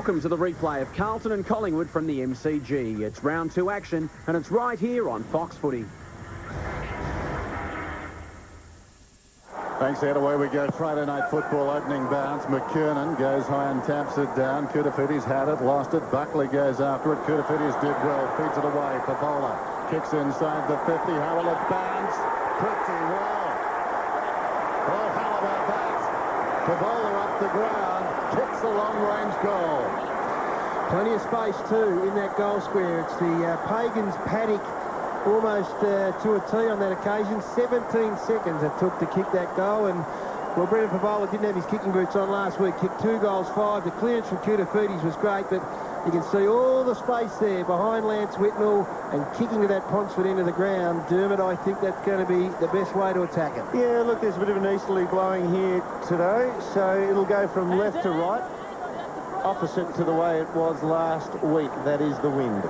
Welcome to the replay of Carlton and Collingwood from the MCG. It's round 2 action, and it's right here on Fox Footy. Thanks, Ed. Away we go. Friday night football opening bounce. McKernan goes high and taps it down. Koutafidis had it, lost it. Buckley goes after it. Koutafidis did well. Feeds it away. Pavola kicks inside the 50. How will it bounce? Pretty well. Oh, how about that? Pavola up the ground. Kicks a long-range goal. Plenty of space, too, in that goal square. It's the Pagans paddock almost to a T on that occasion. 17 seconds it took to kick that goal, and well, Brendan Pavola didn't have his kicking boots on last week. Kicked 2 goals, 5. The clearance from Koutafidis was great, but you can see all the space there behind Lance Whitnell and kicking to that Ponsford end of the ground. Dermot, I think that's going to be the best way to attack it. Yeah, look, there's a bit of an easterly blowing here today, so it'll go from left to right, opposite to the way it was last week. That is the wind.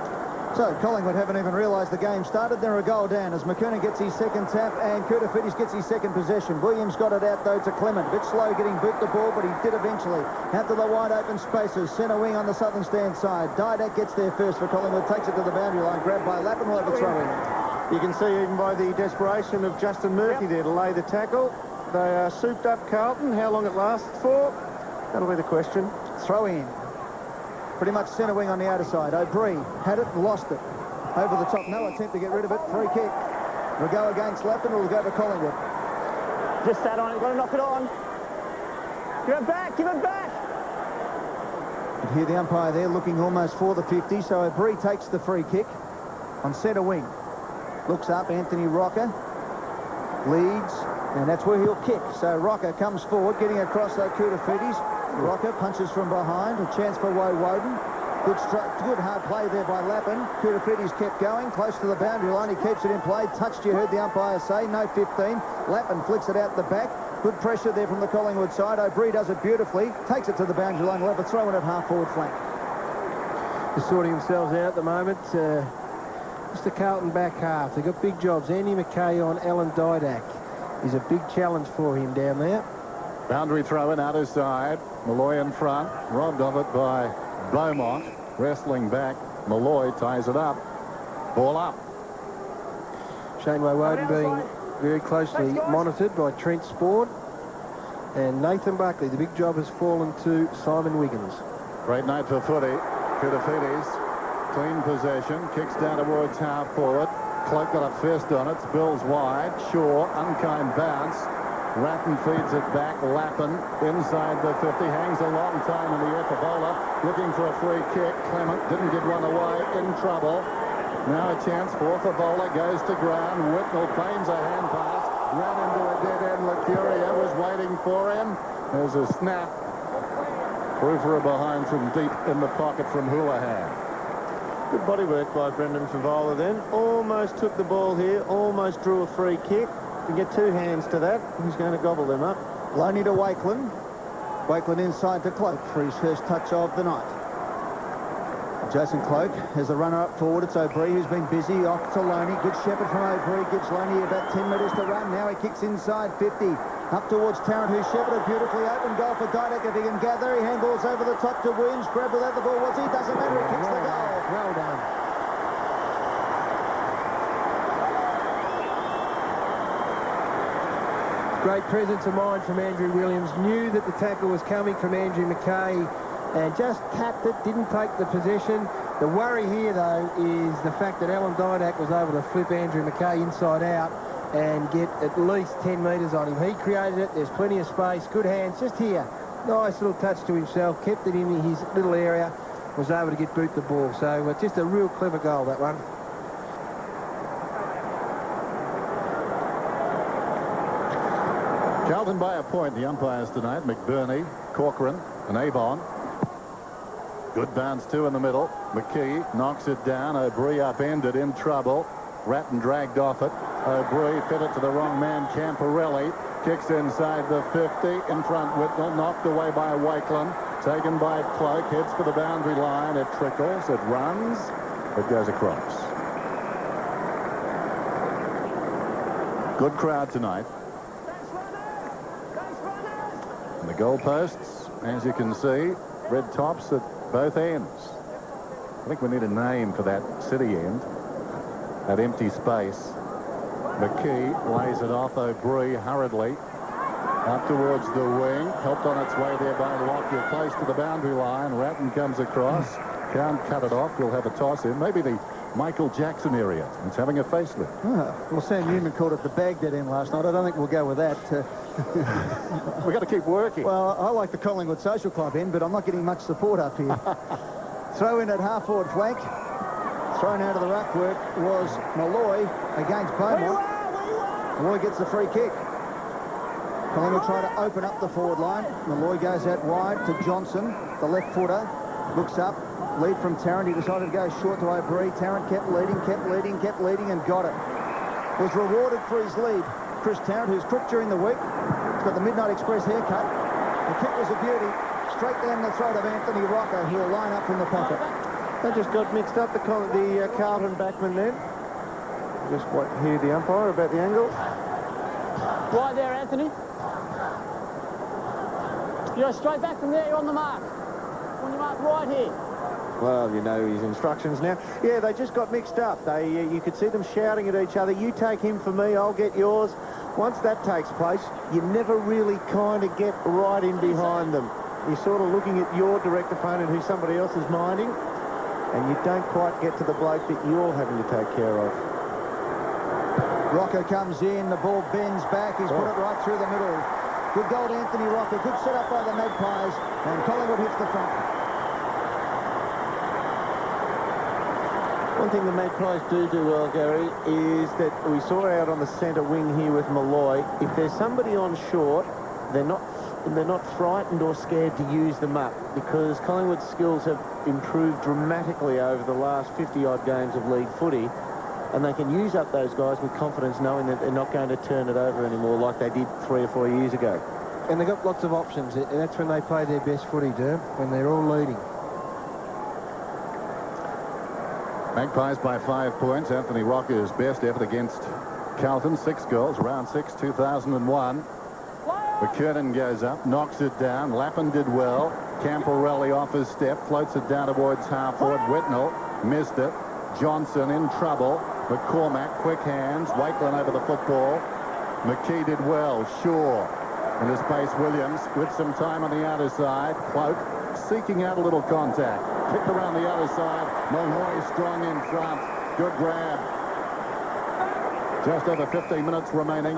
So Collingwood haven't even realised the game started. They're a goal down as McKernan gets his second tap and Koutafidis gets his second possession. Williams got it out though to Clement. A bit slow getting boot the ball, but he did eventually. Out to the wide open spaces. Centre wing on the southern stand side. Didak gets there first for Collingwood. Takes it to the boundary line. Grabbed by Lappin. Will have a throw in. You can see even by the desperation of Justin Murphy there to lay the tackle. They are souped up Carlton. How long it lasts for? That'll be the question. Throw in. Pretty much centre wing on the outer side. O'Brien had it, lost it. Over the top, no attempt to get rid of it. Free kick. We'll go against Lappin, or we'll go to Collingwood. Just sat on it, got to knock it on. Give it back, give it back. You hear the umpire there looking almost for the 50, so O'Brien takes the free kick on centre wing. Looks up, Anthony Rocker leads, and that's where he'll kick. So Rocker comes forward, getting across Koutafidis. Rocker punches from behind. A chance for Woden. Good hard play there by Lappin. Koutafidis kept going. Close to the boundary line. He keeps it in play. Touched, you heard the umpire say. No 15. Lappin flicks it out the back. Good pressure there from the Collingwood side. O'Brien does it beautifully. Takes it to the boundary line. We'll have a throw in at half-forward flank. They're sorting themselves out at the moment. Mr. Carlton back half. They've got big jobs. Andy McKay on Alan Didak is a big challenge for him down there. Boundary throw in outer side. Malloy in front. Robbed of it by Beaumont. Wrestling back. Malloy ties it up. Ball up. Shane Woden being very closely monitored by Trent Sport. And Nathan Buckley. The big job has fallen to Simon Wiggins. Great night for footy. Koutafidis. Clean possession. Kicks down towards half forward. Cloak got a fist on it. Spills wide. Shaw. Unkind bounce. Ratton feeds it back. Lappin inside the 50. Hangs a long time in the air for Pavola. Looking for a free kick. Clement didn't get one away. In trouble. Now a chance for Pavola. Goes to ground. Whitnell feigns a hand pass. Ran into a dead end. Lacuria was waiting for him. There's a snap. Through for a behind from deep in the pocket from Houlihan. Good body work by Brendan Pavola then. Almost took the ball here. Almost drew a free kick. You get 2 hands to that. He's going to gobble them up. Loney to Wakeland. Wakeland inside to Cloak for his first touch of the night. Jason Cloak has a runner up forward. It's O'Brien who's been busy. Off to Loney. Good shepherd from O'Brien. Gives Loney about 10 metres to run. Now he kicks inside 50. Up towards Tarrant, who's shepherded beautifully. Open goal for Didak if he can gather. He handballs over the top to Williams. Grabbed without the ball. Was he? Doesn't matter. He kicks the goal. Well done. Great presence of mind from Andrew Williams. Knew that the tackle was coming from Andrew McKay and just tapped it, didn't take the possession. The worry here, though, is the fact that Alan Didak was able to flip Andrew McKay inside out and get at least 10 metres on him. He created it. There's plenty of space. Good hands. Just here. Nice little touch to himself. Kept it in his little area. Was able to get boot the ball. So just a real clever goal, that one. Carlton by a point. The umpires tonight, McBurney, Corcoran and Avon. Good bounce too in the middle. McKee knocks it down. O'Brien upended, in trouble. Ratton dragged off it. O'Brien fit it to the wrong man, Camporelli. Kicks inside the 50. In front, Whitnell. Knocked away by Wakeland. Taken by Cloak. Heads for the boundary line. It trickles. It runs. It goes across. Good crowd tonight. And the goalposts, as you can see, red tops at both ends. I think we need a name for that city end, that empty space. McKee lays it off. O'Brien hurriedly up towards the wing, helped on its way there by Lockyer, close to the boundary line. Ratton comes across, can't cut it off. We'll have a toss in. Maybe the Michael Jackson area. It's having a facelift. Well, Sam Newman called it the Baghdad end last night. I don't think we'll go with that. We've got to keep working. Well, I like the Collingwood Social Club end, but I'm not getting much support up here. Throw in at half-forward flank. Thrown out of the ruck work was Malloy against Beaumont. Malloy gets the free kick. Collingwood try to open up the forward line. Malloy goes out wide to Johnson, the left footer. Looks up. Lead from Tarrant. He decided to go short to O'Brien. Tarrant kept leading, and got it. Was rewarded for his lead. Chris Tarrant, who's crooked during the week. He's got the Midnight Express haircut. The kick was a beauty. Straight down the throat of Anthony Rocker, who will line up from the pocket. They just got mixed up, the Carlton backman then. Just hear the umpire about the angle. Right there, Anthony. You go straight back from there, you're on the mark. On your mark right here. Well, you know his instructions now. Yeah, they just got mixed up. You could see them shouting at each other, you take him for me, I'll get yours. Once that takes place, you never really kind of get right in behind them. You're sort of looking at your direct opponent who somebody else is minding, and you don't quite get to the bloke that you're having to take care of. Rocker comes in, the ball bends back, he's put it right through the middle. Good goal to Anthony Rocker, good set up by the Magpies, and Collingwood hits the front. One thing the Magpies do well, Gary, is that we saw out on the centre wing here with Malloy. If there's somebody on short, they're not frightened or scared to use them up, because Collingwood's skills have improved dramatically over the last 50-odd games of league footy, and they can use up those guys with confidence, knowing that they're not going to turn it over anymore like they did 3 or 4 years ago. And they've got lots of options, and that's when they play their best footy, Derm, when they're all leading. Magpies by 5 points. Anthony Rocker's best effort against Carlton. 6 goals, round 6, 2001. McKernan goes up, knocks it down. Lappin did well. Camporelli off his step, floats it down towards half-forward. Whitnell missed it. Johnson in trouble. McCormack, quick hands. Wakelin over the football. McKee did well. Shaw in his space. Williams with some time on the outer side. Cloak seeking out a little contact. Kicked around the other side. Malloy strong in front. Good grab. Just over 15 minutes remaining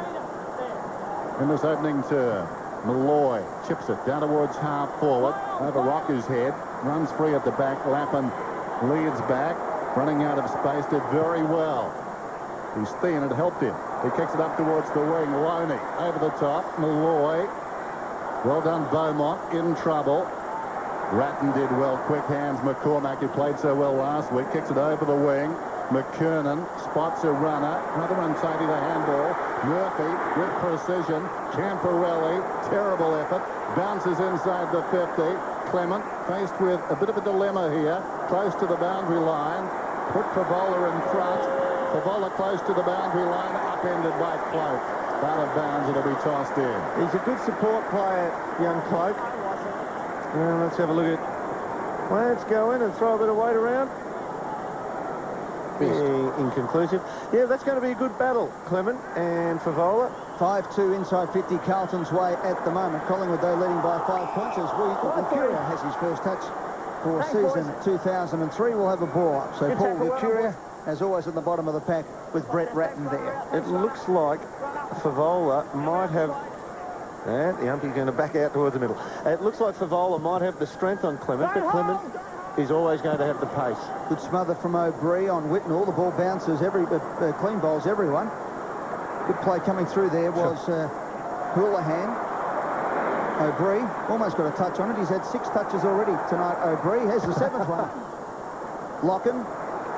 in this opening term. Malloy chips it down towards half-forward. Over Rocker's head. Runs free at the back. Lappin leads back. Running out of space. Did very well. He's thin. It helped him. He kicks it up towards the wing. Loney over the top. Malloy. Well done, Beaumont. In trouble. Ratton did well. Quick hands. McCormack, who played so well last week, kicks it over the wing. McKernan spots a runner. Another untidy the handball. Murphy with precision. Camporelli, terrible effort. Bounces inside the 50. Clement faced with a bit of a dilemma here. Close to the boundary line. Put Favola in front. Favola close to the boundary line. Upended by Cloak. Out of bounds, it'll be tossed in. He's a good support player, young Cloak. Let's have a look at Lance go in and throw a bit of weight around. Inconclusive. Yeah, that's going to be a good battle, Clement and Favola. 5-2 inside 50, Carlton's way at the moment. Collingwood, though, leading by 5 points as Lucuria has his first touch for season 2003. We'll have a ball up. So Paul Lucuria, as always, at the bottom of the pack with Brett Ratton there. It looks like Favola might have... And the umpy's going to back out towards the middle. It looks like Favola might have the strength on Clement, but Clement is always going to have the pace. Good smother from O'Brien on Whitnell. The ball bounces, clean bowls everyone. Good play coming through there was Houlihan. O'Brien almost got a touch on it. He's had 6 touches already tonight. O'Brien has the 7th one. Lockin,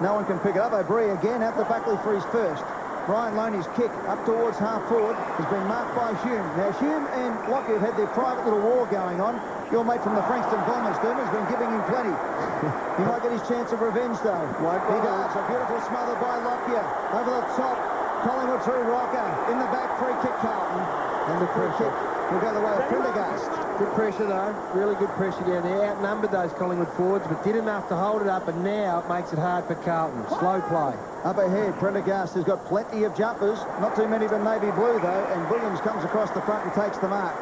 no one can pick it up. O'Brien again out the Buckley for his first. Brian Loney's kick up towards half-forward has been marked by Hume. Now, Hume and Lockyer have had their private little war going on. Your mate from the Frankston Bombers, has been giving him plenty. He might get his chance of revenge, though. He does. A beautiful smother by Lockyer. Over the top. Collingwood through Rocker. In the back, free kick Carlton. And the free kick will go the way of Prendergast. Good pressure, though. Really good pressure down there. Outnumbered those Collingwood forwards, but did enough to hold it up, and now it makes it hard for Carlton. Slow play. Up ahead, Prendergast has got plenty of jumpers. Not too many of them navy blue, though, and Williams comes across the front and takes the mark.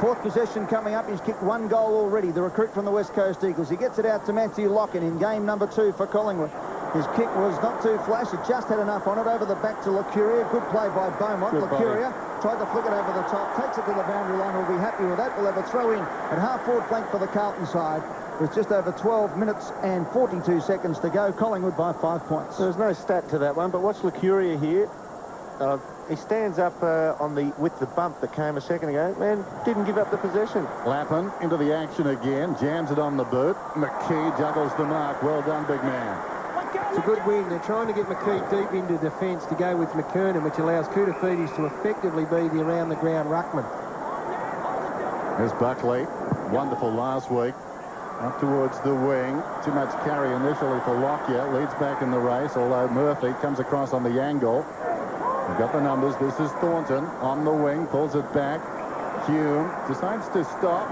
Fourth possession coming up. He's kicked 1 goal already, the recruit from the West Coast Eagles. He gets it out to Matthew Locken in game number 2 for Collingwood. His kick was not too flash. It just had enough on it. Over the back to Lucuria. Good play by Beaumont. Lucuria tried to flick it over the top. Takes it to the boundary line. We'll be happy with that. We'll have a throw in at half-forward flank for the Carlton side. With just over 12 minutes and 42 seconds to go. Collingwood by 5 points. There's no stat to that one, but watch Lucuria here. He stands up with the bump that came a second ago. Man, didn't give up the possession. Lappin into the action again. Jams it on the boot. McKee juggles the mark. Well done, big man. It's a good win. They're trying to get McKee deep into defence to go with McKernan, which allows Koutafidis to effectively be the around-the-ground ruckman. There's Buckley. Wonderful last week. Up towards the wing. Too much carry initially for Lockyer. Leads back in the race, although Murphy comes across on the angle. We've got the numbers. This is Thornton on the wing. Pulls it back. Hume decides to stop.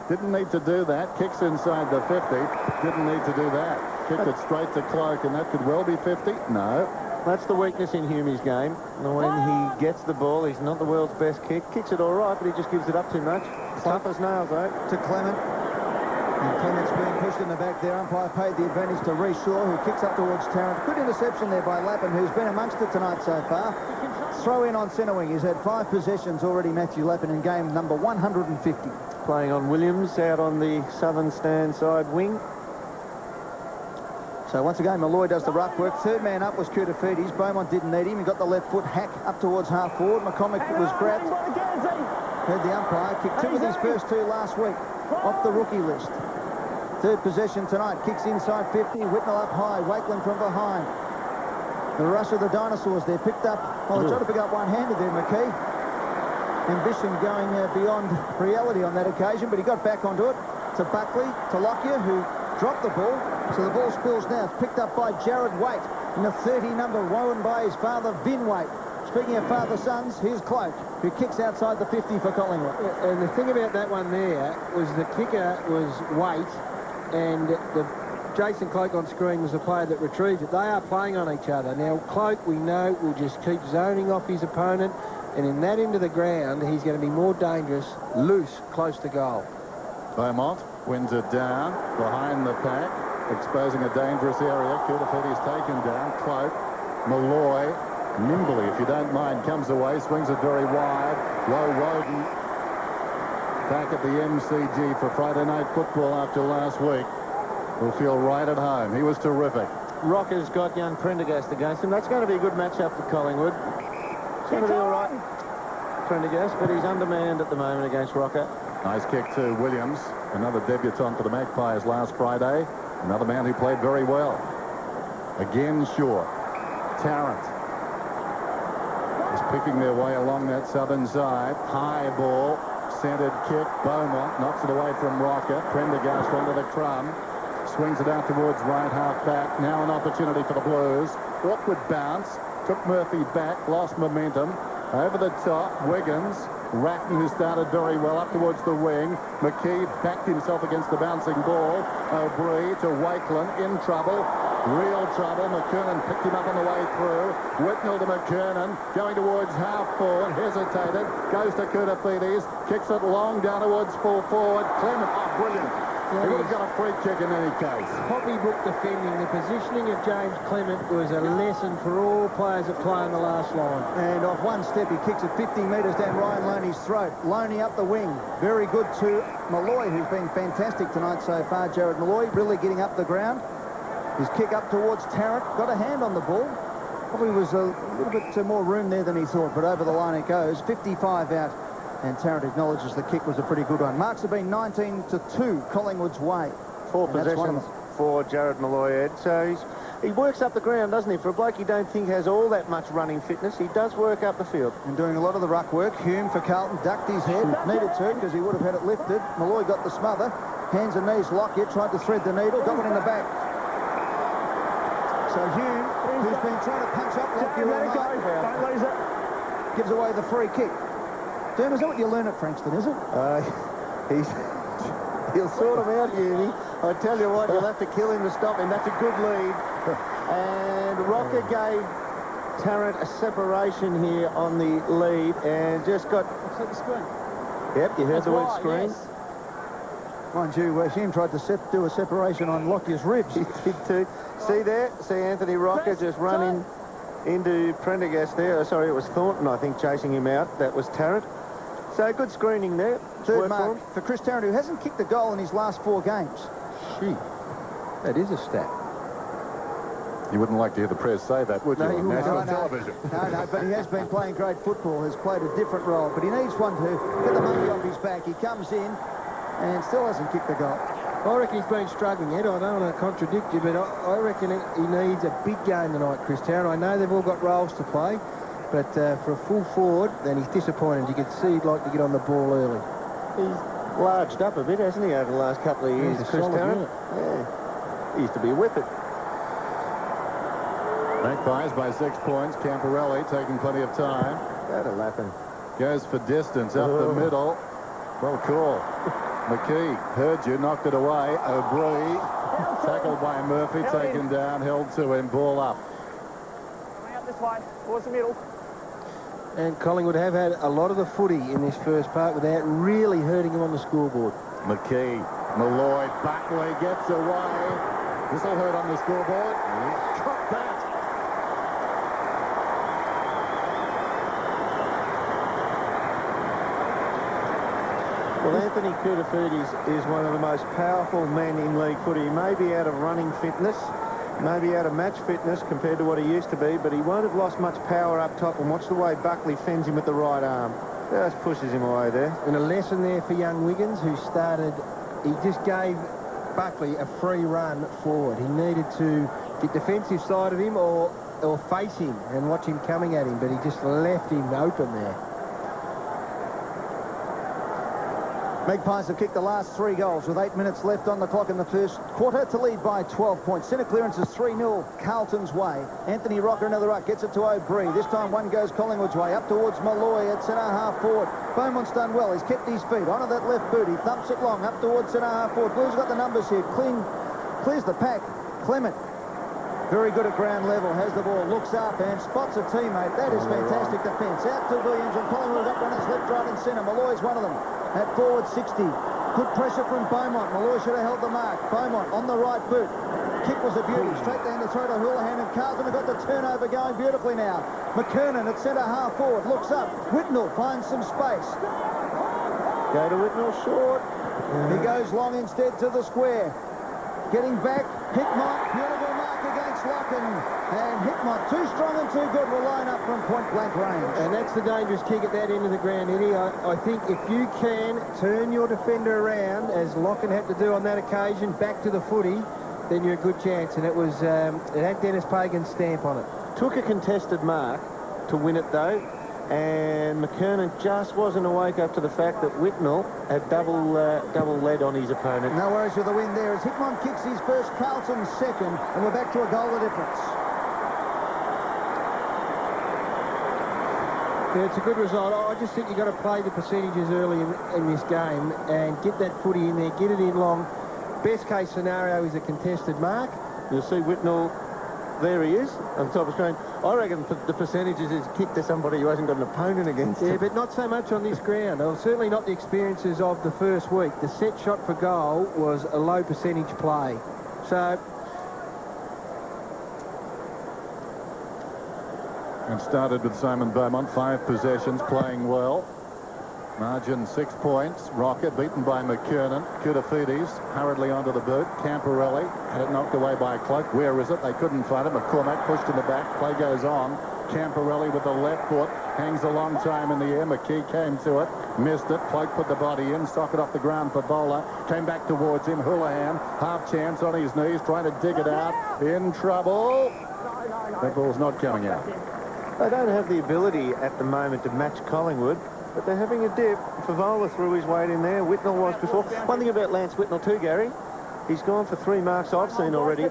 Didn't need to do that. Kicks inside the 50. Didn't need to do that. Kicked it straight to Cloak, and that could well be 50. No. That's the weakness in Humie's game. When he gets the ball, he's not the world's best kick. Kicks it all right, but he just gives it up too much. Tough as nails, though. To Clement. And Clement's being pushed in the back there. Umpire paid the advantage to Reece Shaw, who kicks up towards Tarrant. Good interception there by Lappin, who's been amongst it tonight so far. Throw in on centre wing. He's had 5 possessions already, Matthew Lappin, in game number 150. Playing on Williams out on the southern stand side wing. So once again, Malloy does the ruck work. Third man up was Koutafidis. Beaumont didn't need him. He got the left foot hack up towards half forward. McCormick was grabbed. Heard the umpire. Kicked 2 of his first 2 last week. Off the rookie list. Third possession tonight. Kicks inside 50. Whitnell up high. Wakeland from behind. The rush of the dinosaurs there. Picked up. Oh, they tried to pick up one-handed there, McKee. Ambition going beyond reality on that occasion, but he got back onto it. To Buckley. To Lockyer, who dropped the ball. So the ball spills now. It's picked up by Jared Waite in the 30 number, woven by his father, Vin Waite. Speaking of father-sons, here's Cloak, who kicks outside the 50 for Collingwood. And the thing about that one there was the kicker was Waite, and Jason Cloak on screen was the player that retrieved it. They are playing on each other. Now, Cloak, we know, will just keep zoning off his opponent, and in that end of the ground, he's going to be more dangerous, loose, close to goal. Beaumont wins it down behind the pack, exposing a dangerous area. Koutafidis taken down. Cloak, Malloy, nimbly, if you don't mind, comes away, swings it very wide. Low Woden back at the MCG for Friday night football after last week. Will feel right at home. He was terrific. Rocker's got young Prendergast against him. That's going to be a good matchup for Collingwood. It's going to be all right, Prendergast, but he's undermanned at the moment against Rocker. Nice kick to Williams, another debutant for the Magpies last Friday. Another man who played very well. Again, Shaw. Tarrant is picking their way along that southern side. High ball, centered kick. Beaumont knocks it away from Rocker. Prendergast onto the crumb. Swings it out towards right half back. Now an opportunity for the Blues. Awkward bounce. Took Murphy back. Lost momentum. Over the top. Wiggins. Ratton, who started very well, up towards the wing. McKee backed himself against the bouncing ball. O'Brien to Wakeland, in trouble. Real trouble. McKernan picked him up on the way through. Whitnell to McKernan, going towards half forward, hesitated, goes to Koutafidis, kicks it long down towards full forward. Clement, oh, brilliant. He would have got a free kick in any case. Copybook defending. The positioning of James Clement was a lesson for all players that play on the last line. And off one step, he kicks it 50 metres down Ryan Loney's throat. Loney up the wing. Very good to Malloy, who's been fantastic tonight so far. Jared Malloy really getting up the ground. His kick up towards Tarrant. Got a hand on the ball. Probably was a little bit more room there than he thought, but over the line it goes. 55 out. And Tarrant acknowledges the kick was a pretty good one. Marks have been 19-2 Collingwood's way. 4 possessions for Jared Malloy, Ed. So he works up the ground, doesn't he? For a bloke you don't think has all that much running fitness, he does work up the field. And doing a lot of the ruck work. Hume for Carlton ducked his head. Needed to because he would have had it lifted. Malloy got the smother. Hands and knees Lockyer. Tried to thread the needle. Got one in the back. So Hume, who's been trying to punch up like Let it go. Don't lose it. gives away the free kick. Derm, is that what you learn at Frankston, is it? He'll sort him out, Uni. I tell you what, you'll have to kill him to stop him. That's a good lead. And Rocker gave Tarrant a separation here on the lead and just got... Set the screen. Yep, you heard the word screen. Yes. Mind you, Hume tried to do a separation on Lockyer's ribs. He did too. See there? See Anthony Rocker just running into Prendergast there. Sorry, it was Thornton, I think, chasing him out. That was Tarrant. So good screening there. Third mark for Chris Tarrant, who hasn't kicked a goal in his last 4 games. Gee, that is a stat. You wouldn't like to hear the press say that, would you, No, on you national wouldn't. television? No, but he has been playing great football, has played a different role, but he needs one to get the monkey off his back. He comes in and still hasn't kicked the goal. I reckon he's been struggling, Ed. I don't want to contradict you, but I reckon he needs a big game tonight, Chris Tarrant. I know they've all got roles to play, but for a full forward, then he's disappointed. You could see he'd like to get on the ball early. He's larged up a bit, hasn't he, over the last couple of years, He's a Chris solid Tarrant? unit. Yeah. He used to be a whippet. Magpies by 6 points. Camporelli taking plenty of time. That'll happen. Goes for distance up the middle. Well, cool. McKee, heard you, knocked it away. O'Brien, tackled by Murphy, taken down, held to him, ball up. Coming up this way, towards the middle. And Collingwood have had a lot of the footy in this first part without really hurting him on the scoreboard. McKee, Malloy, Buckley gets away. This will hurt on the scoreboard. Cut that. Well, Anthony Koutafidis is one of the most powerful men in league footy. He may be out of running fitness, maybe out of match fitness compared to what he used to be, but he won't have lost much power up top. And watch the way Buckley fends him with the right arm. Just pushes him away there. And a lesson there for young Wiggins, who started... He just gave Buckley a free run forward. He needed to get defensive side of him or face him and watch him coming at him, but he just left him open there. Magpies have kicked the last 3 goals with 8 minutes left on the clock in the first quarter to lead by 12 points. Centre clearance is 3-0 Carlton's way. Anthony Rocker another ruck, gets it to O'Brien. This time one goes Collingwood's way, up towards Malloy at centre half forward. Beaumont's done well, he's kept his feet onto that left boot. He thumps it long, up towards centre half forward. Blue's got the numbers here, clears the pack. Clement, very good at ground level, has the ball, looks up and spots a teammate. That is fantastic defence. Out to Williams, and Collingwood got runners left, right and centre. Malloy's one of them. At forward 60. Good pressure from Beaumont. Malloy should have held the mark. Beaumont on the right boot. Kick was a beauty. Straight down the throw to Houlihan, and Carlton have got the turnover going beautifully now. McKernan at centre half forward. Looks up. Whitnell finds some space. Go to Whitnell short. He goes long instead to the square. Getting back. Hickmott. Beautiful mark against Locken. And Hickmott, too strong and too good, will line up from point-blank range. And that's the dangerous kick at that end of the ground, Eddie. I think if you can turn your defender around, as Locken had to do on that occasion, back to the footy, then you're a good chance. And it was it had Dennis Pagan's stamp on it. Took a contested mark to win it, though. And McKernan just wasn't awake up to the fact that Whitnell had double lead on his opponent. No worries with the win there as Hickmott kicks his first, Carlton second, and we're back to a goal of difference. Yeah, it's a good result. I just think you've got to play the percentages early in this game and get that footy in there, get it in long. Best case scenario is a contested mark. You'll see Whitnell, there he is, on top of the screen. I reckon the percentages is kick to somebody who hasn't got an opponent against him. Yeah, but not so much on this ground. Well, certainly not the experiences of the first week. The set shot for goal was a low percentage play. So... And started with Simon Beaumont, 5 possessions, playing well. Margin 6 points. Rocket beaten by McKernan. Koutafidis hurriedly onto the boot. Camporelli had it knocked away by Cloak. Where is it? They couldn't find it. McCormack pushed in the back. Play goes on. Camporelli with the left foot. Hangs a long time in the air. McKee came to it. Missed it. Cloak put the body in. Socket off the ground for Bowler. Came back towards him. Houlihan, half chance on his knees, trying to dig it out. In trouble. That ball's not coming out. They don't have the ability at the moment to match Collingwood, but they're having a dip. Favola threw his weight in there. Whitnell was before. One thing about Lance Whitnell too, Gary, He's gone for 3 marks I've seen already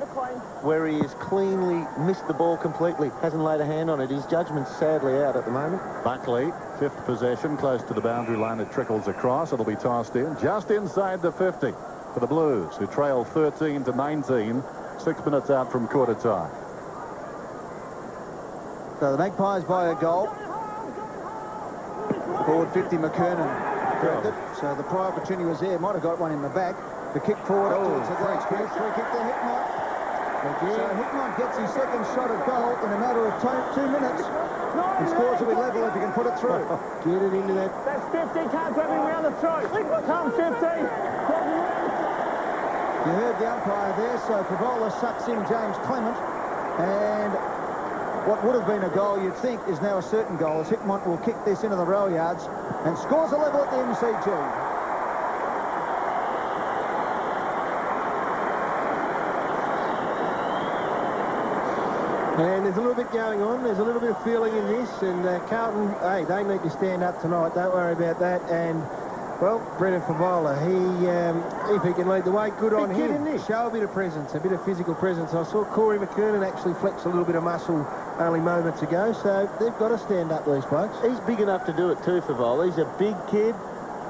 where he has cleanly missed the ball completely. Hasn't laid a hand on it. His judgment's sadly out at the moment. Buckley, 5th possession, close to the boundary line. It trickles across. It'll be tossed in just inside the 50 for the Blues, who trail 13-19, 6 minutes out from quarter time. So the Magpies by a goal. Forward 50, McKernan. So the prior opportunity was there. Might have got one in the back. The kick forward up towards the ground. Free kick to Hickmott. So Hickmott gets his second shot at goal in a matter of 2 minutes. And scores will be level if he can put it through. Get it into that. That's 50. Can't grab him round the throat. Come, 50. You heard the umpire there. So Favola sucks in James Clement. And what would have been a goal, you'd think, is now a certain goal, as Hickmott will kick this into the rail yards and scores a level at the MCG. And there's a little bit going on. There's a little bit of feeling in this. And Carlton, hey, they need to stand up tonight. Don't worry about that. And, well, Brendan Favola, if he can lead the way, good on him. Show a bit of presence, a bit of physical presence. I saw Corey McKernan actually flex a little bit of muscle only moments ago. So they've got to stand up, these blokes. He's big enough to do it too, Favola. He's a big kid.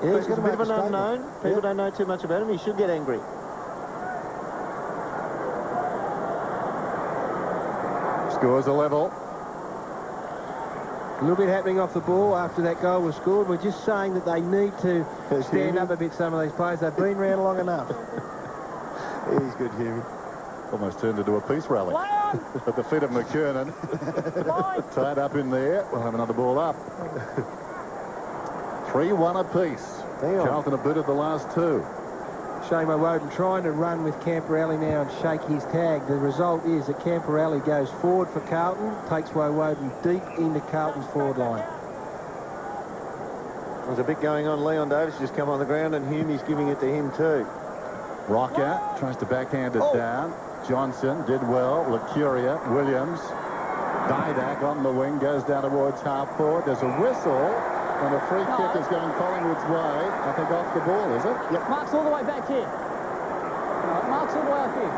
Yeah, he's a bit of an unknown. People don't know too much about him. He should get angry. Scores a level. A little bit happening off the ball after that goal was scored. We're just saying that they need to stand up a bit, some of these players. They've been round long enough. He's good, Hughie. Almost turned into a peace rally. At the feet of McKernan. Tied up in there. We'll have another ball up. 3-1 apiece. Carlton have booted the last 2. Shamo Woden trying to run with Camporelli now and shake his tag. The result is that Camporelli goes forward for Carlton, takes Woden deep into Carlton's forward line. There's a bit going on. Leon Davis just come on the ground and Humie's giving it to him too. Rocker tries to backhand it down. Johnson did well. Lucuria, Williams. Didak on the wing, goes down towards half forward. There's a whistle. And a free kick is going Collingwood's way. I think off the ball, is it? Yep. Mark's all the way back here. Mark's all the way up here.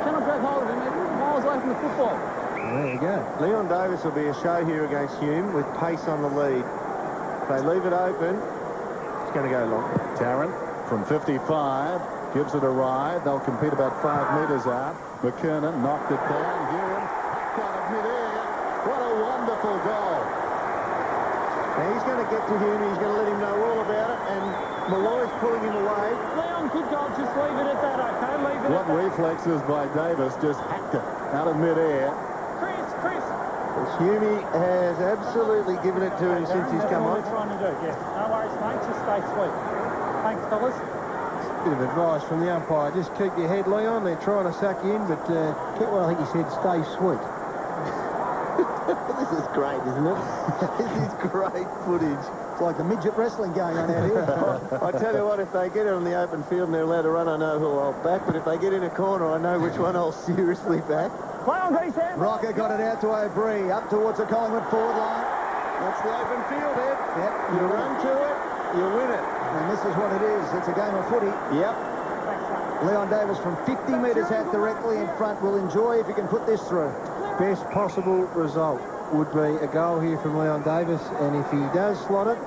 Cannot grab hold of him. Miles away from the football. There you go. Leon Davis will be a show here against Hume with pace on the lead. If they leave it open, it's going to go long. Tarrant from 55 gives it a ride. They'll compete about 5 metres out. McKernan knocked it down. Hume got it mid-air. What a wonderful goal. Now he's going to get to him, he's going to let him know all about it, and Malloy's pulling him away. Leon, good goal, just leave it at that, okay? Leave it What at that. reflexes by Davis, just hacked it out of mid-air. Chris. Humie has absolutely given it to him since he's come on. That's what we're trying to do, yeah. No worries, mate, just stay sweet. Thanks, fellas. Bit of advice from the umpire. Just keep your head, Leon. They're trying to suck you in, but I think he said stay sweet. This is great, isn't it? This is great footage. It's like the midget wrestling going on out here. I tell you what, if they get it on the open field and they're allowed to run, I know who I'll back, but if they get in a corner, I know which one I'll seriously back. Play on, Grace, Sam. Rocker got it out to O'Brien, up towards the Collingwood forward line. That's the open field, Ed. Yep. You run to it, you win it. And this is what it is. It's a game of footy. Yep. Leon Davis from 50 metres out directly in front will enjoy if he can put this through. Best possible result would be a goal here from Leon Davis, and if he does slot it,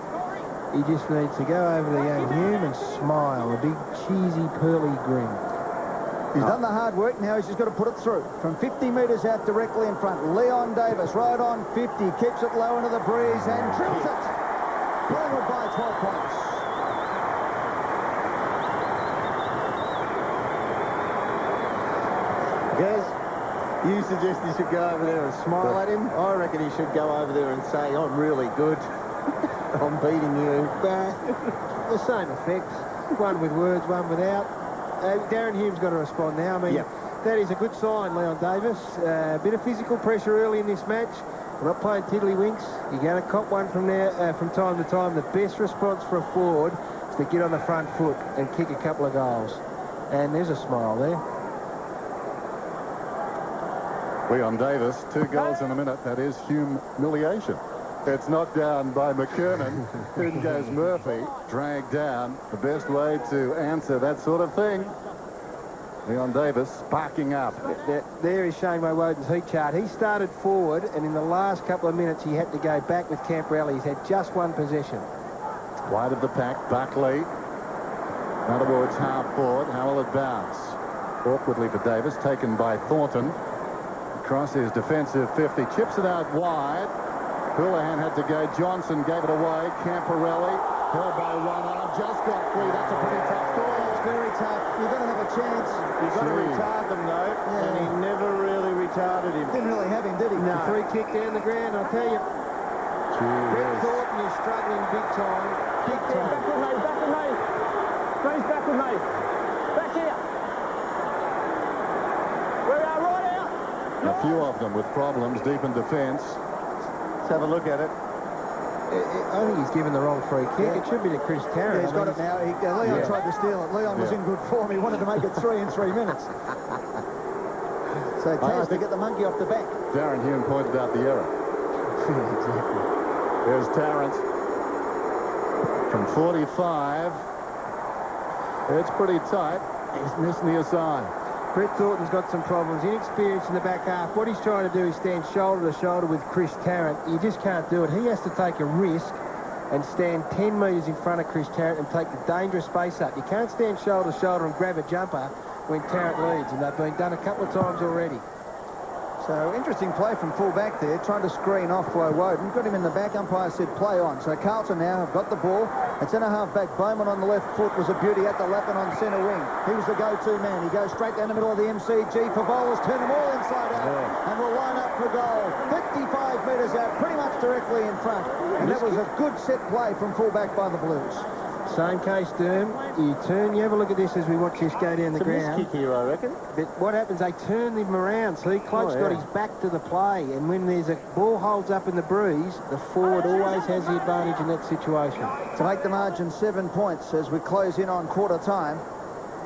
he just needs to go over to young Hume and smile, a big cheesy pearly grin. He's done the hard work, now he's just got to put it through. From 50 metres out directly in front, Leon Davis right on 50, keeps it low into the breeze and drills it. Collingwood by 12 points. Gaz, you suggest he should go over there and smile at him. I reckon he should go over there and say, I'm really good. I'm beating you. The same effect. One with words, one without. Darren Hume's got to respond now. I mean, that is a good sign, Leon Davis. A bit of physical pressure early in this match. We're not playing tiddlywinks. You're going to cop one from there from time to time. The best response for a forward is to get on the front foot and kick a couple of goals. And there's a smile there. Leon Davis, 2 goals in a minute. That is humiliation. It's knocked down by McKernan. In goes Murphy, dragged down. The best way to answer that sort of thing. Leon Davis sparking up. There is Shane Woden's heat chart. He started forward, and in the last couple of minutes, he had to go back with Camporelli. He's had just one possession. Wide of the pack, Buckley. Now towards half forward. How will it bounce? Awkwardly for Davis, taken by Thornton. Across his defensive 50. Chips it out wide. Houlihan had to go. Johnson gave it away. Camporelli held by one arm. Just got free. That's a pretty tough score. It's very tough. You've got to have a chance. You've got to retard them, though, and he never really retarded him. Didn't really have him, did he? No. Free kick down the ground, I'll tell you. Brett Thornton is struggling big time. Big time. Back with me, back with me. Please, back with me. Back here. We are right out. A few of them with problems deep in defence. Let's have a look at it. I think he's given the wrong free kick. It should be to Chris Tarrant. Yeah, he's got it now. Leon tried to steal it. Leon was in good form. He wanted to make it 3 in 3 minutes. So Taz to get the monkey off the back. Darren Hume pointed out the error. Exactly. There's Tarrant from 45. It's pretty tight. He's missing the aside. Brett Thornton's got some problems. Inexperience in the back half. What he's trying to do is stand shoulder to shoulder with Chris Tarrant. You just can't do it. He has to take a risk and stand 10 metres in front of Chris Tarrant and take the dangerous space up. You can't stand shoulder to shoulder and grab a jumper when Tarrant leads, and they've been done a couple of times already. So interesting play from full back there, trying to screen off Woden. Got him in the back. Umpire said play on. So Carlton now have got the ball. It's in a half-back. Bowman on the left foot was a beauty at the Lappin on centre wing. He was the go-to man. He goes straight down the middle of the MCG. Favolas turn them all inside out and will line up for goal. 55 metres out, pretty much directly in front. And that was a good set play from full back by the Blues. Same case, Derm. You turn, you have a look at this as we watch this go down the ground. Kick here, I reckon. But what happens, they turn him around. See, Cloak's got his back to the play. And when there's a ball holds up in the breeze, the forward always has the advantage in that situation. To make the margin 7 points as we close in on quarter time.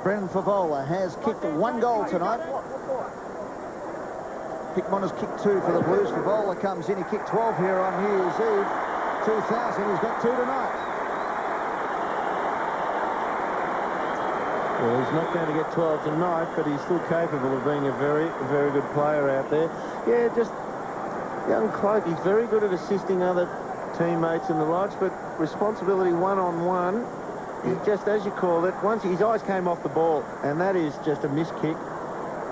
Brendan Favola has kicked 1 goal tonight. Hickmon has kicked 2 for the Blues. Favola comes in. He kicked 12 here on New Year's Eve. 2000. He's got 2 tonight. Well, he's not going to get 12 tonight, but he's still capable of being a very, very good player out there. Yeah, just young Cloak. He's very good at assisting other teammates and the likes, but responsibility one-on-one, he just, as you call it, once his eyes came off the ball, and that is just a missed kick.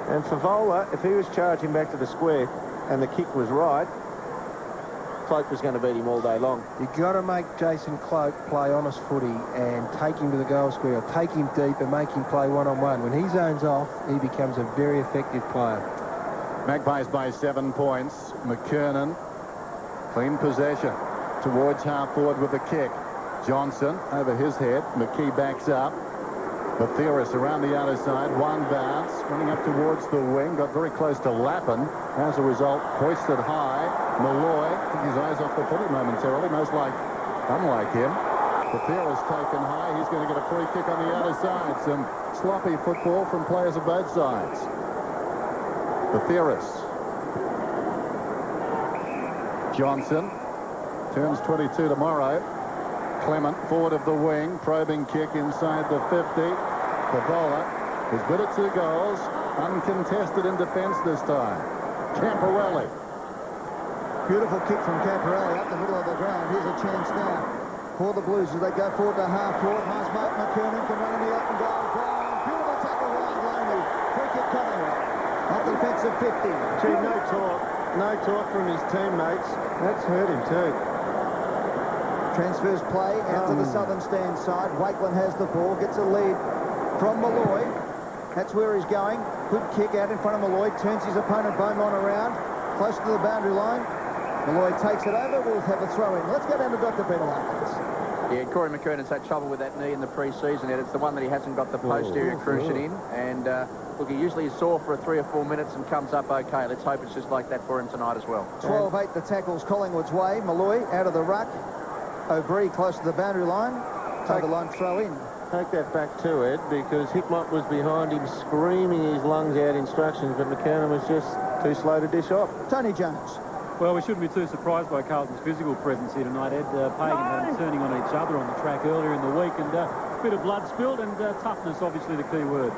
And Favola, if he was charging back to the square and the kick was right, Cloak was going to beat him all day long. You've got to make Jason Cloak play honest footy and take him to the goal square, or take him deep and make him play one-on-one. When he zones off, he becomes a very effective player. Magpies by 7 points. McKernan, clean possession. Towards half forward with the kick. Johnson over his head. McKee backs up. Matthias around the outer side. One bounce. Running up towards the wing. Got very close to Lappin. As a result, hoisted high. Malloy took his eyes off the footy momentarily. Most unlike him. Matthias taken high. He's going to get a free kick on the outer side. Some sloppy football from players of both sides. Matthias. Johnson. Turns 22 tomorrow. Clement forward of the wing, probing kick inside the 50. Favola is good at 2 goals, uncontested in defence this time. Camporelli. Beautiful kick from Camporelli up the middle of the ground. Here's a chance now for the Blues as they go forward to half forward. Nice mark. McKernan can run in the open goal. Beautiful tackle, Ryan Loney. Free kick Collingwood at the defensive 50. Gee, no talk from his teammates. That's hurt him too. Transfers play out to the southern stand side. Wakeland has the ball, gets a lead from Malloy. That's where he's going. Good kick out in front of Malloy. Turns his opponent Beaumont around. Close to the boundary line. Malloy takes it over. We'll have a throw in. Let's go down to Dr. Peter afterwards. Yeah, Corey McKernan's had trouble with that knee in the pre-season. It's the one that he hasn't got the posterior cruciate in. And look, he usually is sore for 3 or 4 minutes and comes up okay. Let's hope it's just like that for him tonight as well. 12-8 the tackles Collingwood's way. Malloy out of the ruck. O'Brien close to the boundary line. Over line throw in. Take that back to Ed, because Hickmott was behind him screaming his lungs out instructions, but McKernan was just too slow to dish off. Tony Jones. Well, we shouldn't be too surprised by Carlton's physical presence here tonight, Ed. Pagan turning on each other on the track earlier in the week, and a bit of blood spilled, and toughness, obviously, the key word.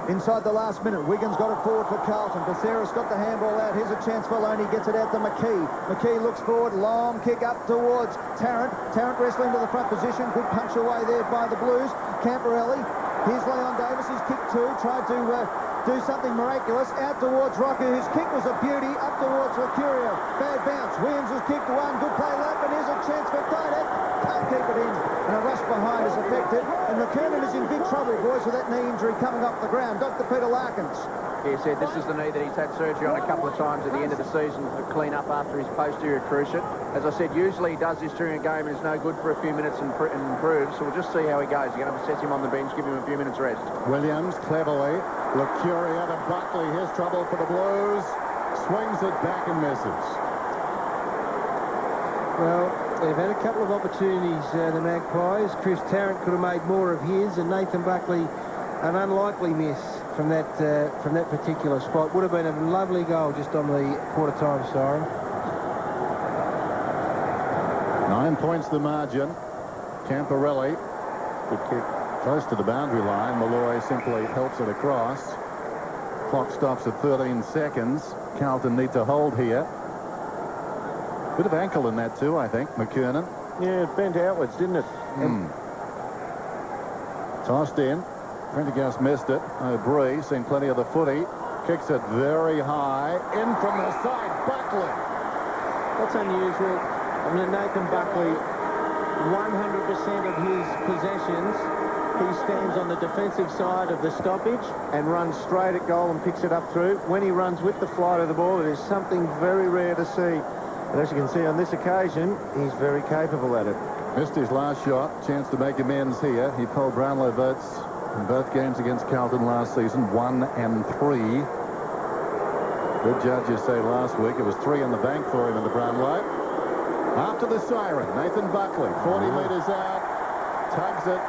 inside the last minute. Wigan's got it forward for Carlton. Becerra's got the handball out. Here's a chance for Loney. Gets it out to McKee. McKee looks forward. Long kick up towards Tarrant. Tarrant wrestling to the front position. Good punch away there by the Blues. Camporelli. Here's Leon Davis. He's kicked two. Tried to do something miraculous. Out towards Rocker, whose kick was a beauty. Up towards Mercurio. Bad bounce. Williams has kicked one. Good play left. And here's a chance for Didak. Can't keep it in. And a rush behind is affected. And McKernan is in big trouble, boys, with that knee injury coming off the ground. Dr. Peter Larkins. He said this is the knee that he's had surgery on a couple of times at the end of the season to clean up after his posterior cruciate. As I said, usually he does this during a game and is no good for a few minutes and improves. So we'll just see how he goes. You're going to set him on the bench, give him a few minutes rest. Williams cleverly. Mercurio to Buckley. Here's trouble for the Blues. Swings it back and misses. Well, they've had a couple of opportunities, the Magpies. Chris Tarrant could have made more of his, and Nathan Buckley, an unlikely miss from that particular spot. Would have been a lovely goal just on the quarter-time siren. 9 points the margin. Camporelli. Good kick. Close to the boundary line. Malloy simply helps it across. Clock stops at 13 seconds. Carlton need to hold here. Bit of ankle in that too, I think. McKernan. Yeah, it bent outwards, didn't it? Tossed in. Prendergast missed it. O'Brien seen plenty of the footy. Kicks it very high. In from the side. Buckley. That's unusual. I mean, Nathan Buckley, 100% of his possessions, he stands on the defensive side of the stoppage and runs straight at goal and picks it up through. When he runs with the flight of the ball, it is something very rare to see. But as you can see on this occasion, he's very capable at it. Missed his last shot. Chance to make amends here. He polled Brownlow votes in both games against Carlton last season, 1 and 3. Good judges say last week it was 3 in the bank for him in the Brownlow. After the siren, Nathan Buckley, 40 metres out, tugs it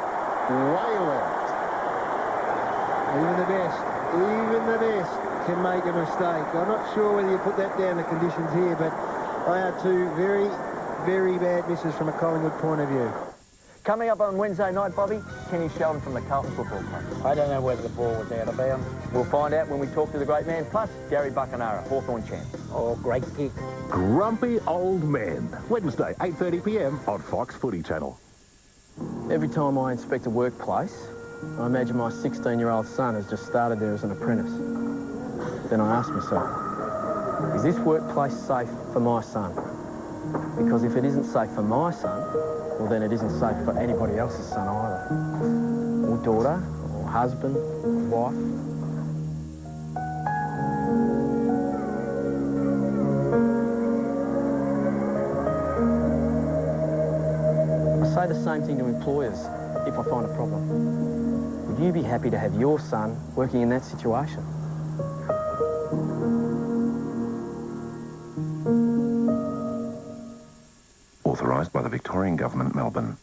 way left. Even the best can make a mistake. I'm not sure whether you put that down the conditions here, but they are two very, very bad misses from a Collingwood point of view. Coming up on Wednesday night, Bobby, Kenny Sheldon from the Carlton Football Club. I don't know whether the ball was out of bounds. We'll find out when we talk to the great man, plus Gary Buckenara, Hawthorn champ. Oh, great kick. Grumpy Old Men, Wednesday, 8:30 p.m. on Fox Footy Channel. Every time I inspect a workplace, I imagine my 16-year-old son has just started there as an apprentice. Then I ask myself, is this workplace safe for my son? Because if it isn't safe for my son, well, then it isn't safe for anybody else's son either. Or daughter, or husband, or wife. I say the same thing to employers if I find a problem. Would you be happy to have your son working in that situation? Authorised by the Victorian Government, Melbourne.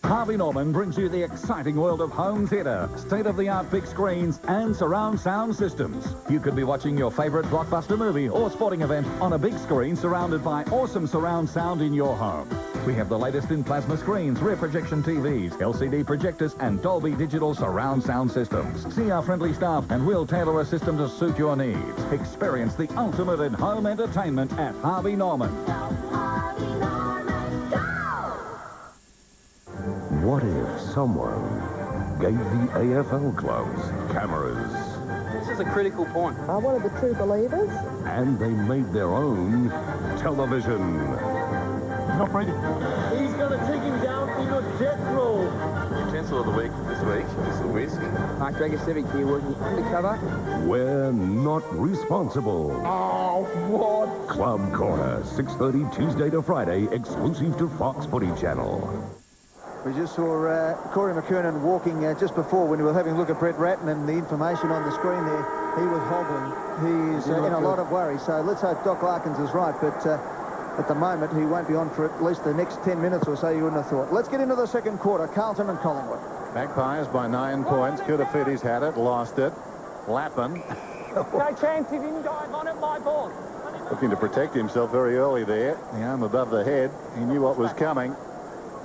Harvey Norman brings you the exciting world of home theatre, state-of-the-art big screens and surround sound systems. You could be watching your favourite blockbuster movie or sporting event on a big screen surrounded by awesome surround sound in your home. We have the latest in plasma screens, rear projection TVs, LCD projectors and Dolby Digital surround sound systems. See our friendly staff and we'll tailor a system to suit your needs. Experience the ultimate in home entertainment at Harvey Norman. What if someone gave the AFL clubs cameras? This is a critical point. I'm one of the true believers. And they made their own television. He's not ready. He's going to take him down in a death roll. 10 pencil of the week this week is the whisk. Mark Dragosevic here working undercover. We're not responsible. Oh, what? Club Corner, 6:30 Tuesday to Friday, exclusive to Fox Footy Channel. We just saw Corey McKernan walking just before when we were having a look at Brett Ratton, and the information on the screen there, he was hobbling. He is in a lot of worry, so let's hope Doc Larkins is right, but at the moment he won't be on for at least the next 10 minutes or so, you wouldn't have thought. Let's get into the second quarter. Carlton and Collingwood. Magpies by 9 points. Kudafiti's had it, lost it. Lappin No chance, he didn't dive on it, my ball. looking to protect himself very early there. The arm above the head. He knew what was coming.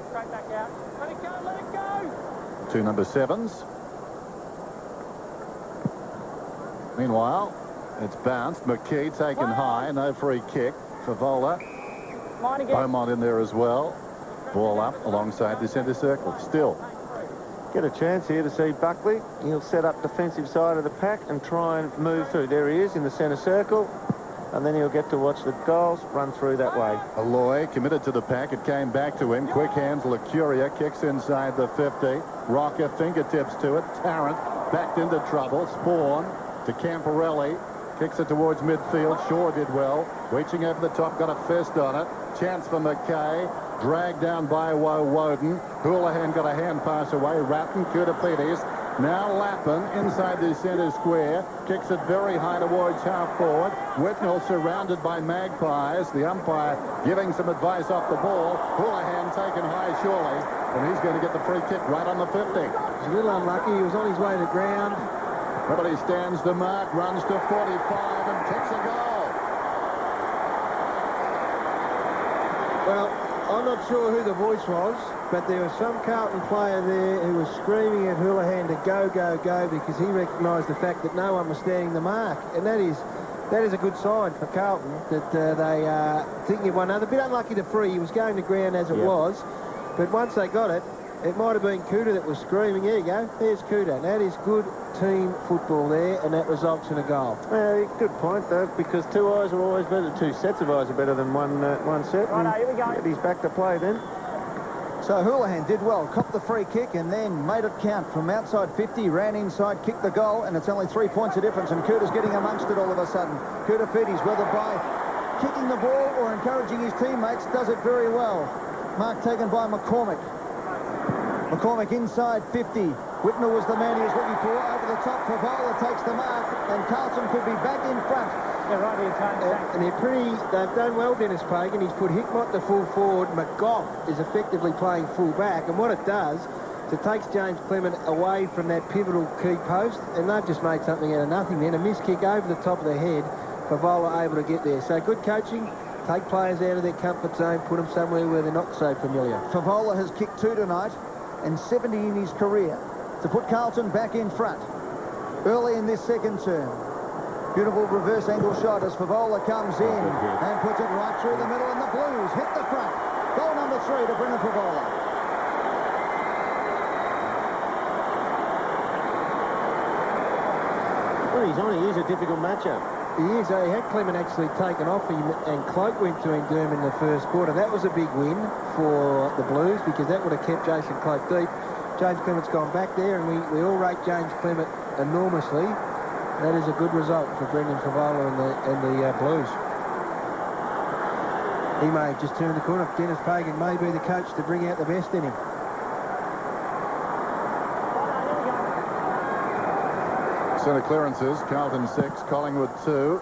Straight back out. Let it go, let it go. 2 number 7s. Meanwhile, it's bounced. McKee taken high. No free kick. Favola. Mine again. Beaumont in there as well. Ball up alongside the centre circle. Still. Get a chance here to see Buckley. He'll set up defensive side of the pack and try and move through. There he is in the centre circle. And then he'll get to watch the goals run through that way. Aloy committed to the pack. It came back to him. Quick hands. Lucuria kicks inside the 50. Rocker fingertips to it. Tarrant backed into trouble. Spawn to Camporelli. Kicks it towards midfield. Shaw did well. Reaching over the top. Got a fist on it. Chance for McKay. Dragged down by Woden. Houlihan got a hand pass away. Ratton, Kudafidis. Now Lappin inside the centre square. Kicks it very high towards half forward. Whitnell surrounded by Magpies. The umpire giving some advice off the ball. Houlihan taken high surely. And he's going to get the free kick right on the 50. He's a little unlucky. He was on his way to ground. But he stands the mark, runs to 45 and kicks a goal. Well, I'm not sure who the voice was, but there was some Carlton player there who was screaming at Houlihan to go, go, go, because he recognised the fact that no one was standing the mark. And that is a good sign for Carlton, that they are thinking of one another. A bit unlucky to free. He was going to ground as it was, but once they got it, it might have been Cooter that was screaming. There you go. There's Cooter. That is good team football there, and that results in a goal. Good point, though, because 2 eyes are always better. 2 sets of eyes are better than one set. Right, here we go. He's back to play then. So Houlihan did well, copped the free kick and then made it count from outside 50, ran inside, kicked the goal, and it's only 3 points of difference, and Cooter's getting amongst it all of a sudden. Kudafidis, whether by kicking the ball or encouraging his teammates, does it very well. Mark taken by McCormick. McCormick inside 50. Whitnell was the man he was looking for. Over the top, Favola takes the mark, and Carlton could be back in front. Yeah, right here, And they've done well, Dennis Pagan. He's put Hickmott to full forward. McGough is effectively playing full back, and what it does is it takes James Clement away from that pivotal key post, and they've just made something out of nothing then. A missed kick over the top of the head. Favola able to get there. So good coaching. Take players out of their comfort zone, put them somewhere where they're not so familiar. Favola has kicked 2 tonight and 70 in his career to put Carlton back in front early in this second term. Beautiful reverse angle shot as Favola comes in and puts it right through the middle, and the Blues hit the front. Goal number 3 to Brendan Favola. Well, he's on. He is a difficult matchup. He is. He had Clement actually taken off him, and Cloak went to Doom in the first quarter. That was a big win for the Blues, because that would have kept Jason Cloak deep. James Clement's gone back there, and we all rate James Clement enormously. That is a good result for Brendan Favola and the Blues. He may have just turned the corner. Dennis Pagan may be the coach to bring out the best in him. Centre clearances, Carlton 6, Collingwood 2.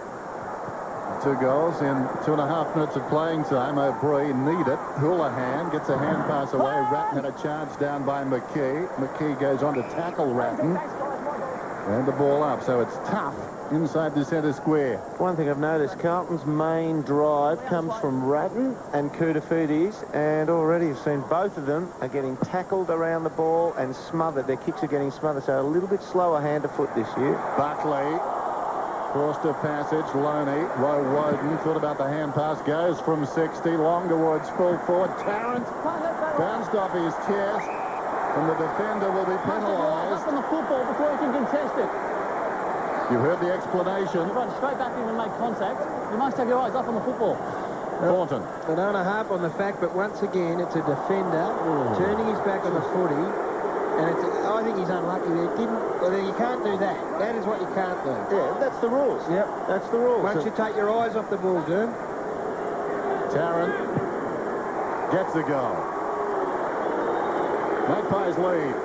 2 goals in 2.5 minutes of playing time. O'Brien need it. Houlihan gets a hand pass away. Ratton had a charge down by McKee. McKee goes on to tackle Ratton. And the ball up, so it's tough inside the centre square. One thing I've noticed, Carlton's main drive comes from Ratton and Kudafidis, and already you've seen both of them are getting tackled around the ball and smothered. Their kicks are getting smothered, so a little bit slower hand to foot this year. Buckley, cross to passage, Loney, Woden, thought about the hand pass, goes from 60, long towards full forward. Tarrant bounced off his chest, and the defender will be penalised. Up on the football before you can contest it. You heard the explanation. You run straight back in and make contact. You must have your eyes up on the football. Thornton. An hour and a half on the fact, but once again, it's a defender turning his back on the footy And I think he's unlucky there. You can't do that. That is what you can't do. Yeah, that's the rules. Yep. That's the rules. Once you take your eyes off the ball, Derm. Tarrant gets the goal. Magpies lead.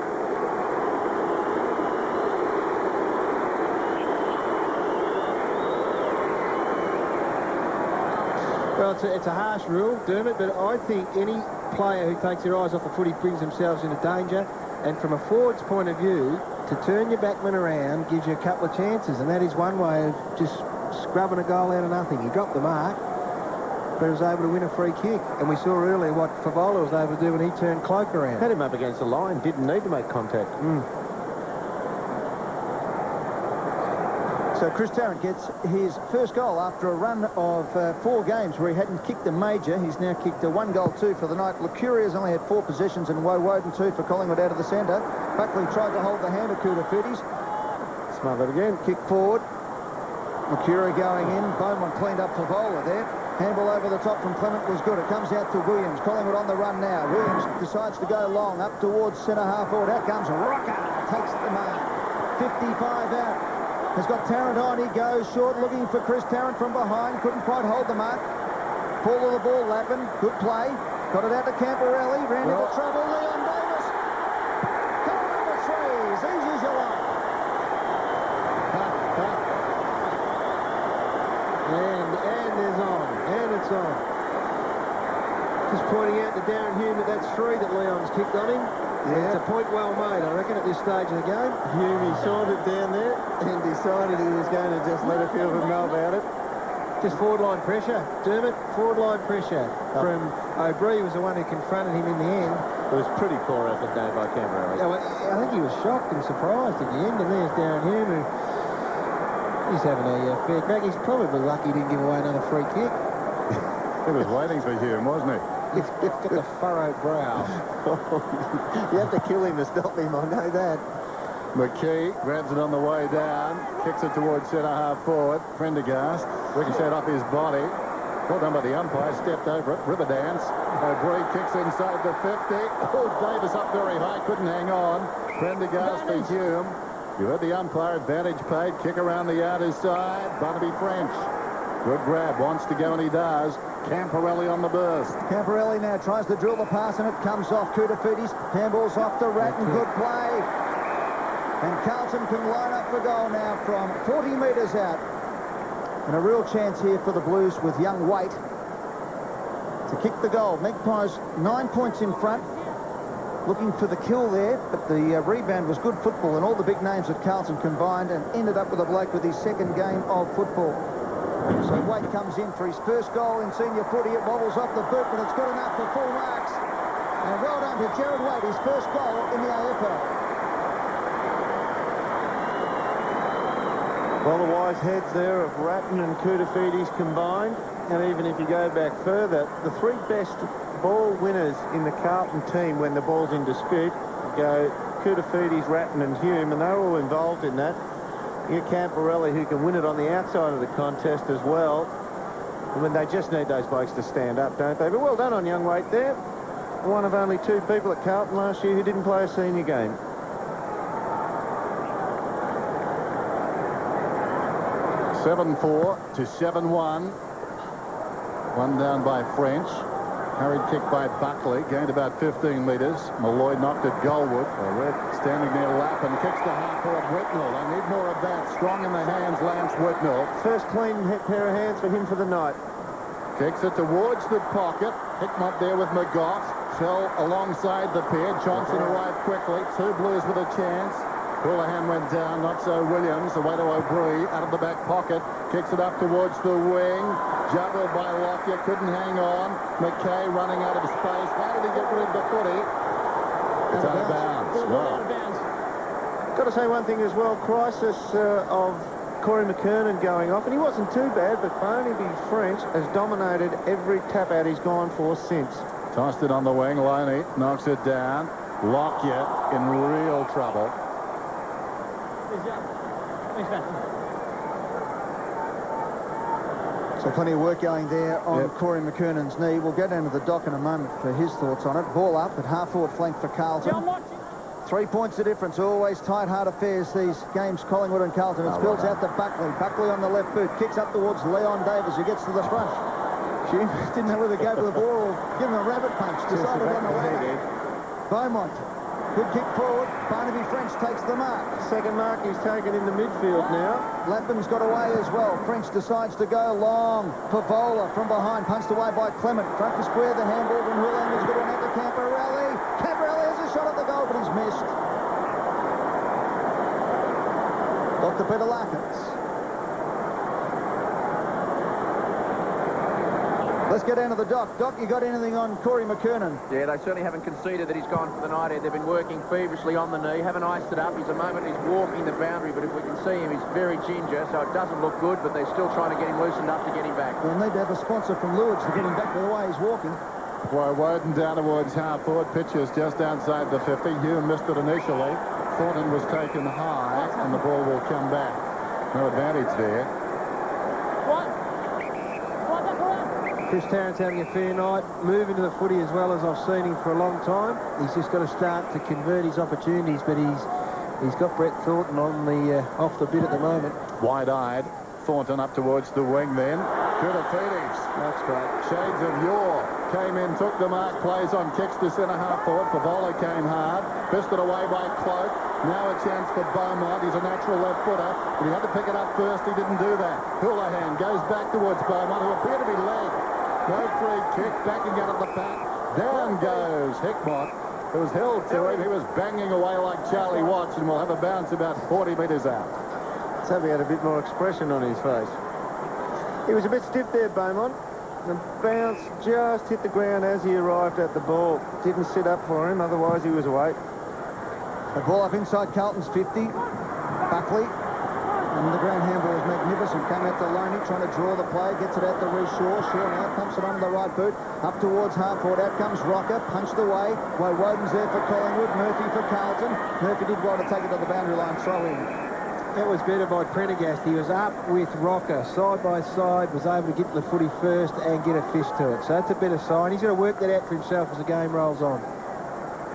Well, it's a harsh rule, Dermot, but I think any player who takes their eyes off the footy brings themselves into danger. And from a forward's point of view, to turn your backman around gives you a couple of chances, and that is one way of just scrubbing a goal out of nothing. He dropped the mark, but he was able to win a free kick. And we saw earlier what Favola was able to do when he turned Cloak around. Had him up against the line, didn't need to make contact. So Chris Tarrant gets his first goal after a run of 4 games where he hadn't kicked a major. He's now kicked a 1-goal-2 for the night. Licuria's only had 4 possessions and Woden 2 for Collingwood out of the centre. Buckley tried to hold the hand of Koutafidis. Smothered again. Kick forward. Licuria going in. Beaumont cleaned up for Favola there. Handball over the top from Clement was good. It comes out to Williams. Collingwood on the run now. Williams decides to go long up towards centre half forward. Out comes Rocker. Takes the mark. 55 out. Has got Tarrant on. He goes short, looking for Chris Tarrant from behind. Couldn't quite hold the mark. Pull of the ball, Lappin. Good play. Got it out to Camporelli. Ran into trouble. Leon Davis. Goal number 3. As easy as you like. And there's on. And it's on. Just pointing out to Darren Hume that's 3 that Leon's kicked on him. Yeah. It's a point well made, I reckon, at this stage of the game. Hume, he sauntered down there and decided he was going to just let a few of them know about it. Just forward line pressure. Dermot, forward line pressure from O'Brien was the one who confronted him in the end. It was pretty poor effort though by Camberley. Yeah, well, I think he was shocked and surprised at the end, and there's Darren Hume who he's having a fair crack. He's probably lucky he didn't give away another free kick. He was waiting for Hume, wasn't he? He's got the furrowed brow. You have to kill him to stop him, I know that. McKee grabs it on the way down, kicks it towards centre half forward. Prendergast ricocheted off his body. Well done by the umpire, stepped over it. River dance. O'Brien kicks inside the 50. Oh, Davis up very high, couldn't hang on. Prendergast for Hume. You heard the umpire, advantage paid. Kick around the outer side. Barnaby French. Good grab, wants to go, and he does. Camporelli on the burst. Camporelli now tries to drill the pass, and it comes off Koutafidis. Handball's off to Ratton. Good play. And Carlton can line up for goal now from 40 metres out. And a real chance here for the Blues with young Waite to kick the goal. Magpies 9 points in front. Looking for the kill there, but the rebound was good football, and all the big names at Carlton combined and ended up with a bloke with his second game of football. So Waite comes in for his first goal in senior footy. It wobbles off the boot, but it's good enough for full marks. And well done to Jared Waite, his first goal in the AFL. Well, the wise heads there of Ratton and Koutafidis combined. And even if you go back further, the 3 best ball winners in the Carlton team when the ball's in dispute go Koutafidis, Ratton and Hume, and they're all involved in that. You get Camporelli, who can win it on the outside of the contest as well. I mean, they just need those blokes to stand up, don't they? But well done on young Waite there. One of only 2 people at Carlton last year who didn't play a senior game. (7-4 to 7-1). One down by French. Hurried kick by Buckley, gained about 15 metres. Malloy knocked at Goldwood. Standing near Lappin, kicks to half forward Whitnell. They need more of that. Strong in the hands, Lance Whitnell. First clean pair of hands for him for the night. Kicks it towards the pocket. Hickmott there with McGough. Fell alongside the pair. Johnson arrived quickly. 2 Blues with a chance. Houlihan went down, not so Williams. Away to O'Brien, out of the back pocket. Kicks it up towards the wing. Juggled by Lockyer, couldn't hang on. McKay running out of space. How did he get rid of the footy? It's out of bounds. Wow. Got to say one thing as well. Crisis of Corey McKernan going off, and he wasn't too bad, but Barnaby French has dominated every tap out he's gone for since. Tossed it on the wing. Loney knocks it down. Lockyer in real trouble. So plenty of work going there on Corey McKernan's knee. We'll go down to the dock in a moment for his thoughts on it. Ball up at half-forward flank for Carlton. 3 points the difference. Always tight, hard affairs, these games, Collingwood and Carlton. It spills out to Buckley. Buckley on the left boot. Kicks up towards Leon Davis, who gets to the front. She didn't know whether to go for the ball or give him a rabbit punch. Decided on the way. Beaumont. Good kick forward. Barnaby French takes the mark. Second mark he's taken in the midfield now. Lappin's got away as well. French decides to go long. Pavola from behind, punched away by Clement. Front to square, the handball from Houlihan was good one out to Camporelli. Camporelli has a shot at the goal, but he's missed. Dr. Peter Larkins. Let's get down to the Doc. Doc, you got anything on Corey McKernan? Yeah, they certainly haven't conceded that he's gone for the night. They've been working feverishly on the knee, haven't iced it up. He's walking the boundary, but if we can see him, he's very ginger, so it doesn't look good, but they're still trying to get him loosened up to get him back. They'll need to have a sponsor from Lewis to get him back the way he's walking. Well, Woden down towards half forward. Pitches just outside the 50. Hugh missed it initially. Thornton was taken high, and the ball will come back. No advantage there. Chris Tarrant's having a fair night, moving to the footy as well as I've seen him for a long time. He's just got to start to convert his opportunities, but he's got Brett Thornton on the off the bit at the moment. Wide-eyed. Thornton up towards the wing then. Koutafidis. That's great. Shades of yore. Came in, took the mark, plays on, kicks to centre half forward. Pavola came hard. Fisted away by Cloak. Now a chance for Beaumont. He's a natural left footer, but he had to pick it up first. He didn't do that. Houlihan goes back towards Beaumont, who appeared to be legged. No free kick, backing out at the back. Down goes Hickmott. It was held to him. He was banging away like Charlie Watts, and will have a bounce about 40 metres out. So he had a bit more expression on his face. He was a bit stiff there, Beaumont. The bounce just hit the ground as he arrived at the ball. Didn't sit up for him, otherwise he was away. The ball up inside Carlton's 50. Buckley. And the ground handball is magnificent. Came out to Loney, trying to draw the play. Gets it out to Reece Shaw. Shaw now pumps it onto the right boot. Up towards half forward. Out comes Rocker. Punched away. Woden's there for Collingwood. Murphy for Carlton. Murphy did well to take it to the boundary line. Throw in. That was better by Prendergast. He was up with Rocker, side by side, was able to get to the footy first and get a fist to it. So that's a better sign. He's going to work that out for himself as the game rolls on.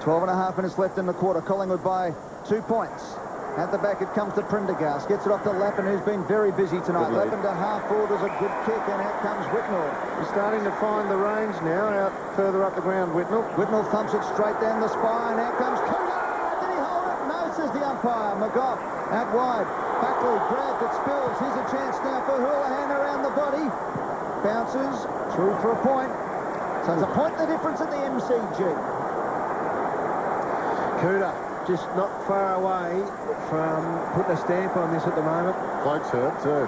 12.5 minutes left in the quarter. Collingwood by 2 points. At the back it comes to Prendergast. Gets it off to Lappin, who's been very busy tonight. Lappin to half forward is a good kick, and out comes Whitnell. He's starting to find the range now, out further up the ground, Whitnell. Whitnell thumps it straight down the spine. Out comes Cooter. Did he hold it? No, says the umpire. McGough out wide. Buckley grabbed it, spills. Here's a chance now for Houlihan around the body. Bounces through for a point. So it's a point the difference at the MCG. Cooter just not far away from putting a stamp on this at the moment. Cloak's hurt too.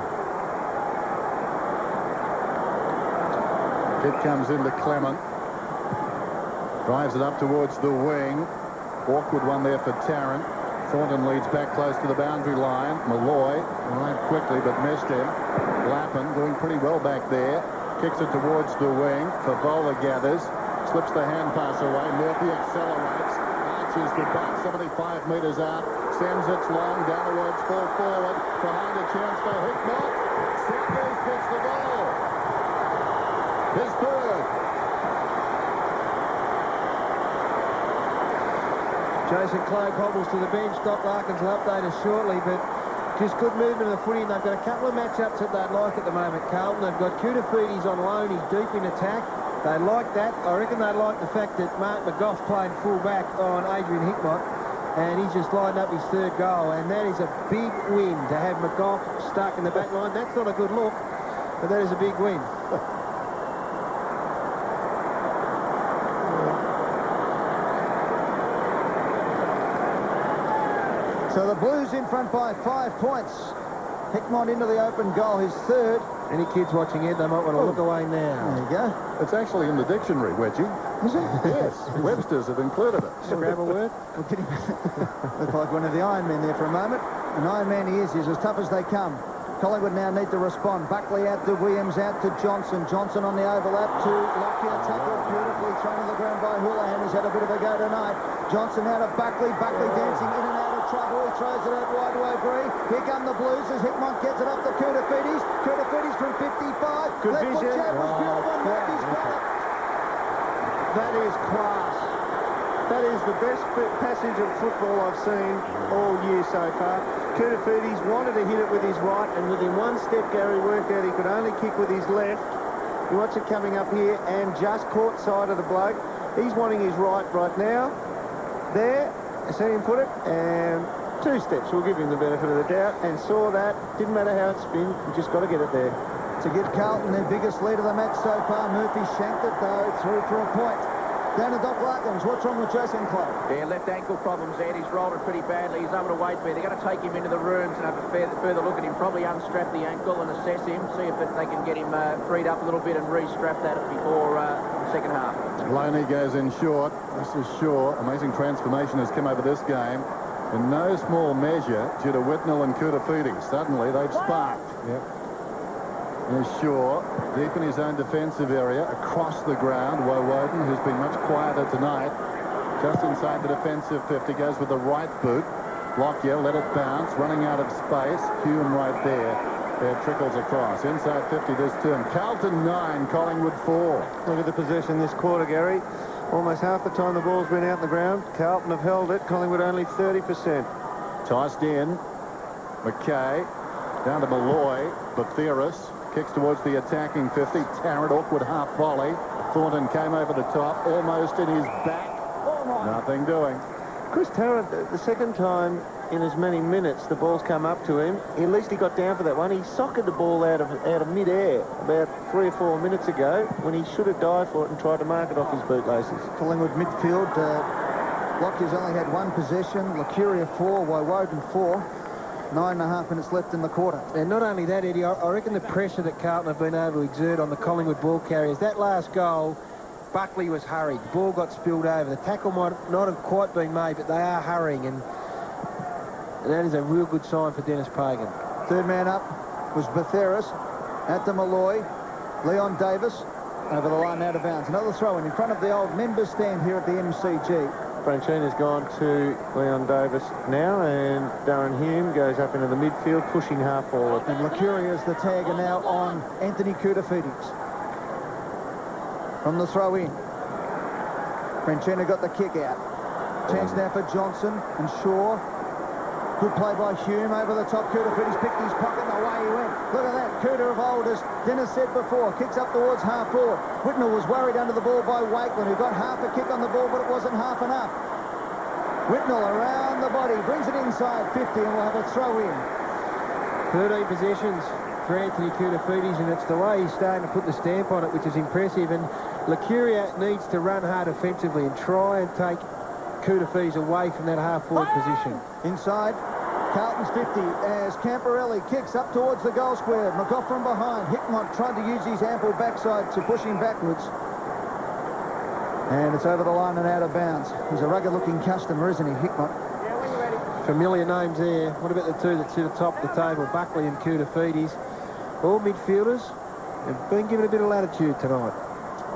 Kid comes into Clement. Drives it up towards the wing. Awkward one there for Tarrant. Thornton leads back close to the boundary line. Malloy arrived quickly but missed him. Lappin doing pretty well back there. Kicks it towards the wing. Favola gathers. Slips the hand pass away. Murphy accelerates. Arches the back 75 metres out. Sends it long down towards full forward. Behind a chance for Hickmott. Sanders gets the goal. His third. Jason Cloak hobbles to the bench. Doc Larkins will update us shortly, but just good movement of the footy, and they've got a couple of matchups that they'd like at the moment. Carlton, they've got Koutafidis on loan. He's deep in attack. They like that. I reckon they like the fact that Mark McGough played full back on Adrian Hickmott, and he's just lined up his third goal, and that is a big win to have McGough stuck in the back line. That's not a good look, but that is a big win. So the Blues in front by 5 points. Hickmott into the open goal, his third. Any kids watching it, they might want to look away now. There you go. It's actually in the dictionary, Wedgie. Is it? Yes, Webster's have included it. Scrabble word. Looked like one of the Iron Men there for a moment. An Iron Man he is. He's as tough as they come. Collingwood now need to respond. Buckley out to Williams, out to Johnson. Johnson on the overlap to Lockyer. Tackled beautifully, thrown to the ground by Houlihan, who's had a bit of a go tonight. Johnson out of Buckley. Buckley dancing in and out of trouble. He throws it out wide to O'Brien. Here come the Blues as Hickmott gets it up to Koutafidis. Koutafidis from 55. Good Left foot vision. jab was beautiful. Murphy's got it. That is class. That is the best passage of football I've seen all year so far. Koutoufides wanted to hit it with his right, and within one step, Gary worked out he could only kick with his left. He wants it coming up here and just caught side of the bloke. He's wanting his right now. There, I seen him put it, and 2 steps. We'll give him the benefit of the doubt, and saw that. Didn't matter how it spins, you just got to get it there. To give Carlton their biggest lead of the match so far. Murphy shanked it, though, through for a point. Down to Doc Larkins. What's wrong with Jason Clark? Yeah, left ankle problems, Ed. He's rolled it pretty badly. He's able to wait there. They're going to take him into the rooms and have a further look at him, probably unstrap the ankle and assess him, see if they can get him freed up a little bit and re-strap that before the second half. Loney goes in short. This is Shaw. Amazing transformation has come over this game. In no small measure due to Whitnell and Koutoufides. Suddenly they've sparked. Yep. There's Shaw, deep in his own defensive area, across the ground. Woden, who's been much quieter tonight, just inside the defensive 50, goes with the right boot. Lockyer let it bounce, running out of space. Hume right there. There trickles across. Inside 50 this term. Carlton 9, Collingwood 4. Look at the possession this quarter, Gary. Almost half the time the ball's been out on the ground. Carlton have held it. Collingwood only 30%. Tossed in. McKay. Down to Malloy. Batheris. Kicks towards the attacking 50. Tarrant, awkward half volley. Thornton came over the top, almost in his back. Nothing doing. Chris Tarrant, the second time in as many minutes the ball's come up to him, at least he got down for that one. He socked the ball out of mid-air about 3 or 4 minutes ago when he should have dived for it and tried to mark it off his bootlaces. Collingwood midfield. Lockyer's only had 1 possession. Lacuria 4, Woden 4. 9.5 minutes left in the quarter. And not only that, Eddie, I reckon the pressure that Carlton have been able to exert on the Collingwood ball carriers. That last goal, Buckley was hurried. The ball got spilled over. The tackle might not have quite been made, but they are hurrying, and that is a real good sign for Dennis Pagan. Third man up was Batheris. At the Malloy. Leon Davis over the line out of bounds. Another throw in front of the old members stand here at the MCG. Franchina's gone to Leon Davis now, and Darren Hume goes up into the midfield, pushing half forward. And Lacuria's the tagger now on Anthony Koutoufides. From the throw in. Franchina got the kick out. Chance now for Johnson and Shaw. Good play by Hume over the top. Koutoufides picked his pocket and away he went. Look at that. Kouta of old, as Dennis said before, kicks up towards half forward. Whitnell was worried under the ball by Wakeland, who got half a kick on the ball, but it wasn't half enough. Whitnell around the body, brings it inside 50, and we'll have a throw in. 13 possessions for Anthony Koutoufides, and it's the way he's starting to put the stamp on it, which is impressive. And Lacuria needs to run hard offensively and try and take Koutoufides away from that half-forward position. Inside, Carlton's 50 as Camporelli kicks up towards the goal square. McGoffin behind. Hickmott tried to use his ample backside to push him backwards. And it's over the line and out of bounds. He's a rugged-looking customer, isn't he, Hickmott? Yeah, when you're ready. Familiar names there. What about the two that sit atop the table, Buckley and Koutoufides? All midfielders have been given a bit of latitude tonight.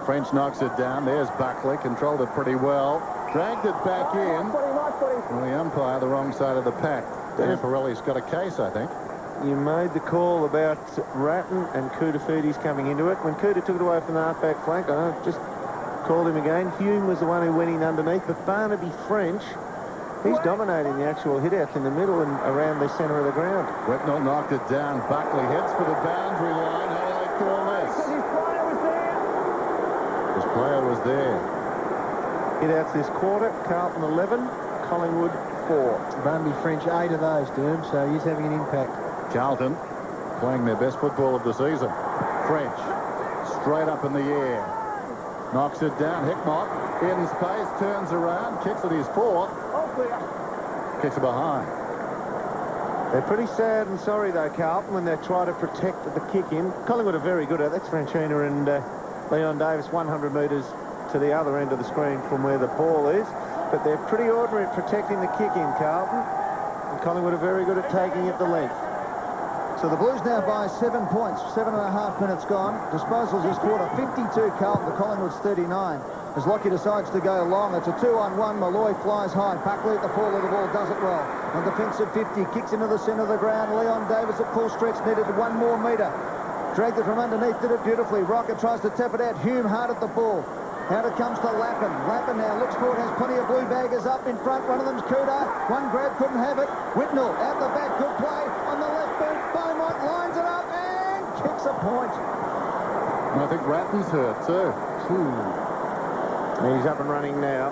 French knocks it down. There's Buckley. Controlled it pretty well. Dragged it back in. Well, the umpire, the wrong side of the pack. Pirelli's got a case, I think. You made the call about Ratton and Koutoufides coming into it. When Kouta took it away from the half-back flank, I just called him again. Hume was the one who went in underneath, but Barnaby French, he's dominating the actual hit-outs in the middle and around the centre of the ground. Whitnell knocked it down. Buckley heads for the boundary line. How do they call this? His player was there. His player was there. Hit-outs this quarter, Carlton 11, Collingwood 4. Barnaby French 8 of those, Derm, so he's having an impact. Carlton playing their best football of the season. French straight up in the air. Knocks it down. Hickmott in space, turns around, kicks it his fourth. Kicks it behind. They're pretty sad and sorry, though, Carlton, when they try to protect the kick in. Collingwood are very good at it. That's Franchina and Leon Davis, 100 metres to the other end of the screen from where the ball is. But they're pretty ordinary at protecting the kick in, Carlton. And Collingwood are very good at taking it the length. So the Blues now by 7 points, 7.5 minutes gone. Disposals this quarter, 52 Carlton, the Collingwood's 39. As Lockie decides to go long, it's a 2-on-1. Malloy flies high. Buckley at the fall of the ball, does it well. On defensive 50, kicks into the centre of the ground. Leon Davis at full stretch, needed 1 more metre. Dragged it from underneath, did it beautifully. Rocker tries to tap it out. Hume hard at the ball. Out it comes to Lappin. Lappin now looks for it, has plenty of blue baggers up in front. One of them's Cooter. One grab, couldn't have it. Whitnell out the back, good play on the left boot. Beaumont lines it up and kicks a point. And I think Ratton's hurt too. He's up and running now.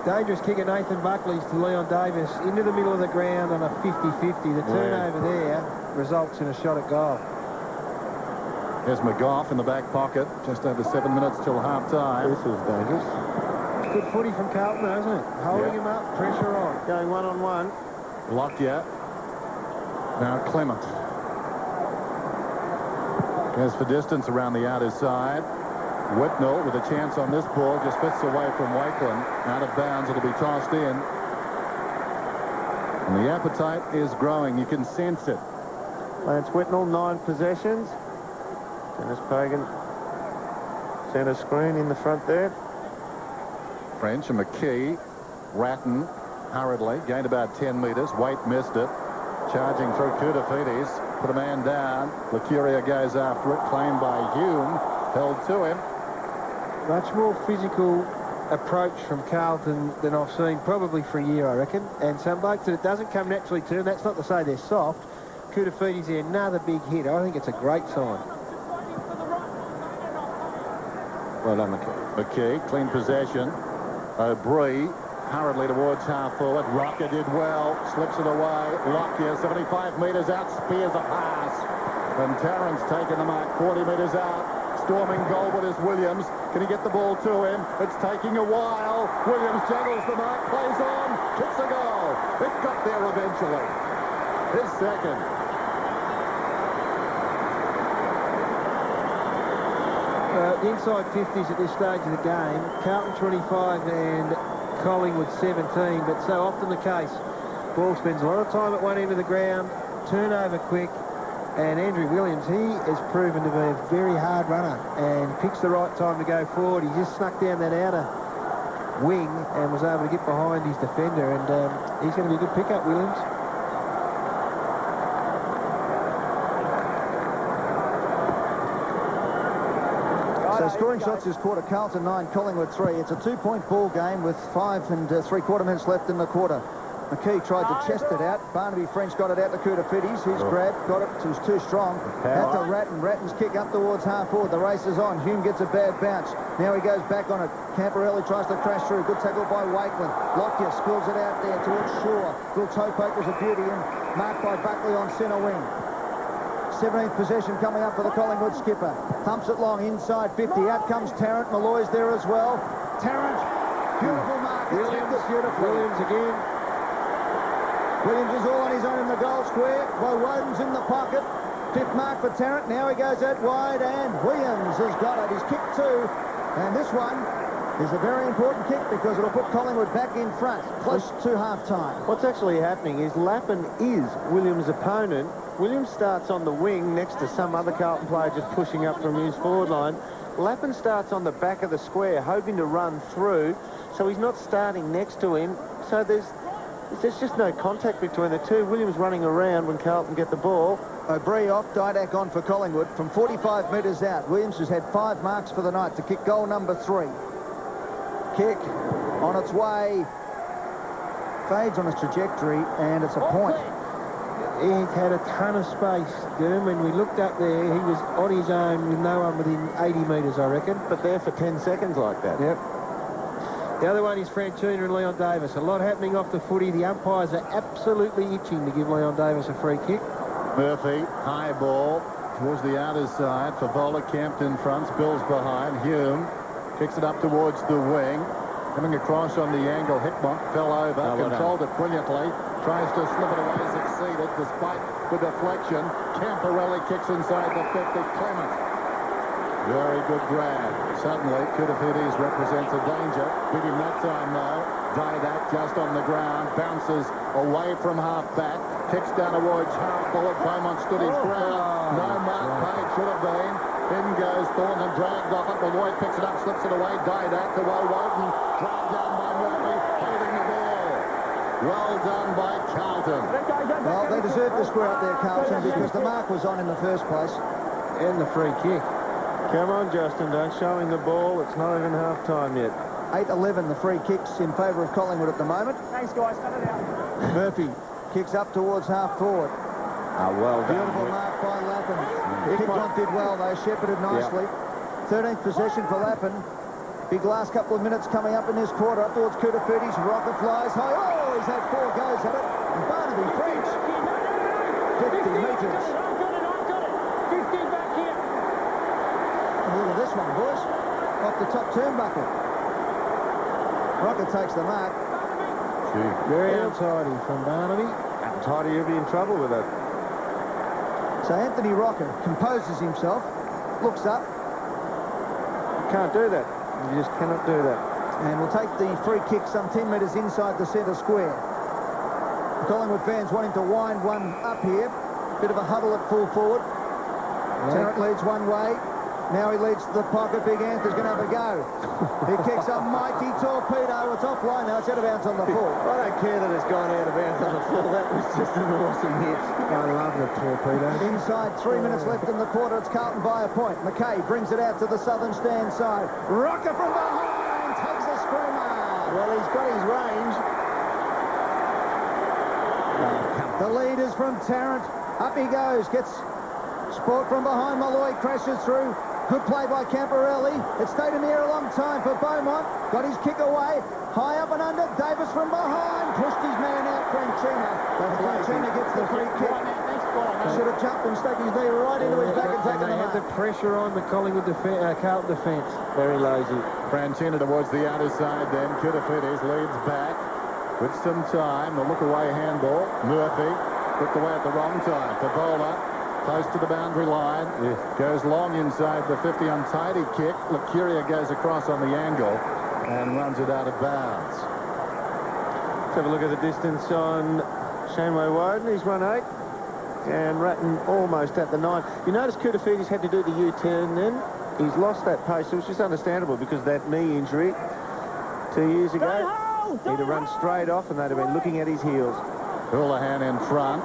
Dangerous kick of Nathan Buckley's to Leon Davis into the middle of the ground on a 50-50. The turnover there results in a shot at goal. There's McGough in the back pocket. Just over 7 minutes till half-time. This is dangerous. Good footy from Carlton, isn't it? Holding him up, pressure on. Going one-on-one. Lockyer. Now Clement. Goes for distance around the outer side. Whitnell with a chance on this ball. Just fits away from Wakelin. Out of bounds. It'll be tossed in. And the appetite is growing. You can sense it. Lance Whitnell, 9 possessions. Dennis Pagan, centre screen in the front there. French and McKee. Ratton hurriedly. Gained about 10 metres. Waite missed it. Charging through Koutoufides. Put a man down. Lucuria goes after it. Claimed by Hume. Held to him. Much more physical approach from Carlton than I've seen probably for a year, I reckon. And some blokes that it doesn't come naturally to, and that's not to say they're soft. Koutoufides there, another big hit. I think it's a great sign. Well done, McKee. Clean possession. O'Brien hurriedly towards half forward. Rocker did well. Slips it away. Lockyer 75 metres out. Spears a pass. And Tarrant's taken the mark 40 metres out. Storming goalward is Williams. Can he get the ball to him? It's taking a while. Williams juggles the mark. Plays on. Kicks a goal. It got there eventually. His second. The inside 50s at this stage of the game. Carlton 25 and Collingwood 17, but so often the case. Ball spends a lot of time at one end of the ground, turnover quick, and Andrew Williams, he has proven to be a very hard runner and picks the right time to go forward. He just snuck down that outer wing and was able to get behind his defender, and he's going to be a good pickup, Williams. So scoring shots this quarter, Carlton 9, Collingwood 3. It's a 2-point ball game with 5 3/4 minutes left in the quarter. McKee tried to chest it out. Barnaby French got it out to Koutoufides. His grab got it. It was too strong. Out to Ratton. Ratton's kick up towards half forward. The race is on. Hume gets a bad bounce. Now he goes back on it. Camporelli tries to crash through. Good tackle by Wakelin. Lockyer spills it out there towards Shaw. Little toe poke was a beauty and marked by Buckley on centre wing. 17th possession coming up for the Collingwood skipper. Humps it long inside 50. Out comes Tarrant. Malloy's there as well. Tarrant. Beautiful mark. Williams, Williams again. Williams is all on his own in the goal square. Well, Woden's in the pocket. 5th mark for Tarrant. Now he goes out wide, and Williams has got it. He's kicked 2. And this one is a very important kick because it'll put Collingwood back in front, close to half-time. What's actually happening is Lappin is Williams' opponent. Williams starts on the wing next to some other Carlton player just pushing up from his forward line. Lappin starts on the back of the square, hoping to run through, so he's not starting next to him. So there's just no contact between the two. Williams running around when Carlton get the ball. O'Brien off, Didak on for Collingwood from 45 metres out. Williams has had 5 marks for the night to kick goal number 3. Kick on its way. Fades on its trajectory, and it's a point. He had a ton of space, Derm. When we looked up there, he was on his own with no one within 80 metres, I reckon. But there for 10 seconds like that. Yep. The other one is Franchina and Leon Davis. A lot happening off the footy. The umpires are absolutely itching to give Leon Davis a free kick. Murphy, high ball towards the outer side. Favola camped in front. Spills behind. Hume kicks it up towards the wing. Coming across on the angle. Hickmont fell over. Controlled it brilliantly. Tries to slip it away. Succeeded despite the deflection. Camporelli kicks inside the 50. Clement. Very good grab. Suddenly, Koutoufides represents a danger. Beat him that time, though. Didak just on the ground. Bounces away from half-back. Kicks down towards half-forward. Beaumont stood his ground. No mark paid. Should have been. In goes Thornton and dragged off it. Malloy picks it up, slips it away. Didak to Woden. Dragged down by Murphy. Holding the ball. Well done by Carlton. Well, they deserved the square up there, Carlton, because the mark was on in the first place. And the free kick. Come on, Justin, don't show him the ball. It's not even half-time yet. 8-11, the free kicks in favour of Collingwood at the moment. Thanks, guys. Cut it out. Murphy kicks up towards half-forward. Well done. Beautiful mark by Lappin. The kick one did well, though, shepherded nicely. 13th possession for Lappin. Big last couple of minutes coming up in this quarter. Up towards Koutoufidis. Rocket flies high. Oh, he's had 4 goes at it. And Barnaby French. 50 metres. Look at this one, boys. Off the top turnbuckle. Rocket takes the mark. Very untidy from Barnaby. Untidy, you'll be in trouble with it. So Anthony Rocker composes himself, looks up. Can't do that. You just cannot do that. And will take the free kick some 10 metres inside the centre square. Collingwood fans wanting to wind one up here. Bit of a huddle at full forward. Tarrant leads one way. Now he leads to the pocket. Big Anthony's going to have a go. He kicks a mighty torpedo. It's offline now. It's out of bounds on the full. I don't care that it's gone out of bounds on the full. That was just an awesome hit. I love the torpedo. Inside 3 minutes left in the quarter. It's Carlton by a point. McKay brings it out to the southern stand side. Rocker from behind takes a screamer. Well, he's got his range. The lead is from Tarrant. Up he goes. Gets sport from behind. Malloy crashes through. Good play by Camporelli. It stayed in the air a long time for Beaumont. Got his kick away. High up and under. Davis from behind. Pushed his man out. Franchina. Franchina gets the free kick. Should have jumped and stuck his knee right into his back and taken They had the pressure on the Collingwood Carlton defence. Very lazy. Franchina towards the outer side then. Koutoufidis leads back with some time. The look-away handball. Murphy looked away at the wrong time. Favola close to the boundary line. Goes long inside the 50. Untidy kick. Lucuria goes across on the angle and runs it out of bounds. Let's have a look at the distance on Shameway Woden. He's run 8. And Ratton almost at the 9. You notice Koutoufidis had to do the U-turn then. He's lost that pace, which is understandable because that knee injury 2 years ago. He'd have run straight off and they'd have been looking at his heels. Houlihan in front.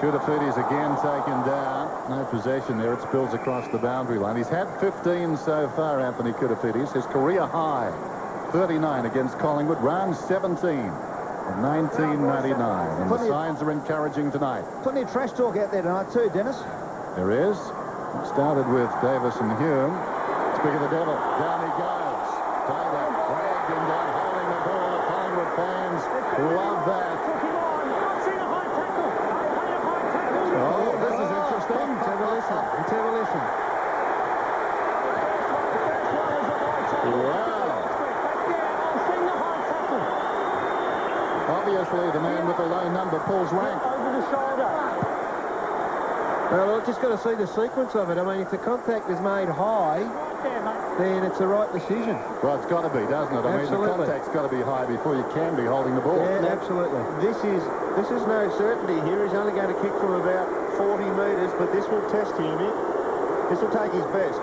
Koutoufidis again taken down. No possession there. It spills across the boundary line. He's had 15 so far, Anthony Koutoufidis. His career high, 39 against Collingwood. Round 17 in 1999. And the signs are encouraging tonight. Plenty of trash talk out there tonight too, Dennis. There is. It started with Davis and Hume. Speak of the devil. Down he goes. Taylor dragged him down, holding the ball. The Collingwood fans love that. Oh, this is interesting. Let's have a listen. Let's have a listen. Wow. Obviously, the man with the low number pulls rank. Over the shoulder. Well, I've just got to see the sequence of it. I mean, if the contact is made high, then it's the right decision. Well, it's got to be, doesn't it? I mean, the contact's got to be high before you can be holding the ball. Yeah, absolutely. This is no certainty here. He's only going to kick from about 40 metres, but this will test him. This will take his best.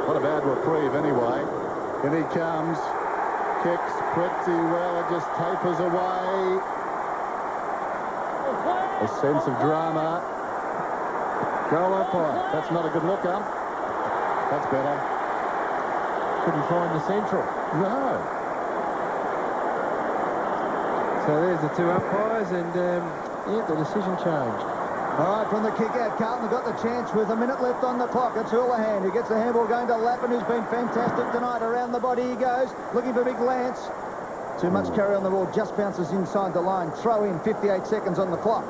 What a bad reprieve anyway. In he comes. Kicks pretty well. It just tapers away. A sense of drama. Goal umpire. That's not a good look up. That's better. Couldn't find the central. No. So there's the two umpires, and yeah, the decision changed. All right, from the kick out, Carlton got the chance with a minute left on the clock. It's Houlihan who gets the handball going to Lappin, who's been fantastic tonight. Around the body he goes, looking for Big Lance. Too much carry on the ball, just bounces inside the line. Throw in, 58 seconds on the clock.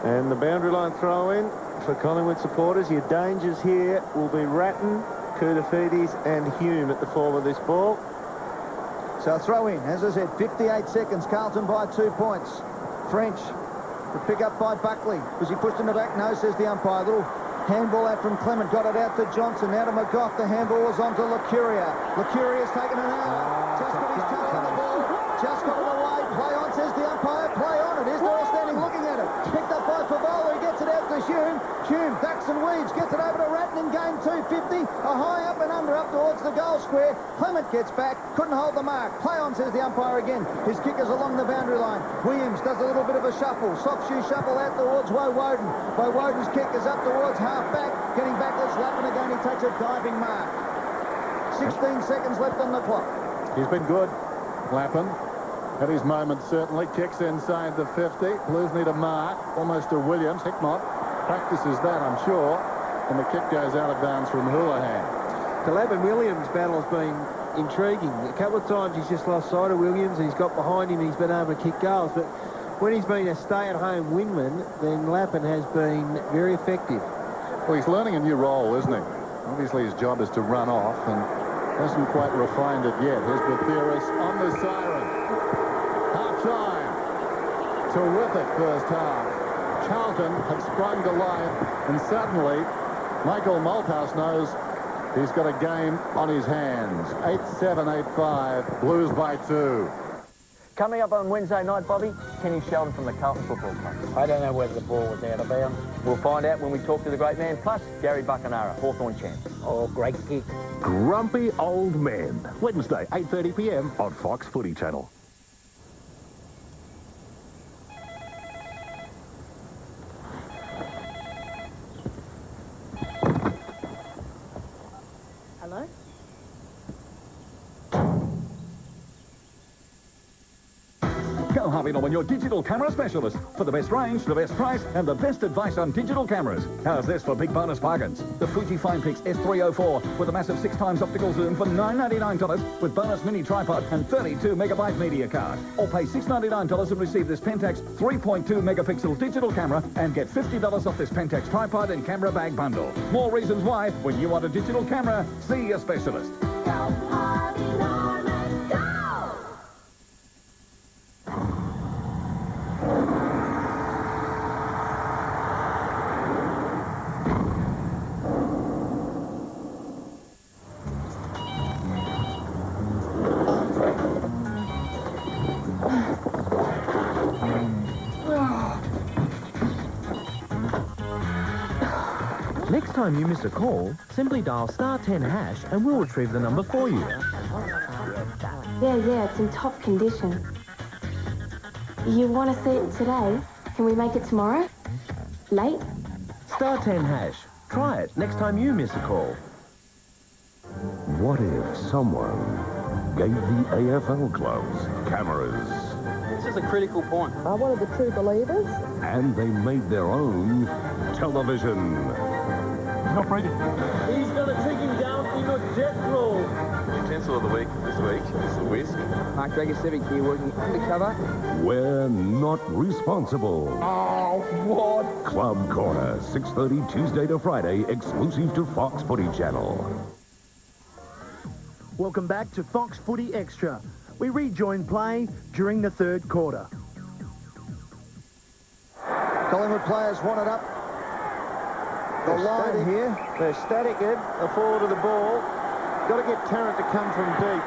And the boundary line throw in for Collingwood supporters. Your dangers here will be Ratton, Koutoufidis and Hume at the form of this ball. So throw in, as I said, 58 seconds. Carlton by 2 points. French, the pick up by Buckley. Was he pushed in the back? No, says the umpire. Little handball out from Clement. Got it out to Johnson. Now to McGough. The handball was on to Lucuria. Lucuria's taken an hour. Just got his toe on the ball. Just got it away. Play on, says the umpire. Play on. It is there standing looking at it. Picked up by Favola. He gets it out to to Hume. Hume ducks and weaves, gets it over to Ratton in game 250. A high up and under up towards the goal square. Clement gets back, couldn't hold the mark. Play on, says the umpire again. His kick is along the boundary line. Williams does a little bit of a shuffle. Soft shoe shuffle out towards Woden. Woden's kick is up towards half back. Getting back, let's Lappin again. He takes a diving mark. 16 seconds left on the clock. He's been good, Lappin. At his moment, certainly. Kicks inside the 50. Blues need a mark. Almost to Williams. Hickmott practices that, I'm sure. And the kick goes out of bounds from Houlihan. The Lappin-Williams battle has been intriguing. A couple of times he's just lost sight of Williams. He's got behind him. He's been able to kick goals. But when he's been a stay-at-home wingman, then Lappin has been very effective. Well, he's learning a new role, isn't he? Obviously, his job is to run off and hasn't quite refined it yet. Here's Bathiris on the siren. Half-time. Terrific first half. Carlton have sprung to life, and suddenly Michael Malthouse knows he's got a game on his hands. 8-7, 8-5, Blues by 2. Coming up on Wednesday night, Bobby, Kenny Sheldon from the Carlton Football Club. I don't know whether the ball was out of bounds. We'll find out when we talk to the great man, plus Gary Buckenara, Hawthorn champ. Oh, great kick. Grumpy Old Men. Wednesday, 8:30 p.m. on Fox Footy Channel. Hello? Go Harvey Norman, your digital camera specialist. For the best range, the best price, and the best advice on digital cameras. How's this for big bonus bargains? The Fuji FinePix S304 with a massive 6x optical zoom for $999 with bonus mini tripod and 32 megabyte media card. Or pay $699 and receive this Pentax 3.2 megapixel digital camera and get $50 off this Pentax tripod and camera bag bundle. More reasons why, when you want a digital camera, see a specialist. Go Harvey Norman, go! Next time you miss a call, simply dial *10# and we'll retrieve the number for you. Yeah, it's in top condition. You want to see it today? Can we make it tomorrow? Late? *10#. Try it next time you miss a call. What if someone gave the AFL clubs cameras? This is a critical point. Are one of the true believers? And they made their own television. Not breathing. He's going to take him down in a jet roll. Utensil of the week this week is the whisk. Mark Dragosevic here working undercover. We're not responsible. Oh, what? Club Corner, 6:30 Tuesday to Friday, exclusive to Fox Footy Channel. Welcome back to Fox Footy Extra. We rejoin play during the third quarter. Collingwood players want it up the line here. They're static, Ed. A forward of the ball. Got to get Tarrant to come from deep.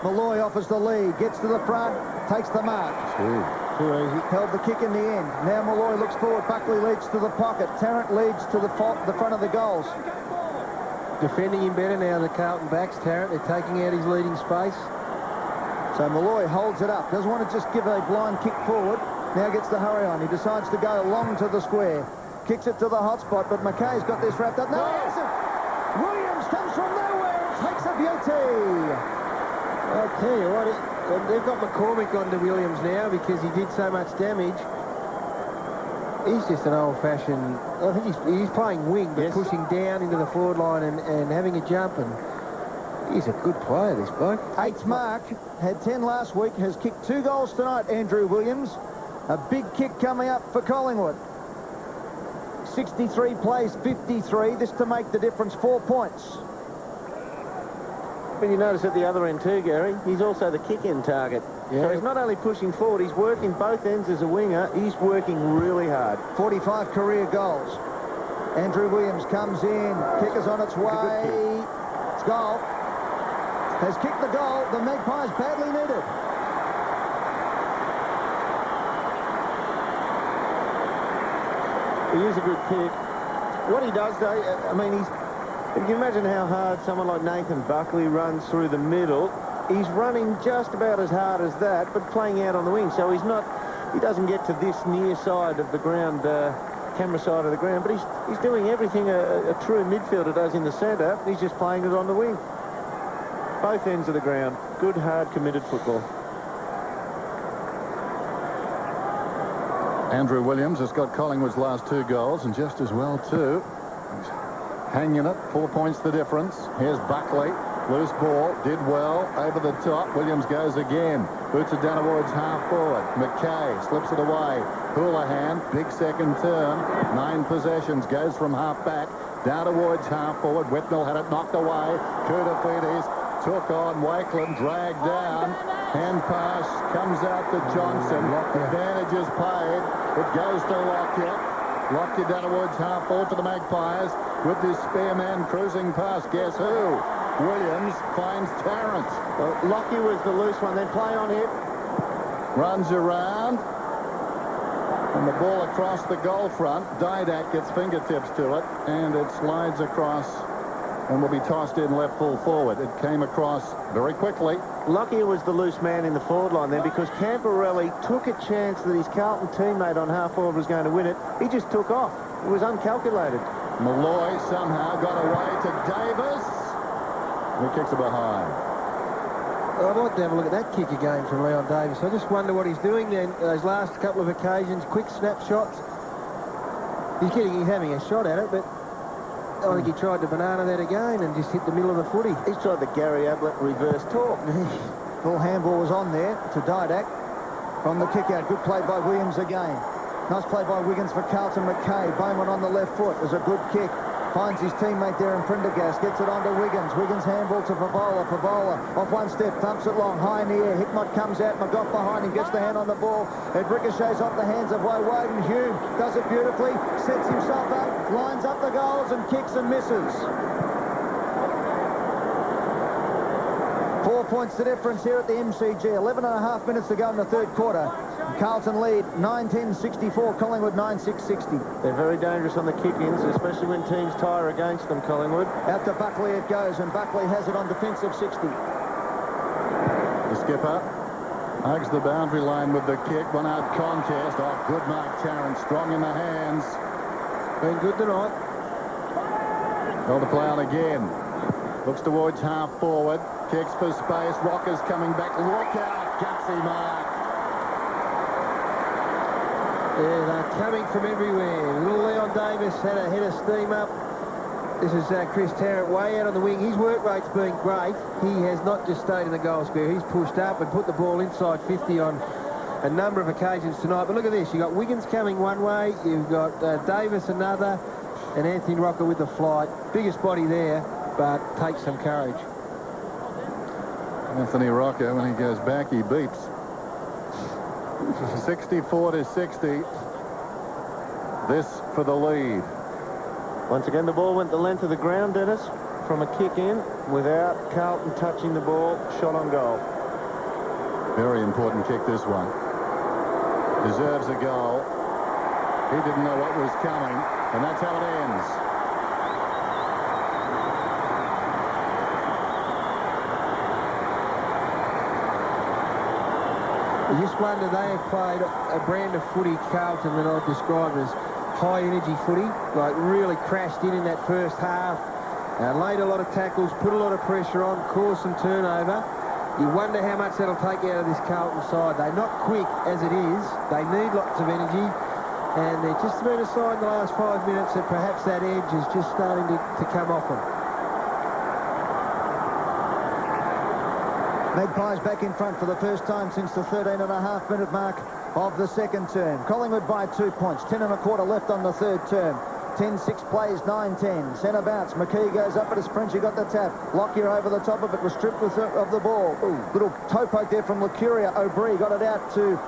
Malloy offers the lead, gets to the front, takes the mark. Too easy. Held the kick in the end. Now Malloy looks forward. Buckley leads to the pocket. Tarrant leads to the front of the goals. Defending him better now, the Carlton backs. Tarrant, they're taking out his leading space. So Malloy holds it up. Doesn't want to just give a blind kick forward. Now gets the hurry on. He decides to go long to the square. Kicks it to the hot spot, but McKay's got this wrapped up. No, he hasn't. Williams comes from nowhere and takes a beauty. I'll tell you what, they've got McCormick onto Williams now because he did so much damage. He's just an old-fashioned... I think he's playing wing, but pushing down into the forward line and having a jump. And he's a good player, this bloke. 8th mark, had 10 last week, has kicked 2 goals tonight, Andrew Williams. A big kick coming up for Collingwood. 63 plays 53. This to make the difference 4 points. But you notice at the other end too, Gary, he's also the kick-in target. Yeah. So he's not only pushing forward, he's working both ends as a winger. He's working really hard. 45 career goals. Andrew Williams comes in. Kick is on its way. It's goal. Has kicked the goal. The Magpies badly needed. He is a good kick. What he does, though, I mean, you can imagine how hard someone like Nathan Buckley runs through the middle. He's running just about as hard as that, but playing out on the wing. So he doesn't get to this near side of the ground, camera side of the ground, but he's doing everything a true midfielder does in the centre. He's just playing it on the wing. Both ends of the ground. Good, hard, committed football. Andrew Williams has got Collingwood's last 2 goals, and just as well too. He's hanging it, 4 points the difference. Here's Buckley, loose ball, did well, over the top. Williams goes again, boots it down towards half forward. McKay slips it away. Houlihan, big second term, 9 possessions, goes from half back down towards half forward. Whitnell had it knocked away. Koutafidis took on Wakeland, dragged down. Hand pass comes out to Johnson. Advantage is played. It goes to Lockyer. Lockyer down towards half forward for the Magpies with this spearman cruising past. Guess who? Williams finds Tarrant. Well, Lockyer was the loose one. Then play on him. Runs around. And the ball across the goal front. Didak gets fingertips to it. And it slides across and will be tossed in left full forward. It came across very quickly. Lockyer was the loose man in the forward line then because Camporelli took a chance that his Carlton teammate on half forward was going to win it. He just took off. It was uncalculated. Malloy somehow got away to Davis. He kicks it behind. I'd like to have a look at that kick again from Leon Davis. I just wonder what he's doing then. Those last couple of occasions, quick snapshots. He's having a shot at it, but I think he tried to banana that again and just hit the middle of the footy. He's tried the Gary Ablett reverse talk. Full handball was on there to Didak from the kick out. Good play by Williams again. Nice play by Wiggins for Carlton. McKay. Bowman on the left foot. It was a good kick. Finds his teammate there in Prendergast. Gets it on to Wiggins. Wiggins handball to Favola. Favola off one step. Thumps it long. High in the air. Hickmott comes out. McGough behind him. Gets the hand on the ball. It ricochets off the hands of Woden. Hume does it beautifully. Sets himself up. Lines up the goals and kicks and misses. 4 points the difference here at the MCG. 11.5 minutes to go in the third quarter. Carlton lead 9-10-64. Collingwood 9-6-60. They're very dangerous on the kick-ins, especially when teams tire against them, Collingwood. Out to Buckley it goes, and Buckley has it on defensive 60. The skipper hugs the boundary line with the kick. 1-out contest. Oh, good mark, Tarrant. Strong in the hands. Been good tonight. Well, to play on again. Looks towards half forward. Kicks for space. Rocker's coming back. Look out. Gutsy mark. Yeah, they're coming from everywhere. Little Leon Davis had a head of steam up. This is Chris Tarrant way out on the wing. His work rate's been great. He has not just stayed in the goal square. He's pushed up and put the ball inside 50 on a number of occasions tonight. But look at this. You've got Wiggins coming one way. You've got Davis another. And Anthony Rocker with the flight. Biggest body there, but takes some courage. Anthony Rocker, when he goes back, he beeps. 64-60. This for the lead. Once again, the ball went the length of the ground, Dennis, from a kick in without Carlton touching the ball. Shot on goal. Very important kick, this one. Deserves a goal. He didn't know what was coming, and that's how it ends. I just wonder, they have played a brand of footy, Carlton, that I'd describe as high-energy footy, like really crashed in that first half, laid a lot of tackles, put a lot of pressure on, caused some turnover. You wonder how much that'll take out of this Carlton side. They're not quick as it is. They need lots of energy, and they're just been a side in the last 5 minutes that perhaps that edge is just starting to come off them. Magpies back in front for the first time since the 13.5-minute mark of the second term. Collingwood by 2 points. 10.25 left on the third term. 10-6 plays, 9-10. Centre bounce. McKee goes up at his French. He got the tap. Lockyer over the top of it. Was stripped of the ball. Ooh, little toe poke there from Lucuria. O'Brien got it out to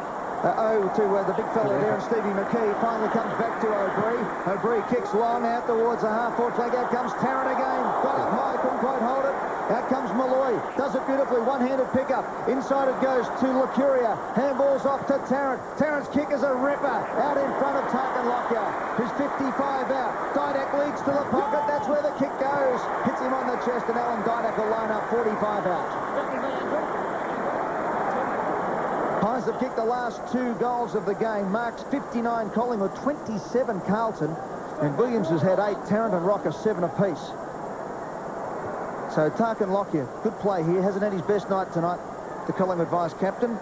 The big fella there, and Stevie McKee finally comes back to O'Brien. O'Brien kicks long out towards the half-forward flank. Out comes Tarrant again. Got up high, couldn't quite hold it. Out comes Malloy. Does it beautifully. One-handed pickup. Inside it goes to Lacuria. Handballs off to Tarrant. Tarrant's kick is a ripper. Out in front of Tarkin Lockyer, who's 55 out. Didak leads to the pocket. That's where the kick goes. Hits him on the chest, and Alan Didak will line up 45 out. Pies have kicked the last 2 goals of the game. Marks 59 Collingwood, 27 Carlton. And Williams has had 8. Tarrant and Rocker 7 apiece. So Tarkin Lockyer, good play here. Hasn't had his best night tonight, the Collingwood vice-captain.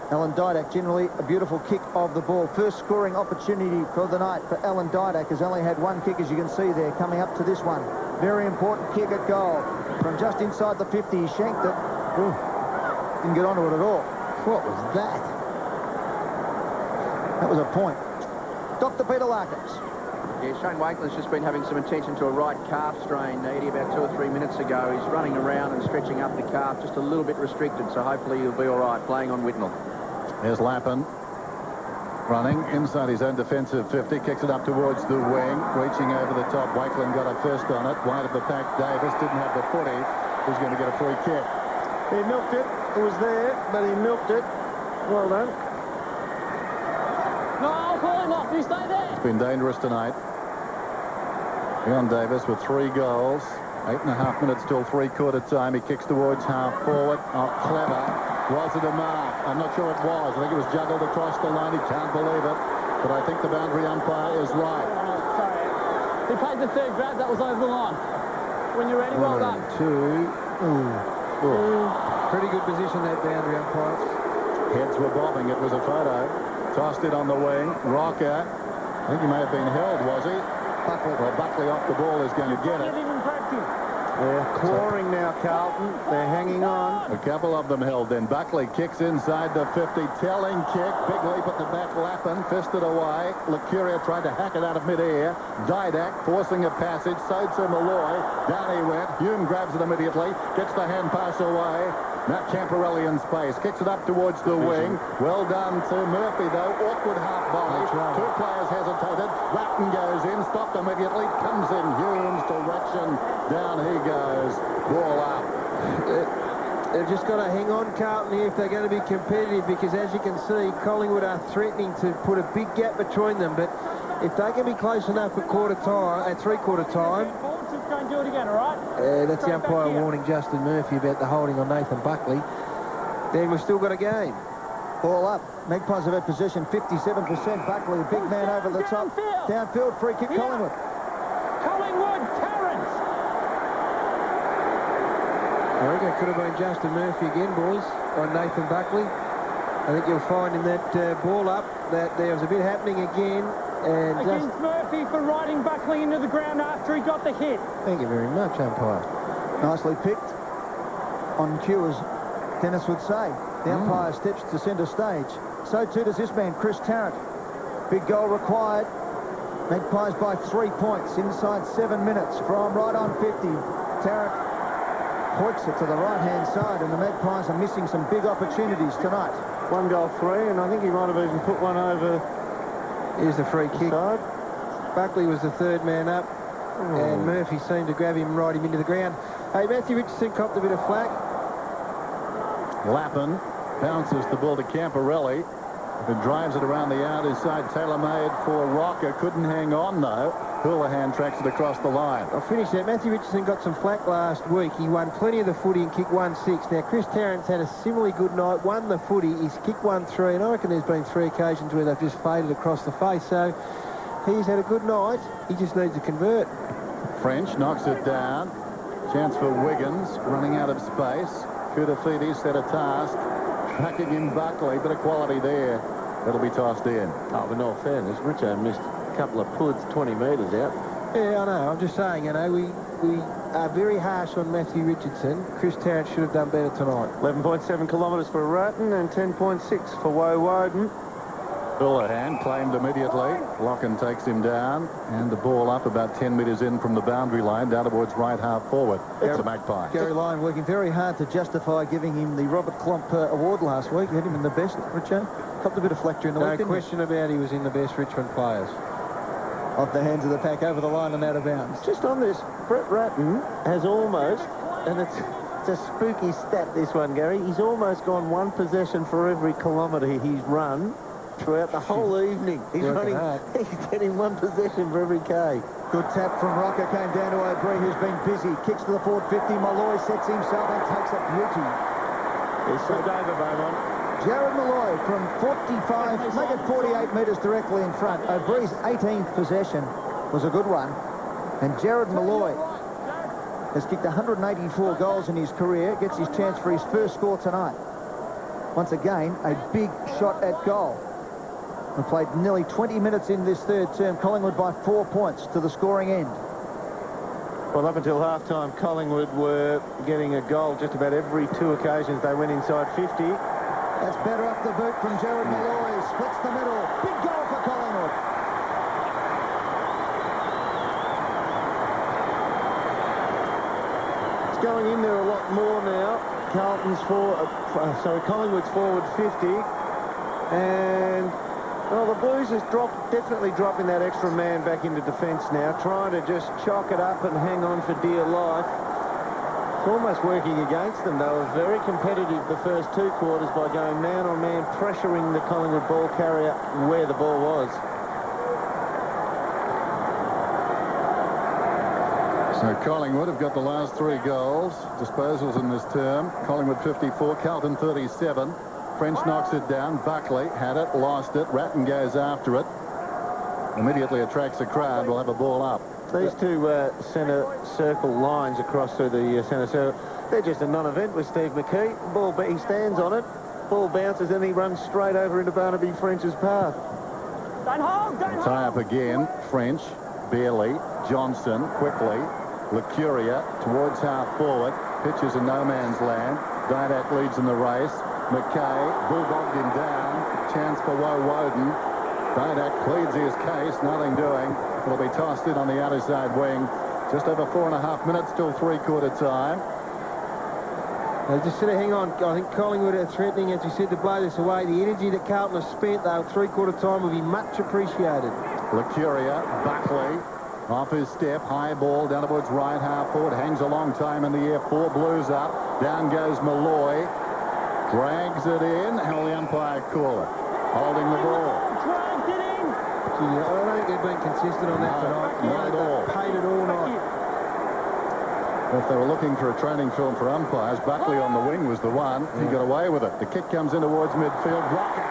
Alan Didak, generally a beautiful kick of the ball. First scoring opportunity for the night for Alan Didak, has only had 1 kick, as you can see there, coming up to this one. Very important kick at goal. From just inside the 50, he shanked it. Ooh, didn't get onto it at all. What was that? That was a point. Dr. Peter Larkins. Yeah, Shane Wakeland's just been having some attention to a right calf strain, Edie, about 2 or 3 minutes ago. He's running around and stretching up the calf, just a little bit restricted, so hopefully he'll be all right playing on Whitnell. Here's Lappin running inside his own defensive 50, kicks it up towards the wing, reaching over the top. Wakeland got a first on it. Wide of the pack, Davis didn't have the footy. He's going to get a free kick. He milked it. It was there, but he milked it. Well done. No, I'll call him off. You stay there. It's been dangerous tonight. Leon Davis with 3 goals. 8.5 minutes till 3/4 time. He kicks towards half forward. Oh, clever. Was it a mark? I'm not sure it was. I think it was juggled across the line. He can't believe it. But I think the boundary umpire is right. Sorry. He played the 3rd grab. That was over the line. When you're ready, well done. 2. Pretty good position, that boundary umpire. Heads were bobbing. It was a photo. Tossed it on the wing. Rocker. I think he may have been held, was he? Buckley. Well, Buckley off the ball is going to get it. They're clawing now, Carlton. They're hanging on. A couple of them held then. Buckley kicks inside the 50. Telling kick. Big leap at the back. Lappin fisted away. Lacuria tried to hack it out of mid-air. Didak forcing a passage. So to Malloy. Down he went. Hume grabs it immediately. Gets the hand pass away. Matt Camporelli in space. Kicks it up towards the wing. Well done to Murphy, though. Awkward half volley. 2 players hesitated. Ratton goes in. Stopped immediately. Comes in. Hume's direction. Down he goes. Ball up. They've just got to hang on, Carlton, here if they're going to be competitive, because as you can see, Collingwood are threatening to put a big gap between them. But if they can be close enough at three-quarter time, Go and do it again, all right? that's the umpire warning Justin Murphy about the holding on Nathan Buckley. Then we've still got a game. Ball up. Magpies have had possession 57%. Buckley, a big man over the top. Downfield, free kick, Collingwood. Collingwood, Tarrant. I reckon it could have been Justin Murphy again, boys, on Nathan Buckley. I think you'll find in that ball up that there was a bit happening again. And against Murphy for riding Buckley into the ground after he got the hit. Thank you very much, umpire. Nicely picked on cue, as Dennis would say. The umpire steps to centre stage. So too does this man, Chris Tarrant. Big goal required. Magpies by 3 points inside 7 minutes from right on 50. Tarrant hoiks it to the right-hand side, and the Magpies are missing some big opportunities tonight. 1 goal 3, and I think he might have even put one over. Here's the free kick. Side. Buckley was the 3rd man up, and Murphy seemed to grab him and ride him into the ground. Hey, Matthew Richardson copped a bit of flack. Lappin bounces the ball to Camporelli and drives it around the outside. Tailor-made for Rocker. Couldn't hang on, though. Houlihan tracks it across the line. I'll finish that. Matthew Richardson got some flack last week. He won plenty of the footy and kicked 1-6. Now, Chris Tarrant's had a similarly good night, won the footy. He's kicked 1-3, and I reckon there's been 3 occasions where they've just faded across the face. So he's had a good night. He just needs to convert. French knocks it down. Chance for Wiggins, running out of space. Kudafidi set a task. Tracking in Buckley, bit of quality there. That'll be tossed in. Oh, but in all fairness, Richo missed a couple of puds 20 metres out. Yeah, I know. I'm just saying, you know, we are very harsh on Matthew Richardson. Chris Tarrant should have done better tonight. 11.7 kilometres for Ratton and 10.6 for Woden. Bullerhan claimed immediately. Locken takes him down, and the ball up about 10 metres in from the boundary line, down towards right half forward. It's the Magpie. Gary Lyon working very hard to justify giving him the Robert Klomp award last week. He had him in the best, Richard. Copped a bit of flack during the week, No question about he was in the best Richmond players. Off the hands of the pack, over the line and out of bounds. Just on this, Brett Ratton has almost, and it's a spooky stat, this one, Gary. He's almost gone one possession for every kilometre he's run throughout the whole evening. He's getting one possession for every K. Good tap from Rocker, came down to O'Brien, who's been busy. Kicks to the forward 50. Malloy sets himself and takes a beauty. He's slipped over, Beaumont. Jared Malloy from 45, make it 48 metres directly in front. O'Brien's 18th possession was a good one. And Jared Malloy has kicked 184 goals in his career, gets his chance for his first score tonight. Once again, a big shot at goal. We played nearly 20 minutes in this third term. Collingwood by 4 points to the scoring end. Well, up until half-time, Collingwood were getting a goal just about every 2 occasions they went inside 50. That's better off the boot from Jared Malloy. Splits the middle. Big goal for Collingwood. It's going in there a lot more now. Collingwood's forward 50. And, well, the Blues has definitely dropping that extra man back into defence now, trying to just chalk it up and hang on for dear life. It's almost working against them. They were very competitive the first 2 quarters by going man-on-man, pressuring the Collingwood ball carrier where the ball was. So Collingwood have got the last 3 goals, disposals in this term. Collingwood 54, Carlton 37. French knocks it down. Buckley had it, lost it. Ratton goes after it. Immediately attracts a crowd. We'll have a ball up. These 2 centre circle lines across through the centre circle, they're just a non-event with Steve McKee. Ball, he stands on it. Ball bounces and he runs straight over into Barnaby French's path. Don't hold, don't hold. Tie up again. French, Bailey, Johnson, quickly. Lucuria towards half forward. Pitches in no man's land. Didak leads in the race. McKay bulldogged him down. Chance for Woden. Didak pleads his case. Nothing doing. It'll be tossed in on the outer side wing. Just over 4.5 minutes till 3/4 time. Just sort of hang on. I think Collingwood are threatening, as you said, to blow this away. The energy that Carlton has spent, though, 3/4 time will be much appreciated. Lucuria, Buckley, off his step, high ball down towards right half forward, hangs a long time in the air, 4 Blues up, down goes Malloy, drags it in, how will the umpire call it? Holding the ball. Dragged it in! I don't think they've been consistent on that tonight. Not at all. Paid it all night. If they were looking for a training film for umpires, Buckley on the wing was the one. He got away with it. The kick comes in towards midfield. Rocker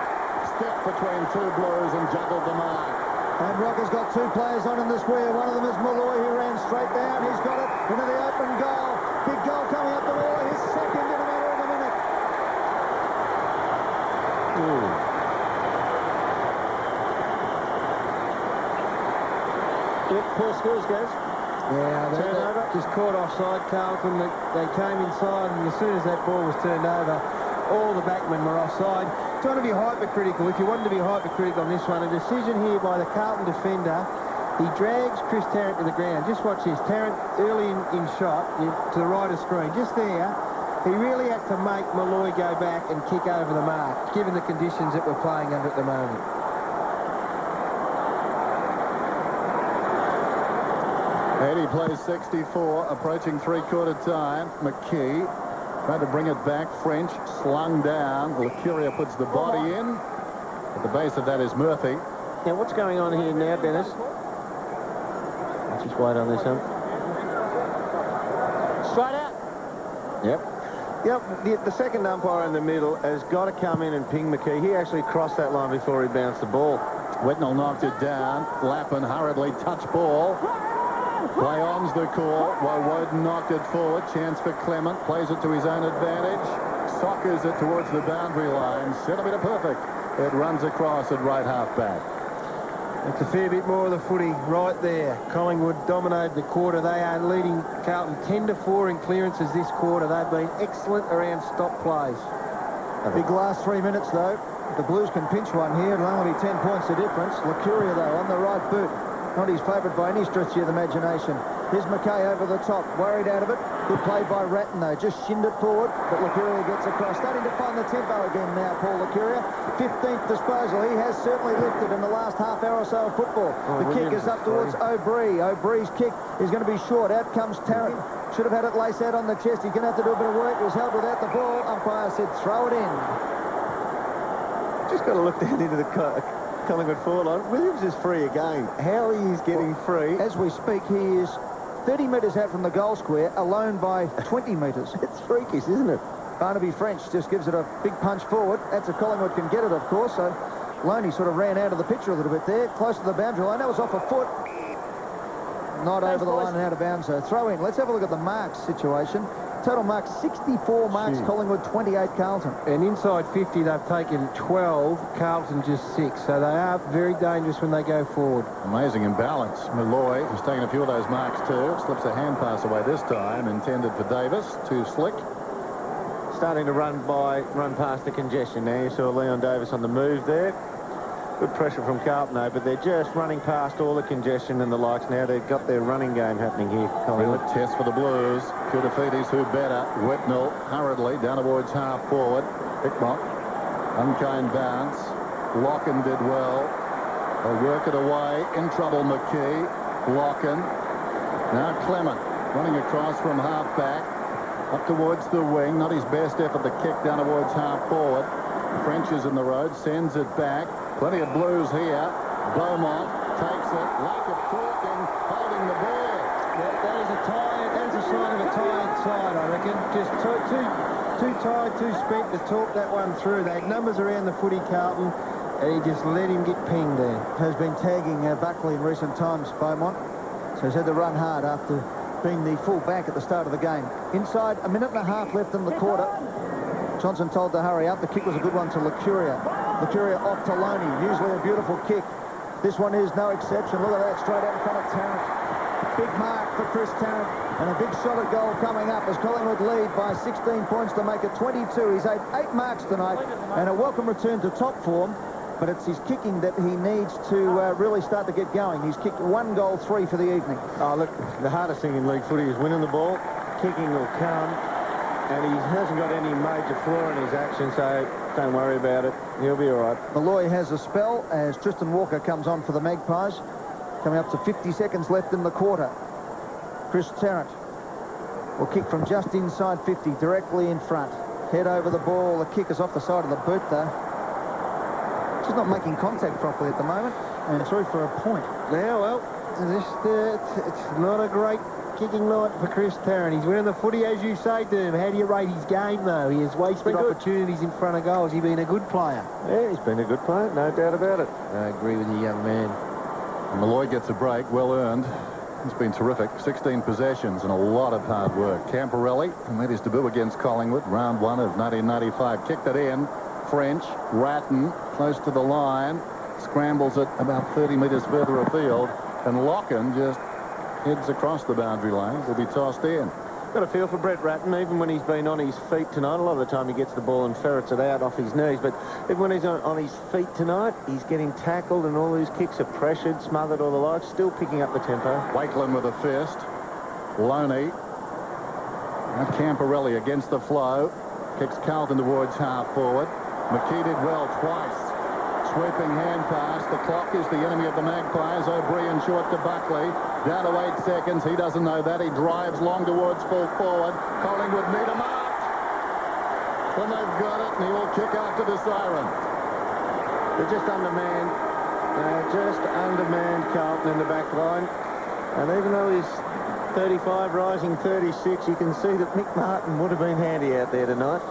stepped between 2 Blues and juggled the mark. And Rocker's got 2 players on in the square. One of them is Malloy, who ran straight down. He's got it into the open goal. Big goal coming up the wall. His second in a matter of a minute. Yep, poor scores, guys. Yeah, they just caught offside, Carlton. They came inside, and as soon as that ball was turned over, all the backmen were offside. Trying to be hypercritical. If you wanted to be hypercritical on this one, a decision here by the Carlton defender. He drags Chris Tarrant to the ground. Just watch this. Tarrant early in shot to the right of screen. Just there, he really had to make Malloy go back and kick over the mark, given the conditions that we're playing under at the moment. Eddie plays 64, approaching 3/4 time. McKee tried to bring it back. French slung down. Lucuria puts the body in. At the base of that is Murphy. Now, what's going on here now, Dennis? Let's just wait on this one. Straight out. Yep, the second umpire in the middle has got to come in and ping McKee. He actually crossed that line before he bounced the ball. Whitnell knocked it down. Lappin hurriedly touch ball. Play on's the call. While Woden knocked it forward. Chance for Clement. Plays it to his own advantage. Sockers it towards the boundary line. Centimetre perfect. It runs across at right half back. It's a fair bit more of the footy right there. Collingwood dominated the quarter. They are leading Carlton 10-4 in clearances this quarter. They've been excellent around stop plays. A big last 3 minutes, though. The Blues can pinch one here. It'll only be 10 points the difference. Lucuria, though, on the right boot. Not his favourite by any stretch of the imagination. Here's McKay over the top. Worried out of it. Good play by Ratton, though. Just shinned it forward, but Lucuria gets across. Starting to find the tempo again now, Paul Lucuria. 15th disposal. He has certainly lifted in the last half hour or so of football. The kick is up towards O'Brien. O'Brien's kick is going to be short. Out comes Tarrant. Should have had it lace out on the chest. He's going to have to do a bit of work. He was held without the ball. Umpire said throw it in. Just got to look down into the Collingwood forward line. Williams is free again. How he is getting free. As we speak, he is 30 metres out from the goal square, alone by 20 metres. It's freakish, isn't it? Barnaby French just gives it a big punch forward. That's a Collingwood can get it, of course. So Loney sort of ran out of the picture a little bit there, close to the boundary line. That was off a foot. Not over the line and out of bounds, so throw in. Let's have a look at the marks situation. Total marks, 64 marks, Collingwood, 28 Carlton. And inside 50, they've taken 12, Carlton just 6. So they are very dangerous when they go forward. Amazing imbalance. Malloy has taken a few of those marks too. Slips a hand pass away this time, intended for Davis. Too slick. Starting to run past the congestion now. You saw Leon Davis on the move there. Good pressure from Carlton, though, but they're just running past all the congestion and the likes now. They've got their running game happening here. Real test for the Blues. Kudafides, who better. Whitnell hurriedly down towards half forward. Hickmock. Unkind bounce. Locken did well. They'll work it away. In trouble, McKee. Locken. Now Clement running across from half back. Up towards the wing. Not his best effort to kick down towards half forward. French is in the road. Sends it back. Plenty of Blues here. Beaumont takes it. Lack of talking, holding the ball. Yeah, that is a tired. That's a sign of a tired side, I reckon. Just too tired, too spent to talk that one through. They had numbers around the footy, Carlton, and he just let him get pinged there. Has been tagging Buckley in recent times, Beaumont. So he's had to run hard after being the full back at the start of the game. Inside, a minute and a half left in the quarter. Johnson told to hurry up. The kick was a good one to Lucuria. Lucuria off to Loney. Usually a beautiful kick. This one is no exception. Look at that, straight out in front of Tarrant. Big mark for Chris Tarrant. And a big shot at goal coming up as Collingwood lead by 16 points to make it 22. He's had 8 marks tonight and a welcome return to top form. But it's his kicking that he needs to really start to get going. He's kicked 1 goal, 3 for the evening. Oh, look, the hardest thing in league footy is winning the ball. Kicking will come. And he hasn't got any major flaw in his action, so don't worry about it. He'll be all right. Malloy has a spell as Tristan Walker comes on for the Magpies. Coming up to 50 seconds left in the quarter. Chris Tarrant will kick from just inside 50, directly in front. Head over the ball. The kick is off the side of the boot, though. Just not making contact properly at the moment. And through for a point. Now, well, it's not a great kicking night for Chris Tarrant. He's winning the footy, as you say to him. How do you rate his game, though? He has wasted opportunities in front of goals. He's been a good player. Yeah, he's been a good player, no doubt about it. I agree with you, young man. And Malloy gets a break, well earned. He's been terrific. 16 possessions and a lot of hard work. Camporelli, who made his debut against Collingwood, round 1 of 1995, kicked it in. French, Ratton, close to the line, scrambles it about 30 metres further afield, and Locken just heads across the boundary line. Will be tossed in. Got a feel for Brett Ratton, even when he's been on his feet tonight. A lot of the time he gets the ball and ferrets it out off his knees, but even when he's on his feet tonight, he's getting tackled and all his kicks are pressured, smothered, or the like, still picking up the tempo. Wakelin with a fist. Loney. Now Camporelli against the flow. Kicks Carlton towards half forward. McKee did well twice. Sweeping hand pass. The clock is the enemy of the Magpies. O'Brien short to Buckley. Down to 8 seconds. He doesn't know that. He drives long towards full forward. Collingwood need a mark. When they've got it, and he will kick after the siren. They're just undermanned. Just undermanned Carlton in the back line. And even though he's 35, rising 36, you can see that Mick Martin would have been handy out there tonight.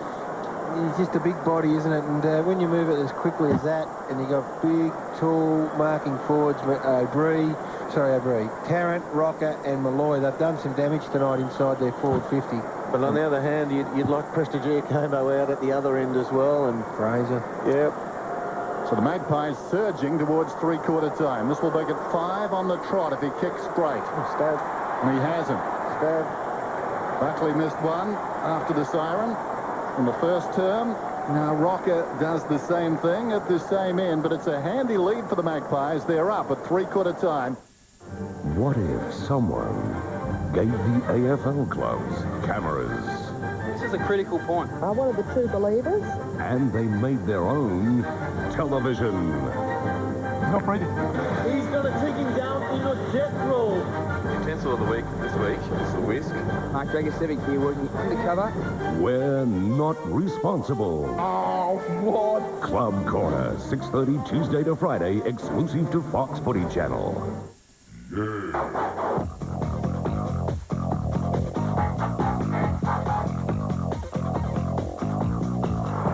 He's just a big body, isn't it? And when you move it as quickly as that, and you got big, tall, marking forwards, O'Brien, Tarrant, Rocker, and Malloy, they've done some damage tonight inside their forward 50. But on the other hand, you'd like Prestigiacomo out at the other end as well, and Fraser. Yep. So the Magpies surging towards three-quarter time. This will make it 5 on the trot if he kicks straight. Stab. And he hasn't. Stab. Buckley missed one after the siren in the first term. Now, Rocker does the same thing at the same end, but it's a handy lead for the Magpies. They're up at three-quarter time. What if someone gave the AFL clubs cameras? This is a critical point. Are one of the true believers? And they made their own television. He's not breathing. He's got to take him down in a death roll. Utensil of the week this week is the whisk. Mark Dragosevic here working undercover. We're not responsible. Oh, what? Club Corner, 6:30 Tuesday to Friday, exclusive to Fox Footy Channel.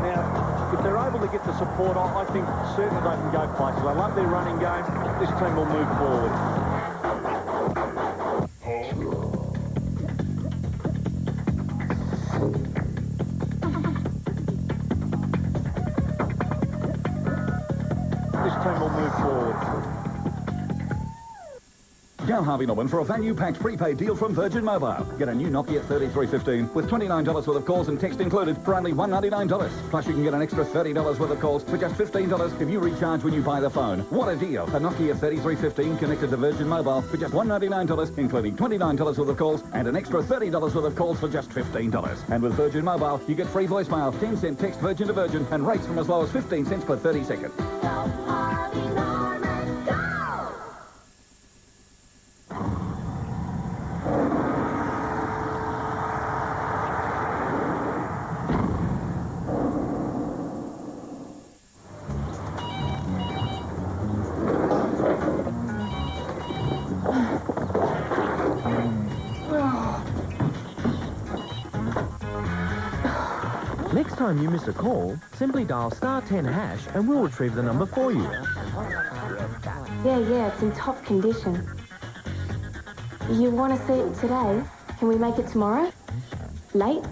Now, if they're able to get the support, I think certainly they can go places. I love their running game. This team will move forward. This team will move forward. Go Harvey Norman for a value-packed prepaid deal from Virgin Mobile. Get a new Nokia 3315 with $29 worth of calls and text included for only $199. Plus, you can get an extra $30 worth of calls for just $15 if you recharge when you buy the phone. What a deal! A Nokia 3315 connected to Virgin Mobile for just $199, including $29 worth of calls and an extra $30 worth of calls for just $15. And with Virgin Mobile, you get free voicemail, 10-cent text Virgin to Virgin, and rates from as low as 15 cents per 30 seconds. Next time you miss a call, simply dial *10# and we'll retrieve the number for you. Yeah, it's in top condition. You want to see it today? Can we make it tomorrow? Late?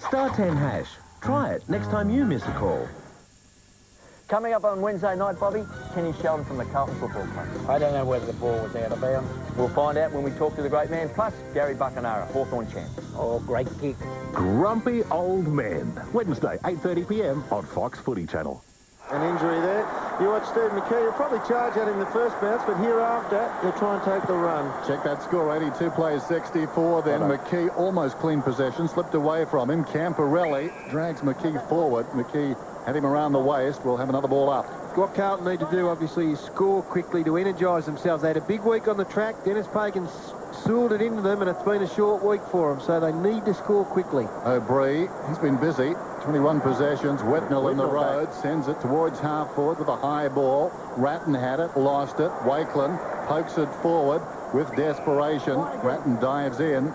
*10#. Try it next time you miss a call. Coming up on Wednesday night, Bobby, Kenny Sheldon from the Carlton Football Club. I don't know whether the ball was out of bounds. We'll find out when we talk to the great man, plus Gary Buckenara, Hawthorn champ. Oh, great kick. Grumpy Old Men. Wednesday, 8:30 p.m. on Fox Footy Channel. An injury there. You watch Steve McKee, he'll probably charge at him the first bounce, but hereafter, he'll try and take the run. Check that score, 82 plays 64. Then McKee almost clean possession, slipped away from him. Camporelli drags McKee forward. McKee had him around the waist. We'll have another ball up. What Carlton need to do, obviously, is score quickly to energise themselves. They had a big week on the track. Dennis Pagan soiled it into them, and it's been a short week for them, so they need to score quickly. O'Brien, he's been busy. 21 possessions. Whitnell in the road, sends it towards half forward with a high ball. Ratton had it, lost it. Wakeland pokes it forward with desperation. Ratton dives in.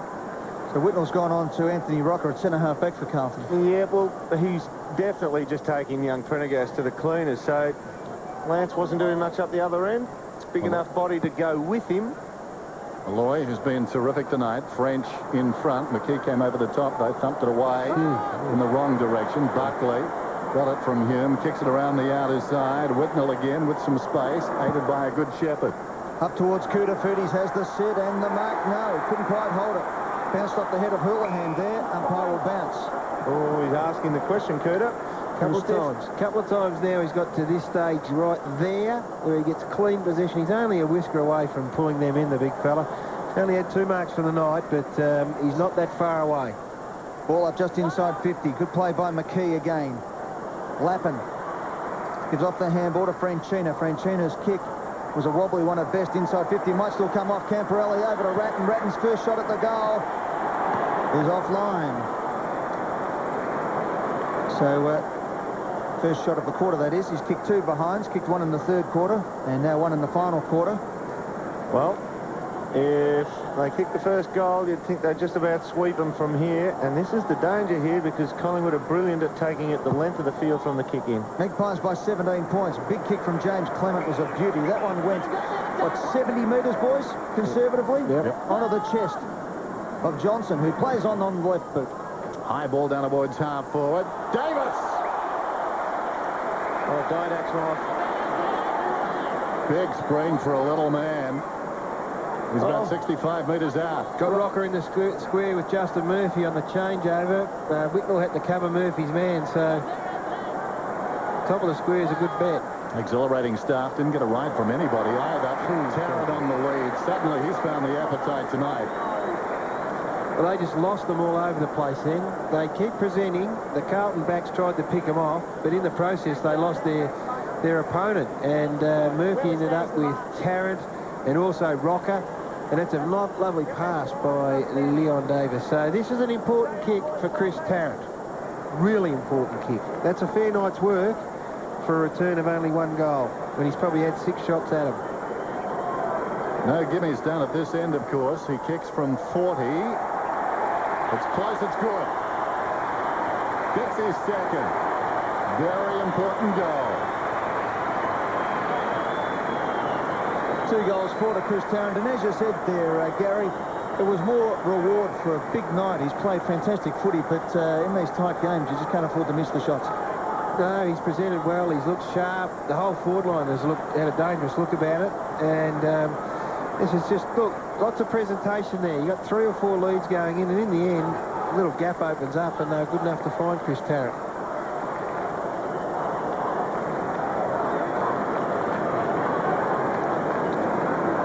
So Whitnell's gone on to Anthony Rocker at centre-half back for Carlton. Yeah, well, he's definitely just taking young Prendergast to the cleaners, so Lance wasn't doing much up the other end. It's big enough body to go with him. Malloy, who's been terrific tonight. French in front. McKee came over the top, though, thumped it away in the wrong direction. Buckley got it from Hume, kicks it around the outer side. Whitnell again with some space, aided by a good shepherd. Up towards Koutafidis, has the sit and the mark. No, couldn't quite hold it. Bounced off the head of Houlihan there. Umpire will bounce. Oh, he's asking the question, Cooter. Couple of times now he's got to this stage right there where he gets clean possession. He's only a whisker away from pulling them in, the big fella. He's only had 2 marks for the night, but he's not that far away. Ball up just inside 50. Good play by McKee again. Lappin gives off the handball to Franchina. Franchina's kick was a wobbly one at best inside 50. Might still come off. Camporelli over to Ratton. Ratton's first shot at the goal is offline. So first shot of the quarter, that is. He's kicked 2 behinds, kicked 1 in the third quarter, and now 1 in the final quarter. Well, if they kick the first goal, you'd think they'd just about sweep them from here. And this is the danger here because Collingwood are brilliant at taking it the length of the field from the kick-in. Magpies by 17 points. Big kick from James Clement was a beauty. That one went, what, 70 metres, boys, conservatively? Yep. Onto the chest of Johnson, who plays on the left boot. High ball down towards half forward. Davis! Oh, Didak's off. Big spring for a little man. He's about 65 metres out. Got Rocker in the square with Justin Murphy on the changeover. Whitnell had to cover Murphy's man, so top of the square is a good bet. Exhilarating start. Didn't get a ride from anybody either. Tarrant on the lead. Suddenly he's found the appetite tonight. Well, they just lost them all over the place then. They keep presenting. The Carlton backs tried to pick them off, but in the process they lost their opponent. And Murphy ended up with Tarrant and also Rocker. And that's a lovely pass by Leon Davis. So this is an important kick for Chris Tarrant. Really important kick. That's a fair night's work for a return of only 1 goal when he's probably had 6 shots at him. No gimmies down at this end, of course. He kicks from 40. It's close, it's good. Gets his second. Very important goal. 2 goals for to Chris Tarrant, and as you said there, Gary, it was more reward for a big night. He's played fantastic footy, but in these tight games, you just can't afford to miss the shots. No, he's presented well. He's looked sharp. The whole forward line has had a dangerous look about it. And this is just, look, lots of presentation there. You got 3 or 4 leads going in, and in the end, a little gap opens up, and they're good enough to find Chris Tarrant.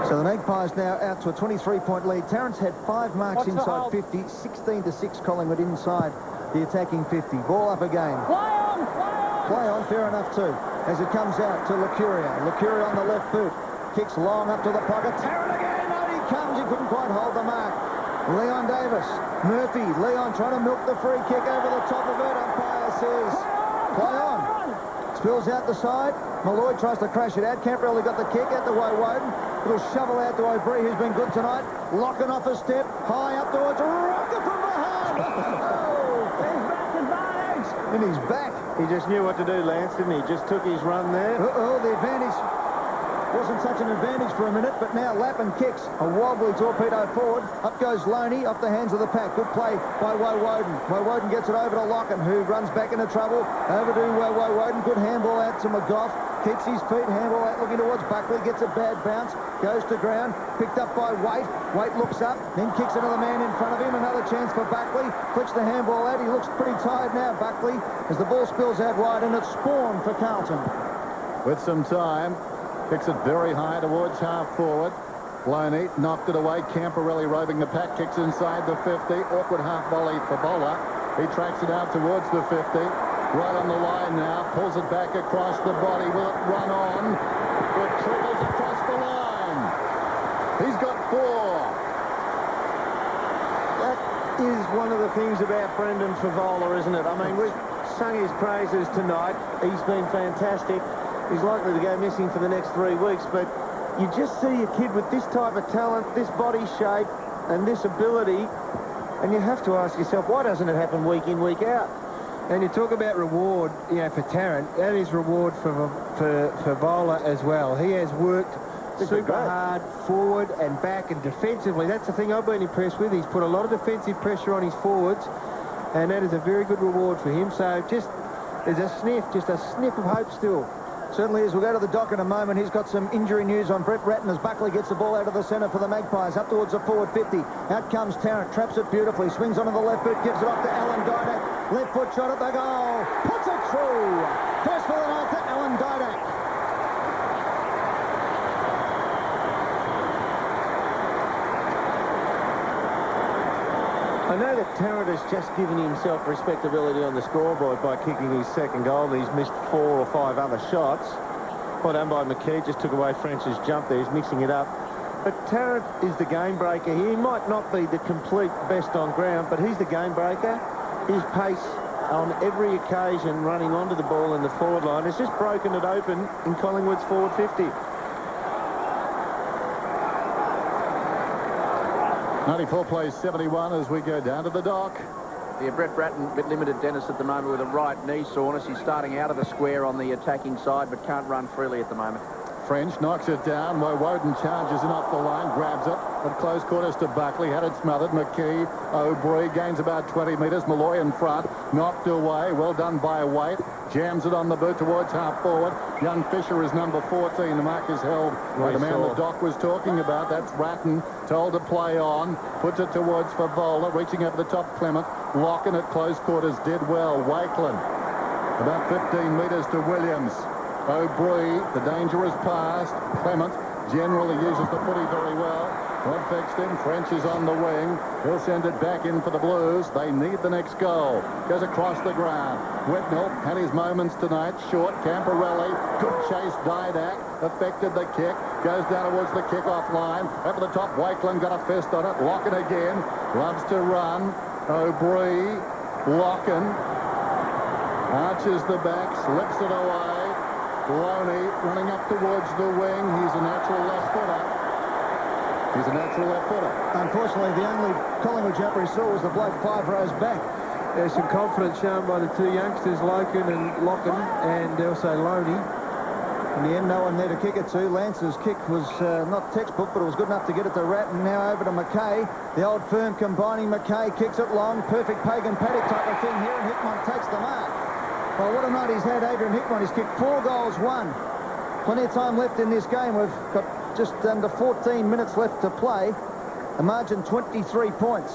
So the Magpies now out to a 23-point lead. Tarrant's had 5 marks inside 50, 16-6 Collingwood inside the attacking 50. Ball up again. Play on, fair enough too. As it comes out to Lucuria. Lucuria on the left boot. Kicks long up to the pocket. Tarrant again. Out he comes. He couldn't quite hold the mark. Leon Davis. Murphy. Leon trying to milk the free kick over the top of it. Umpire says, play on. Spills out the side. Malloy tries to crash it out. Camperelli got the kick out the way Woden. Little shovel out to O'Brien, who's been good tonight. Locking off a step. High up towards Rocker from behind. And he's back. He just knew what to do, Lance, didn't he? Just took his run there. The advantage wasn't such an advantage for a minute, but now Lappin kicks a wobbly torpedo forward. Up goes Loney, off the hands of the pack. Good play by Woden. Woden gets it over to Locken, who runs back into trouble. Over to Woden. Good handball out to McGough. Keeps his feet, handball out looking towards Buckley. Gets a bad bounce. Goes to ground. Picked up by Waite. Waite looks up, then kicks another man in front of him. Another chance for Buckley. Flicks the handball out. He looks pretty tired now, Buckley, as the ball spills out wide, and it's Spawn for Carlton. With some time. Kicks it very high towards half forward. Loney knocked it away. Camperelli roving the pack. Kicks inside the 50. Awkward half volley for Bowler. He tracks it out towards the 50. Right on the line now. Pulls it back across the body. Will it run on? It trickles across the line. He's got 4. That is one of the things about Brendan Favola, isn't it? I mean, we've sung his praises tonight. He's been fantastic. He's likely to go missing for the next 3 weeks, but you just see a kid with this type of talent, this body shape, and this ability, and you have to ask yourself, why doesn't it happen week in, week out? And you talk about reward, you know, for Tarrant. That is reward for Bowler as well. He has worked super hard forward and back and defensively. That's the thing I've been impressed with. He's put a lot of defensive pressure on his forwards, and that is a very good reward for him. So just there's a sniff of hope still. Certainly is. We'll go to the dock in a moment. He's got some injury news on Brett Ratton as Buckley gets the ball out of the centre for the Magpies. Up towards the forward 50. Out comes Tarrant. Traps it beautifully. Swings onto the left boot. Gives it off to Alan Didak. Left foot shot at the goal. Puts it through. First for the night to Alan Didak. I know that Tarrant has just given himself respectability on the scoreboard by kicking his second goal, and he's missed 4 or 5 other shots. Well done by McKee, just took away French's jump there, he's mixing it up. But Tarrant is the game breaker here. He might not be the complete best on ground, but he's the game breaker. His pace on every occasion running onto the ball in the forward line has just broken it open in Collingwood's forward 50. 94 plays 71 as we go down to the dock. Yeah, Brett Bratton, a bit limited, Dennis, at the moment with a right knee soreness. He's starting out of the square on the attacking side, but can't run freely at the moment. French knocks it down. Woden charges in off the line, grabs it at close quarters to Buckley. Had it smothered. McKee, O'Brien gains about 20 metres. Malloy in front, knocked away. Well done by Waite. Jams it on the boot towards half forward. Young Fisher is number 14. The mark is held by the man the doc was talking about. That's Ratton, told to play on. Puts it towards Favola, reaching over the top. Clement, locking at close quarters, did well. Wakeland About 15 metres to Williams. O'Brien, the danger is past. Clement generally uses the footy very well. Not fixed in. French is on the wing. He'll send it back in for the Blues. They need the next goal. Goes across the ground. Whitnell had his moments tonight. Short. Camporelli. Good chase. Didak affected the kick. Goes down towards the kick-off line. Over the top. Wakeland got a fist on it. Locken again. Loves to run. O'Brien. Locken. Arches the back. Slips it away. Loney running up towards the wing. He's a natural left footer. He's a natural left footer. Unfortunately, the only Collingwood jumper he saw was the bloke 5 rows back. There's some confidence shown by the two youngsters, Loken and Locken, and also Loney. In the end, no one there to kick it to. Lance's kick was not textbook, but it was good enough to get it to Ratton. Now over to McKay. The old firm combining. McKay kicks it long. Perfect Pagan Paddock type of thing here, and Hickmont takes the mark. Well, what a night he's had, Adrian Hickmont. He's kicked 4 goals, 1. Plenty of time left in this game. We've got just under 14 minutes left to play. The margin 23 points.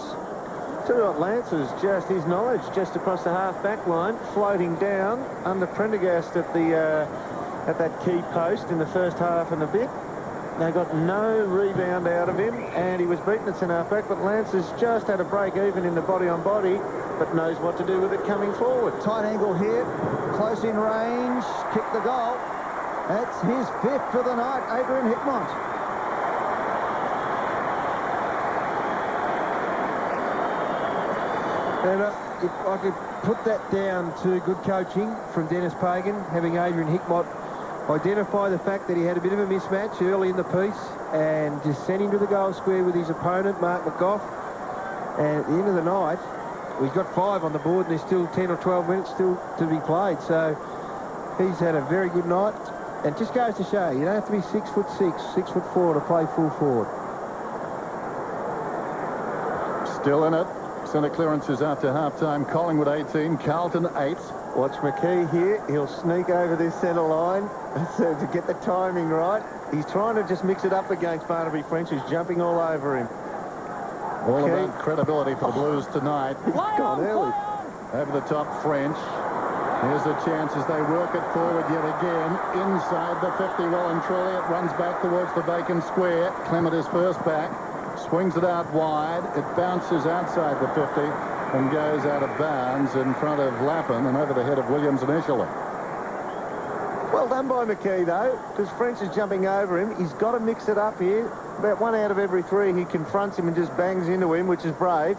Tell you what, Lance is just his knowledge just across the half-back line, floating down under Prendergast at that key post in the first half and a bit. They got no rebound out of him, and he was beaten at centre-half-back, but Lance has just had a break even in the body-on-body, but knows what to do with it coming forward. Tight angle here, close in range, kick the goal. That's his 5th for the night, Adrian Hickmont. And if I could put that down to good coaching from Dennis Pagan, having Adrian Hickmont identify the fact that he had a bit of a mismatch early in the piece and just sent him to the goal square with his opponent, Mark McGough. And at the end of the night, he's got 5 on the board and there's still 10 or 12 minutes still to be played. So he's had a very good night. And it just goes to show, you don't have to be 6'6", 6'4" to play full forward. Still in it. Centre clearances after half-time. Collingwood 18, Carlton 8. Watch McKee here. He'll sneak over this centre line so to get the timing right. He's trying to just mix it up against Barnaby French, who's jumping all over him. All about credibility for the Blues tonight. He's gone early. Over the top, French. Here's a chance as they work it forward yet again. Inside the 50, well and truly. It runs back towards the vacant square. Clement is first back. Swings it out wide. It bounces outside the 50 and goes out of bounds in front of Lappin and over the head of Williams initially. Well done by McKee, though, because French is jumping over him. He's got to mix it up here. About 1 out of every 3, he confronts him and just bangs into him, which is brave.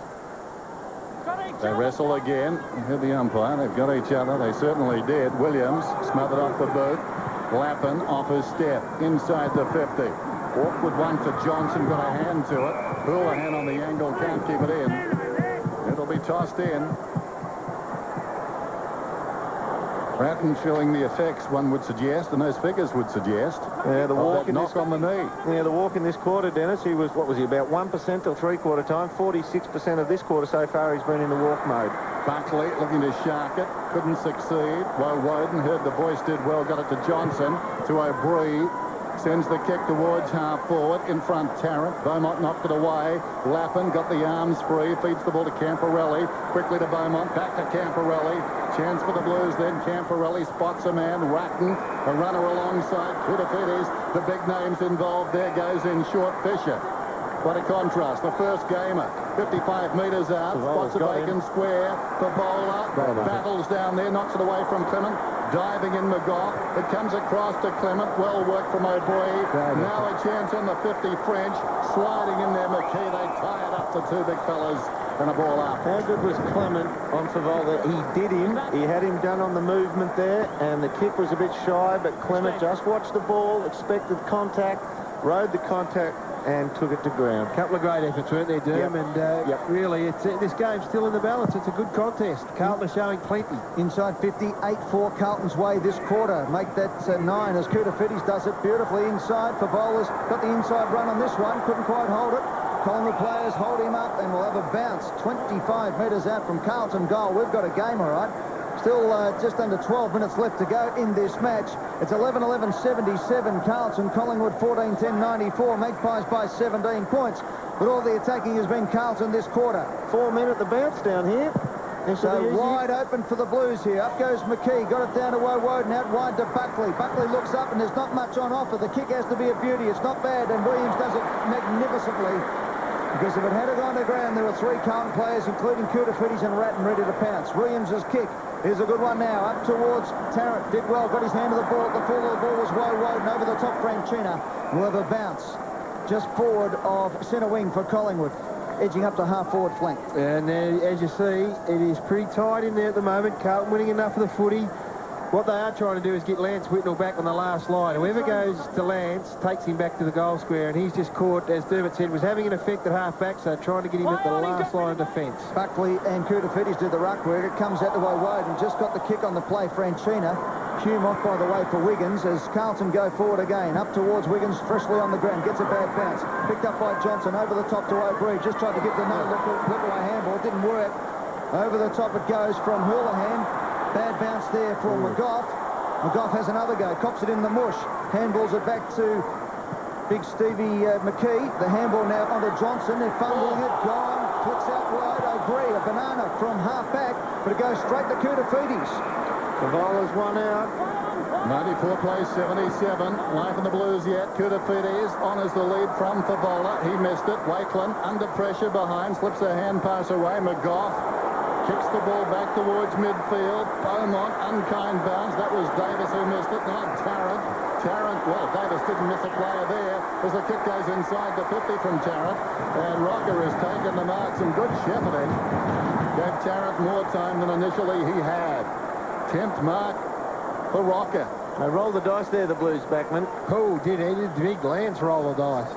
They wrestle again. Here's the umpire. They've got each other. They certainly did. Williams smothered off the boot. Lappin off his step inside the 50. Awkward one for Johnson. Got a hand to it. Houlihan on the angle. Can't keep it in. It'll be tossed in. Ratton feeling the effects, one would suggest, and those figures would suggest. Yeah, the walk in knock on the knee. Yeah, the walk in this quarter, Dennis, he was, what was he, about 1% till 3/4 time. 46% of this quarter so far he's been in the walk mode. Buckley looking to shark it. Couldn't succeed. Woden heard the voice did well. Got it to Johnson. To O'Brien. Sends the kick towards half forward. In front, Tarrant. Beaumont knocked it away. Lappin got the arms free. Feeds the ball to Camporelli. Quickly to Beaumont. Back to Camporelli. Chance for the Blues then. Camporelli spots a man. Ratton, a runner alongside. Koutafidis. The big names involved. There goes in short Fisher. What a contrast. The first gamer. 55 metres out. Spots a vacant square. The bowler. Battles down there. Knocks it away from Clement. Diving in McGough. It comes across to Clement. Well worked from O'Brien. Now a chance on the 50 French. Sliding in there McKee. They tie it up, the two big fellas. And a ball out. How good was Clement on Favola? He did him. He had him done on the movement there. And the kick was a bit shy. But Clement just watched the ball. Expected contact. Rode the contact. And took it to ground. Couple of great efforts, weren't there, Derm? Yep. And really, this game's still in the balance. It's a good contest. Carlton are showing plenty. Inside 50, 8-4 Carlton's way this quarter. Make that 9 as Koutafidis does it beautifully inside. Favola's got the inside run on this one. Couldn't quite hold it. Collingwood players hold him up and we'll have a bounce 25 metres out from Carlton goal. We've got a game, all right. Still just under 12 minutes left to go in this match. It's 11-11-77 Carlton. Collingwood 14-10-94. Magpies by 17 points. But all the attacking has been Carlton this quarter. 4 men at the bounce down here. So wide open for the Blues here. Up goes McKee. Got it down to Woden. Out wide to Buckley. Buckley looks up and there's not much on offer. The kick has to be a beauty. It's not bad. And Williams does it magnificently. Because if it had gone to ground, there were 3 Carlton players, including Koutafidis and Ratton, ready to pounce. Williams' kick. Here's a good one now. Up towards Tarrant. Did well. Got his hand to the ball. The fall of the ball was Woden. Over the top, Franchina will have a bounce. Just forward of centre wing for Collingwood. Edging up to half-forward flank. And as you see, it is pretty tight in there at the moment. Carlton winning enough of the footy. What they are trying to do is get Lance Whitnell back on the last line. Whoever goes to Lance takes him back to the goal square, and he's just caught, as Dermot said, was having an effect at half-back, so trying to get him at the last line of defence. Buckley and Koutafidis do the ruck work. It comes out to Woden. Just got the kick on the play, Franchina. Hume off, by the way, for Wiggins as Carlton go forward again. Up towards Wiggins, freshly on the ground. Gets a bad bounce. Picked up by Johnson. Over the top to O'Brien. Just tried to get the no-look-away handball. It didn't work. Over the top it goes from Houlihan. Bad bounce there for McGough. McGough has another go. Cops it in the mush. Handballs it back to big Stevie McKee. The handball now onto Johnson. They're fumbling it. Gone. Flicks out wide. O'Brien. A banana from half-back. But it goes straight to Koutafidis. Favola's one out. 94 plays 77. Life in the Blues yet. Koutafidis honours the lead from Favola. He missed it. Wakelin under pressure behind. Slips a hand pass away. McGough kicks the ball back towards midfield. Beaumont, unkind bounce. That was Davis who missed it. Now Tarrant. Well, Davis didn't miss a player there as the kick goes inside the 50 from Tarrant. And Rocker has taken the mark. Some good shepherding. Gave Tarrant more time than initially he had. 10th mark for Rocker. They rolled the dice there, the Blues backman. Oh, did he? Did big Lance roll the dice.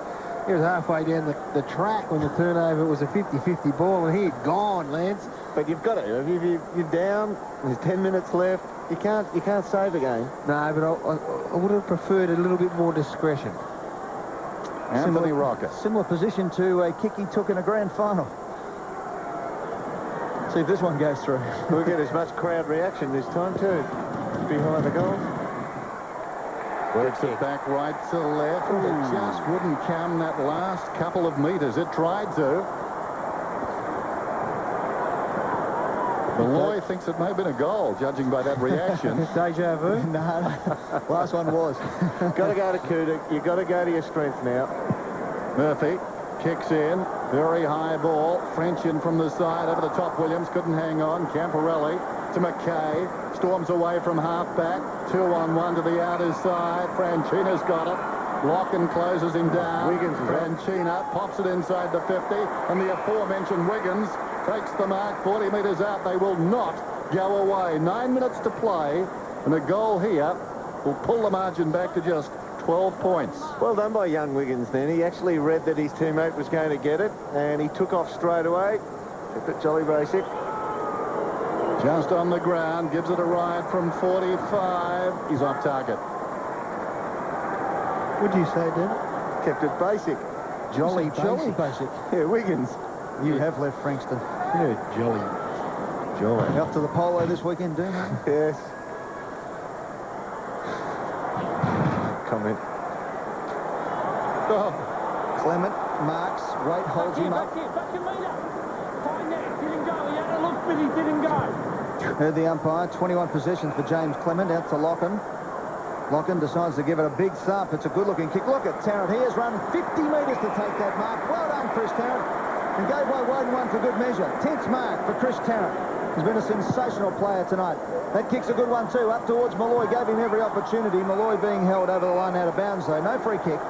He was halfway down the track when the turnover was a 50-50 ball, and he had gone, Lance. But you've got to. If you're down, there's 10 minutes left. You can't save a game. No, but I would have preferred a little bit more discretion. Anthony Rocker. Similar position to a kick he took in a grand final. See if this one goes through. We'll get as much crowd reaction this time too. Behind the goal. Works it back right to left. It just wouldn't come that last couple of metres. It tried to. Malloy thinks it may have been a goal, judging by that reaction. Deja vu? No. Last one was. Got to go to Kuda. You've got to go to your strength now. Murphy kicks in. Very high ball. French in from the side. Over the top, Williams couldn't hang on. Camporelli to McKay. Storms away from half-back. 2-on-1 to the outer side. Franchina's got it. Locken closes him down. Wiggins is Franchina pops it inside the 50. And the aforementioned Wiggins takes the mark 40 metres out. They will not go away. 9 minutes to play. And a goal here will pull the margin back to just 12 points. Well done by young Wiggins then. He actually read that his teammate was going to get it, and he took off straight away. Kept it jolly basic. Just on the ground, gives it a ride from 45. He's off target. What'd you say, Dan? Kept it basic. Jolly basic. Yeah, Wiggins. You have left Frankston. Yeah, jolly. Jolly. Up to the polo this weekend, do you? Yes. Comment. Oh. Clement marks, Wright holds him up. Heard the umpire. 21 possessions for James Clement. Out to Locken. Locken decides to give it a big thump. It's a good-looking kick. Look at Tarrant. He has run 50 metres to take that mark. Well done, Chris Tarrant. And gave by Woden one for good measure. 10th mark for Chris Tarrant. He's been a sensational player tonight. That kick's a good one too. Up towards Malloy. Gave him every opportunity. Malloy being held over the line out of bounds though. No free kick.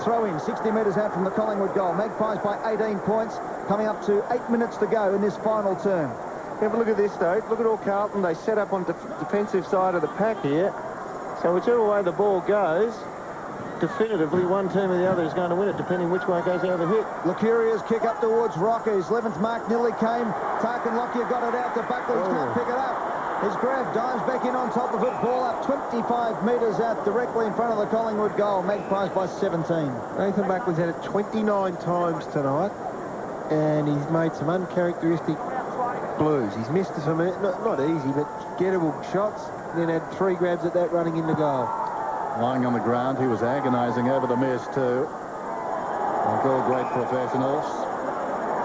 Throw in 60 metres out from the Collingwood goal. Magpies by 18 points. Coming up to 8 minutes to go in this final term. Have a look at this though. Look at all Carlton. They set up on the defensive side of the pack here. So whichever way the ball goes, definitively one team or the other is going to win it, depending which way it goes over hit. Lucuria's kick up towards Rocker. His 11th mark nearly came. Tarkin Lockyer got it out to Buckley. He can't pick it up. His grab dives back in on top of it. Ball up 25 metres out directly in front of the Collingwood goal. Magpies by 17. Nathan Buckley's had it 29 times tonight, and he's made some uncharacteristic blues. He's missed some, not easy, but gettable shots, then had 3 grabs at that running in the goal. Lying on the ground, he was agonising over the miss too. Like all great professionals.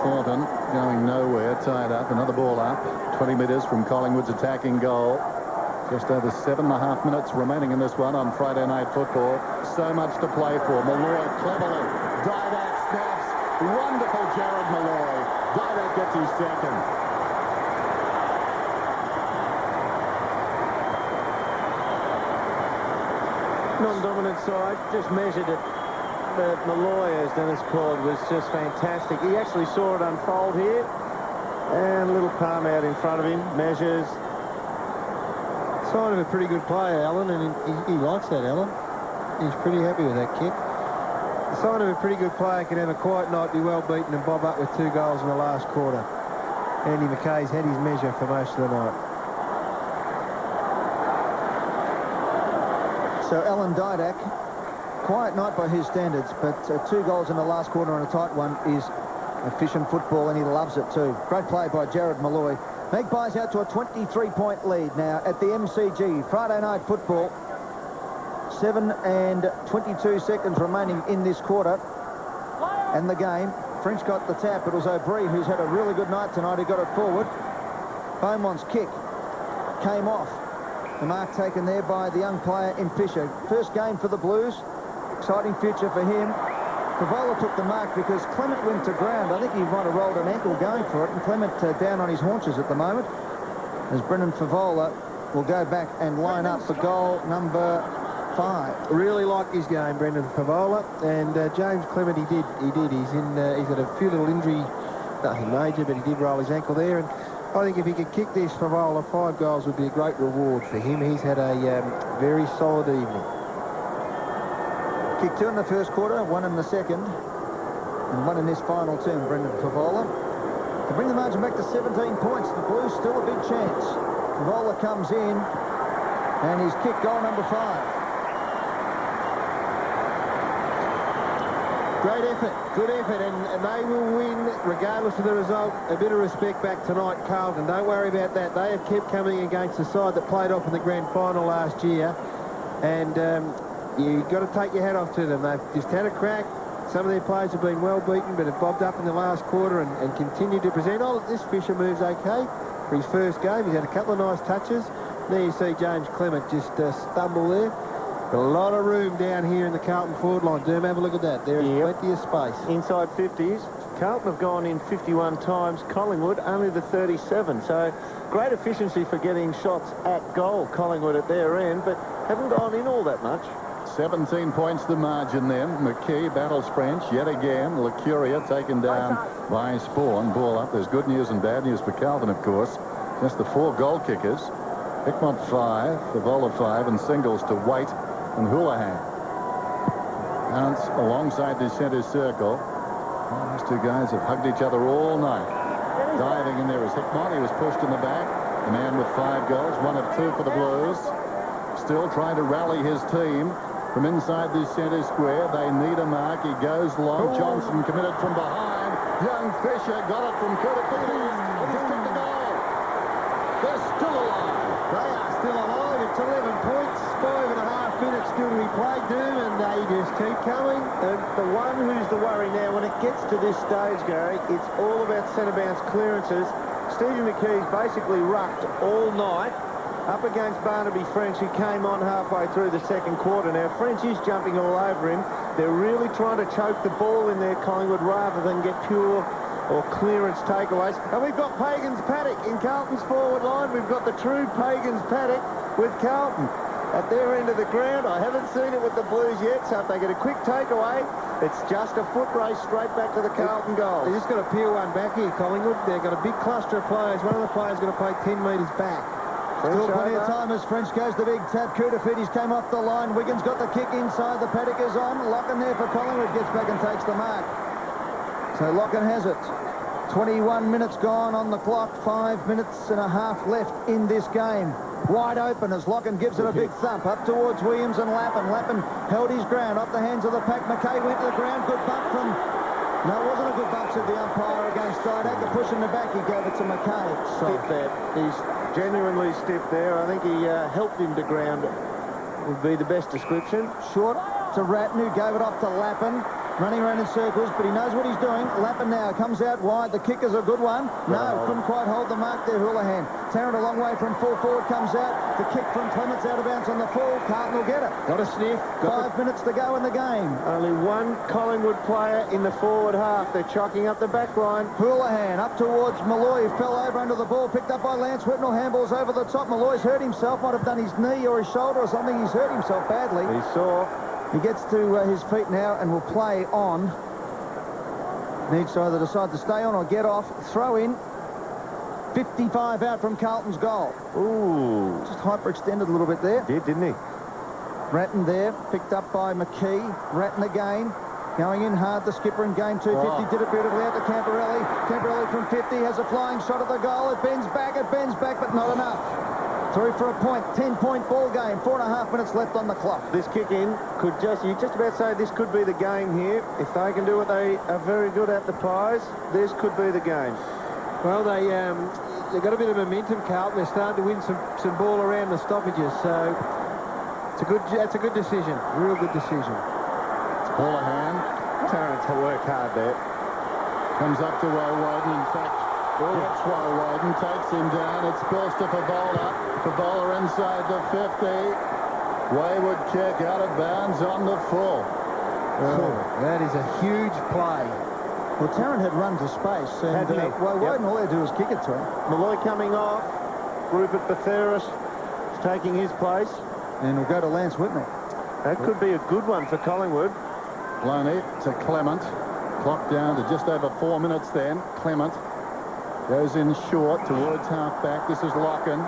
Carlton going nowhere, tied up. Another ball up, 20 metres from Collingwood's attacking goal. Just over 7.5 minutes remaining in this one on Friday Night Football. So much to play for. Malloy cleverly. Didac snaps. Wonderful Jared Malloy. Didac gets his second. Non-dominant side, just measured it. But Malloy, as Dennis called, was just fantastic. He actually saw it unfold here. And a little palm out in front of him, measures. Sign of a pretty good player, Alan, and he likes that, Alan. He's pretty happy with that kick. The sign of a pretty good player can have a quiet night, be well beaten and bob up with 2 goals in the last quarter. Andy McKay's had his measure for most of the night. So Alan Didac, quiet night by his standards, but 2 goals in the last quarter on a tight one is efficient football, and he loves it too. Great play by Jared Malloy. Magpies out to a 23-point lead now at the MCG. Friday Night Football. 7 and 22 seconds remaining in this quarter. And the game. French got the tap. It was O'Brien who's had a really good night tonight. He got it forward. Beaumont's kick came off. The mark taken there by the young player in Fisher. First game for the Blues. Exciting future for him. Favola took the mark because Clement went to ground. I think he might have rolled an ankle going for it, and Clement down on his haunches at the moment. As Brendan Favola will go back and line up for goal number 5. Really liked his game, Brendan Favola, and James Clement, he did. He's had a few little injury, nothing major, but he did roll his ankle there, and I think if he could kick this Favola, 5 goals would be a great reward for him. He's had a very solid evening. Kick 2 in the first quarter, 1 in the second, and 1 in this final term, Brendan Favola. To bring the margin back to 17 points, the Blues still a big chance. Favola comes in, and he's kicked goal number 5. Great effort, good effort, and they will win regardless of the result. A bit of respect back tonight, Carlton. Don't worry about that. They have kept coming against the side that played off in the grand final last year, and you've got to take your hat off to them. They've just had a crack. Some of their players have been well beaten, but have bobbed up in the last quarter and continued to present. Oh, this Fisher moves okay for his first game. He's had a couple of nice touches. There you see James Clement just stumble there. Got a lot of room down here in the Carlton forward line. Derm, have a look at that. There is plenty of space. Inside 50s. Carlton have gone in 51 times. Collingwood only the 37. So great efficiency for getting shots at goal. Collingwood at their end, but haven't gone in all that much. 17 points the margin then. McKee battles French yet again. LaCuria taken down by Spawn. Ball up. There's good news and bad news for Carlton, of course. Just the 4 goal kickers. Hickmott 5, Favola 5, and singles to Waite and Houlihan. Bounce alongside the centre circle. Well, these 2 guys have hugged each other all night. Diving in there is Hickmott. He was pushed in the back. The man with 5 goals, 1 of 2 for the Blues. Still trying to rally his team from inside the centre square. They need a mark. He goes long. Johnson committed from behind. Young Fisher got it from Kurtafides. And he's kicked the goal. They're still alive. They are still alive. It's 11 points. 5.5 minutes still to be played, Doom, and they just keep coming. The one who's the worry now, when it gets to this stage, Gary, it's all about centre bounce clearances. Stevie McKee's basically rucked all night up against Barnaby French, who came on halfway through the second quarter. Now, French is jumping all over him. They're really trying to choke the ball in there, Collingwood, rather than get pure or clearance takeaways. And we've got Pagans Paddock in Carlton's forward line. We've got the true Pagans Paddock with Carlton at their end of the ground. I haven't seen it with the Blues yet, so if they get a quick takeaway, it's just a foot race straight back to the Carlton goal. They're just going to peel one back here, Collingwood. They've got a big cluster of players. One of the players is going to play 10 metres back. Still plenty of time as French goes the big tap. Kurtafides came off the line. Wiggins got the kick inside. The paddock is on. Locken there for Collingwood. Gets back and takes the mark. So Locken has it. 21 minutes gone on the clock. 5 minutes and a half left in this game. Wide open as Locken gives it a big thump. Up towards Williams and Lappin. Lappin held his ground off the hands of the pack. McKay went to the ground. Good bump from... No, it wasn't a good bump, said the umpire against Didac. The push in the back, he gave it to McKay. Stiff that. He's genuinely stiff there. I think he helped him to ground would be the best description. Short to Ratton, who gave it off to Lappin. running around in circles, but he knows what he's doing. Lappin now comes out wide. The kick is a good one. No, couldn't quite hold the mark there, Houlihan. Tarrant a long way from full forward, comes out. The kick from Clements out of bounds on the full. Carlton will get it. Got a sniff. 5 minutes to go in the game. Only one Collingwood player in the forward half. They're chalking up the back line. Houlihan up towards Malloy. Fell over under the ball. Picked up by Lance Whitnell. Handballs over the top. Malloy's hurt himself. Might have done his knee or his shoulder or something. He's hurt himself badly. He saw. He gets to his feet now and will play on. Needs to either decide to stay on or get off. Throw in. 55 out from Carlton's goal. Ooh. Just hyperextended a little bit there. Did, didn't he? Ratton there, picked up by McKee. Ratton again. Going in hard, the skipper in game 250. Did it beautifully out to Camporelli. Camporelli from 50 has a flying shot at the goal. It bends back, but not enough. Through for a point. 10-point ball game. 4.5 minutes left on the clock. This kick in could you just about say this could be the game here. If they can do what they are very good at, the Pies, this could be the game. Well, they've got a bit of momentum, Carlton. They're starting to win some ball around the stoppages, so that's a good decision. Real good decision. Houlihan. Tarrant to work hard there. Comes up to Woden. In fact, gets Woden, takes him down. It's Spills to Favola. Favola inside the 50. Wayward kick out of bounds on the full. Oh, that is a huge play. Well, Tarrant had run to space, and Woden, all they do is kick it to him. Malloy coming off. Rupert Batheris is taking his place. And we'll go to Lance Whitnell. That could be a good one for Collingwood. Loney to Clement. Clock down to just over 4 minutes then. Clement goes in short towards half-back. This is Locken.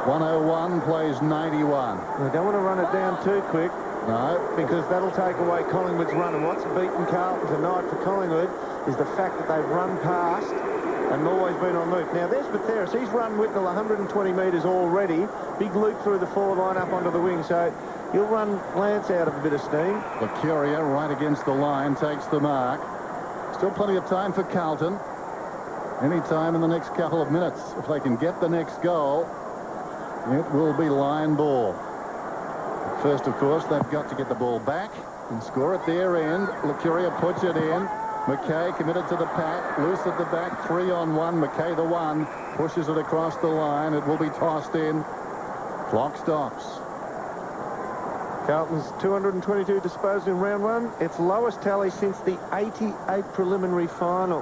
101 plays 91. We don't want to run it down too quick. No. Because that'll take away Collingwood's run. And what's beaten Carlton tonight for Collingwood is the fact that they've run past and always been on move. Now, there's Batheris. He's run Whitnell 120 metres already. Big loop through the forward line up onto the wing. So he'll run Lance out of a bit of steam. Lucuria right against the line, takes the mark. Still plenty of time for Carlton. Any time in the next couple of minutes. If they can get the next goal, it will be line ball. First, of course, they've got to get the ball back and score at their end. Lucuria puts it in. McKay committed to the pack. Loose at the back, 3-on-1. McKay the one. Pushes it across the line. It will be tossed in. Clock stops. Carlton's 222 disposed in round one. Its lowest tally since the 88 preliminary final.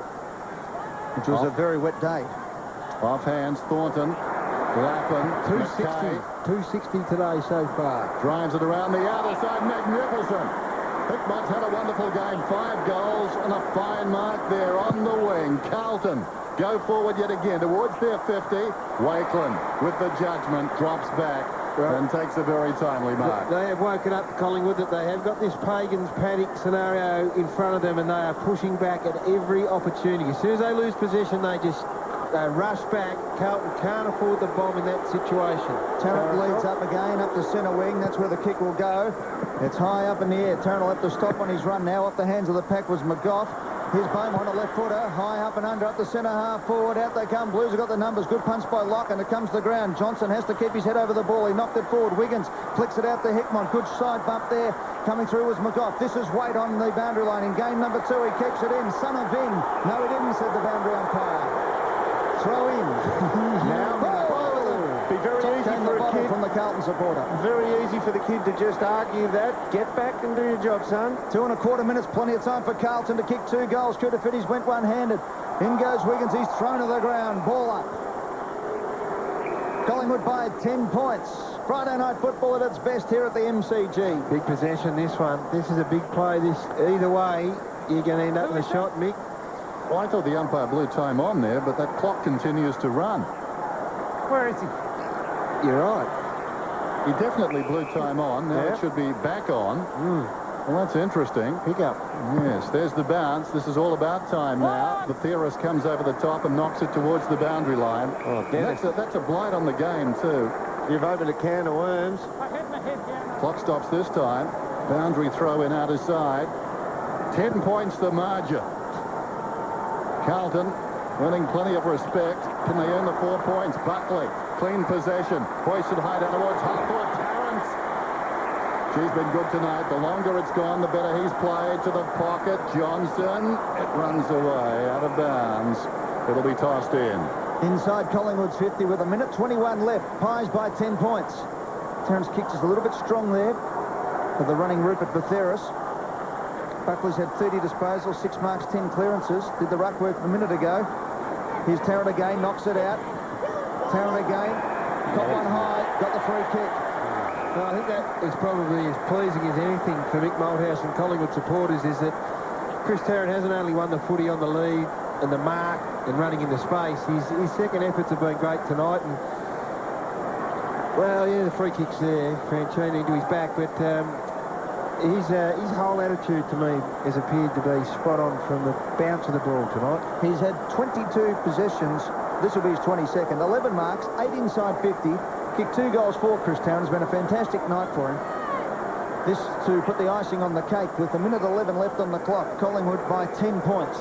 Which was a very wet day. Off hands, Thornton. Lappin. 260 today so far. Drives it around the outer side. Magnificent. Hickmott's had a wonderful game. 5 goals and a fine mark there on the wing. Carlton go forward yet again towards their 50. Wakeland with the judgment drops back and takes a very timely mark. They have woken up Collingwood that they have got this Pagans paddock scenario in front of them, and they are pushing back at every opportunity. As soon as they lose possession, they just rush back. Carlton can't afford the bomb in that situation. Tarrant leads up again, up the centre wing. That's where the kick will go. It's high up in the air. Tarrant will have to stop on his run now. Off the hands of the pack was McGough. Here's Beaumont, a left footer, high up and under, up the centre half forward. Out they come. Blues have got the numbers. Good punch by Locke, and it comes to the ground. Johnson has to keep his head over the ball. He knocked it forward. Wiggins flicks it out to Hickmott. Good side bump there. Coming through was McGough. This is Wade on the boundary line. In game number 2, he keeps it in. Son of Vin. No, he didn't, said the boundary umpire. Throw in. Now, be very easy for a kid from the Carlton supporter. Very easy for the kid to just argue that. Get back and do your job, son. 2.25 minutes, plenty of time for Carlton to kick 2 goals. Koutafidis went one-handed. In goes Wiggins. He's thrown to the ground. Ball up. Collingwood by 10 points. Friday night football at its best here at the MCG. Big possession, this one. This is a big play. Either way, you're going to end up in a shot, Mick. Well, I thought the umpire blew time on there, but that clock continues to run. Where is he? You're right. He definitely blew time on. Now it should be back on. Well, that's interesting. Pick up. Yes, there's the bounce. This is all about time now. Batheris comes over the top and knocks it towards the boundary line. Oh, that's a blight on the game, too. You've opened a can of worms. Clock stops this time. Boundary throw in outer side. 10 points the margin. Carlton earning plenty of respect. Can they earn the 4 points? Buckley, clean possession. Hoisted high down towards half-court. Terrence. She's been good tonight. The longer it's gone, the better he's played. To the pocket, Johnson. It runs away, out of bounds. It'll be tossed in. Inside Collingwood's 50 with 1:21 left. Pies by 10 points. Terence kicks is a little bit strong there for the running Rupert Batheris. Buckley's had 30 disposals, 6 marks, 10 clearances. Did the ruck work a minute ago. Here's Tarrant again, knocks it out. Tarrant again, got one high, got the free kick. Well, I think that is probably as pleasing as anything for Mick Malthouse and Collingwood supporters, is that Chris Tarrant hasn't only won the footy on the lead and the mark and running into space. His second efforts have been great tonight. And well, yeah, the free kick's there, Franchini into his back, but his whole attitude to me has appeared to be spot on from the bounce of the ball tonight. He's had 22 possessions. This will be his 22nd. 11 marks, 8 inside 50. Kicked 2 goals for Chris Tarrant. It's been a fantastic night for him. This to put the icing on the cake with 1:11 left on the clock. Collingwood by 10 points.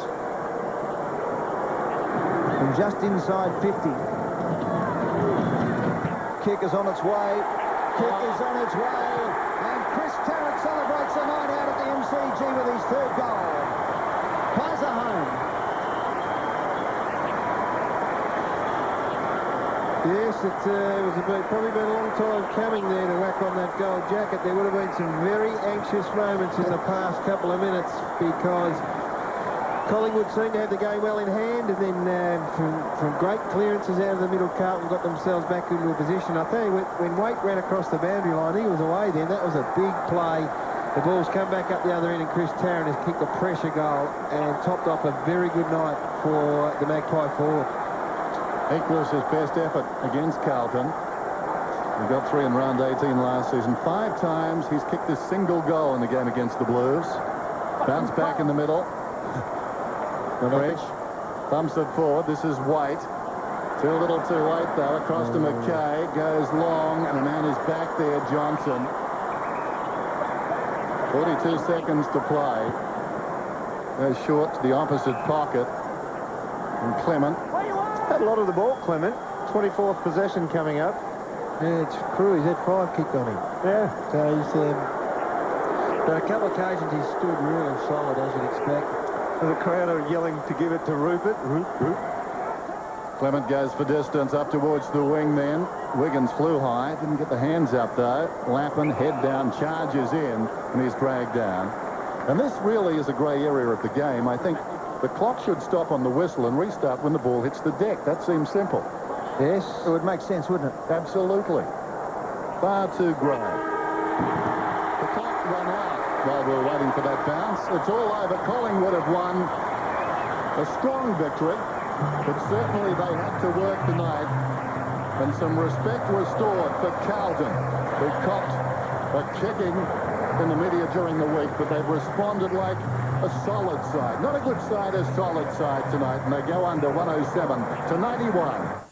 From just inside 50. Kick is on its way. Kick is on its way. And Chris Tarrant celebrates the night out at the MCG with his 3rd goal. Pies are home. Yes, it was probably been a long time coming there to whack on that gold jacket. There would have been some very anxious moments in the past couple of minutes because Collingwood seemed to have the game well in hand, and then from great clearances out of the middle, Carlton got themselves back into a position. I tell you, when Waite ran across the boundary line, he was away then. That was a big play. The ball's come back up the other end, and Chris Tarrant has kicked a pressure goal and topped off a very good night for the Magpie forward. Equals his best effort against Carlton. He got 3 in round 18 last season. 5 times he's kicked a single goal in the game against the Blues. Bounce back in the middle. French bumps it forward. This is White. Too little too late, though. Across to McKay. Goes long, and a man is back there, Johnson. 42 seconds to play. Goes short to the opposite pocket. And Clement. Had a lot of the ball, Clement. 24th possession coming up. Yeah, it's true. He's had 5 kicked on him. Yeah. So he's... on a couple of occasions he's stood really solid, as you'd expect. The crowd are yelling to give it to Rupert. Clement goes for distance up towards the wing then. Wiggins flew high. Didn't get the hands up, though. Lappin, head down, charges in, and he's dragged down. And this really is a grey area of the game. I think the clock should stop on the whistle and restart when the ball hits the deck. That seems simple. Yes, it would make sense, wouldn't it? Absolutely. Far too grey. The clock ran out while we were waiting for that bounce. It's all over. Collingwood have won a strong victory, but certainly they had to work tonight. And some respect restored for Carlton, who copped a kicking in the media during the week, but they've responded like a solid side. Not a good side, a solid side tonight, and they go under 107 to 91.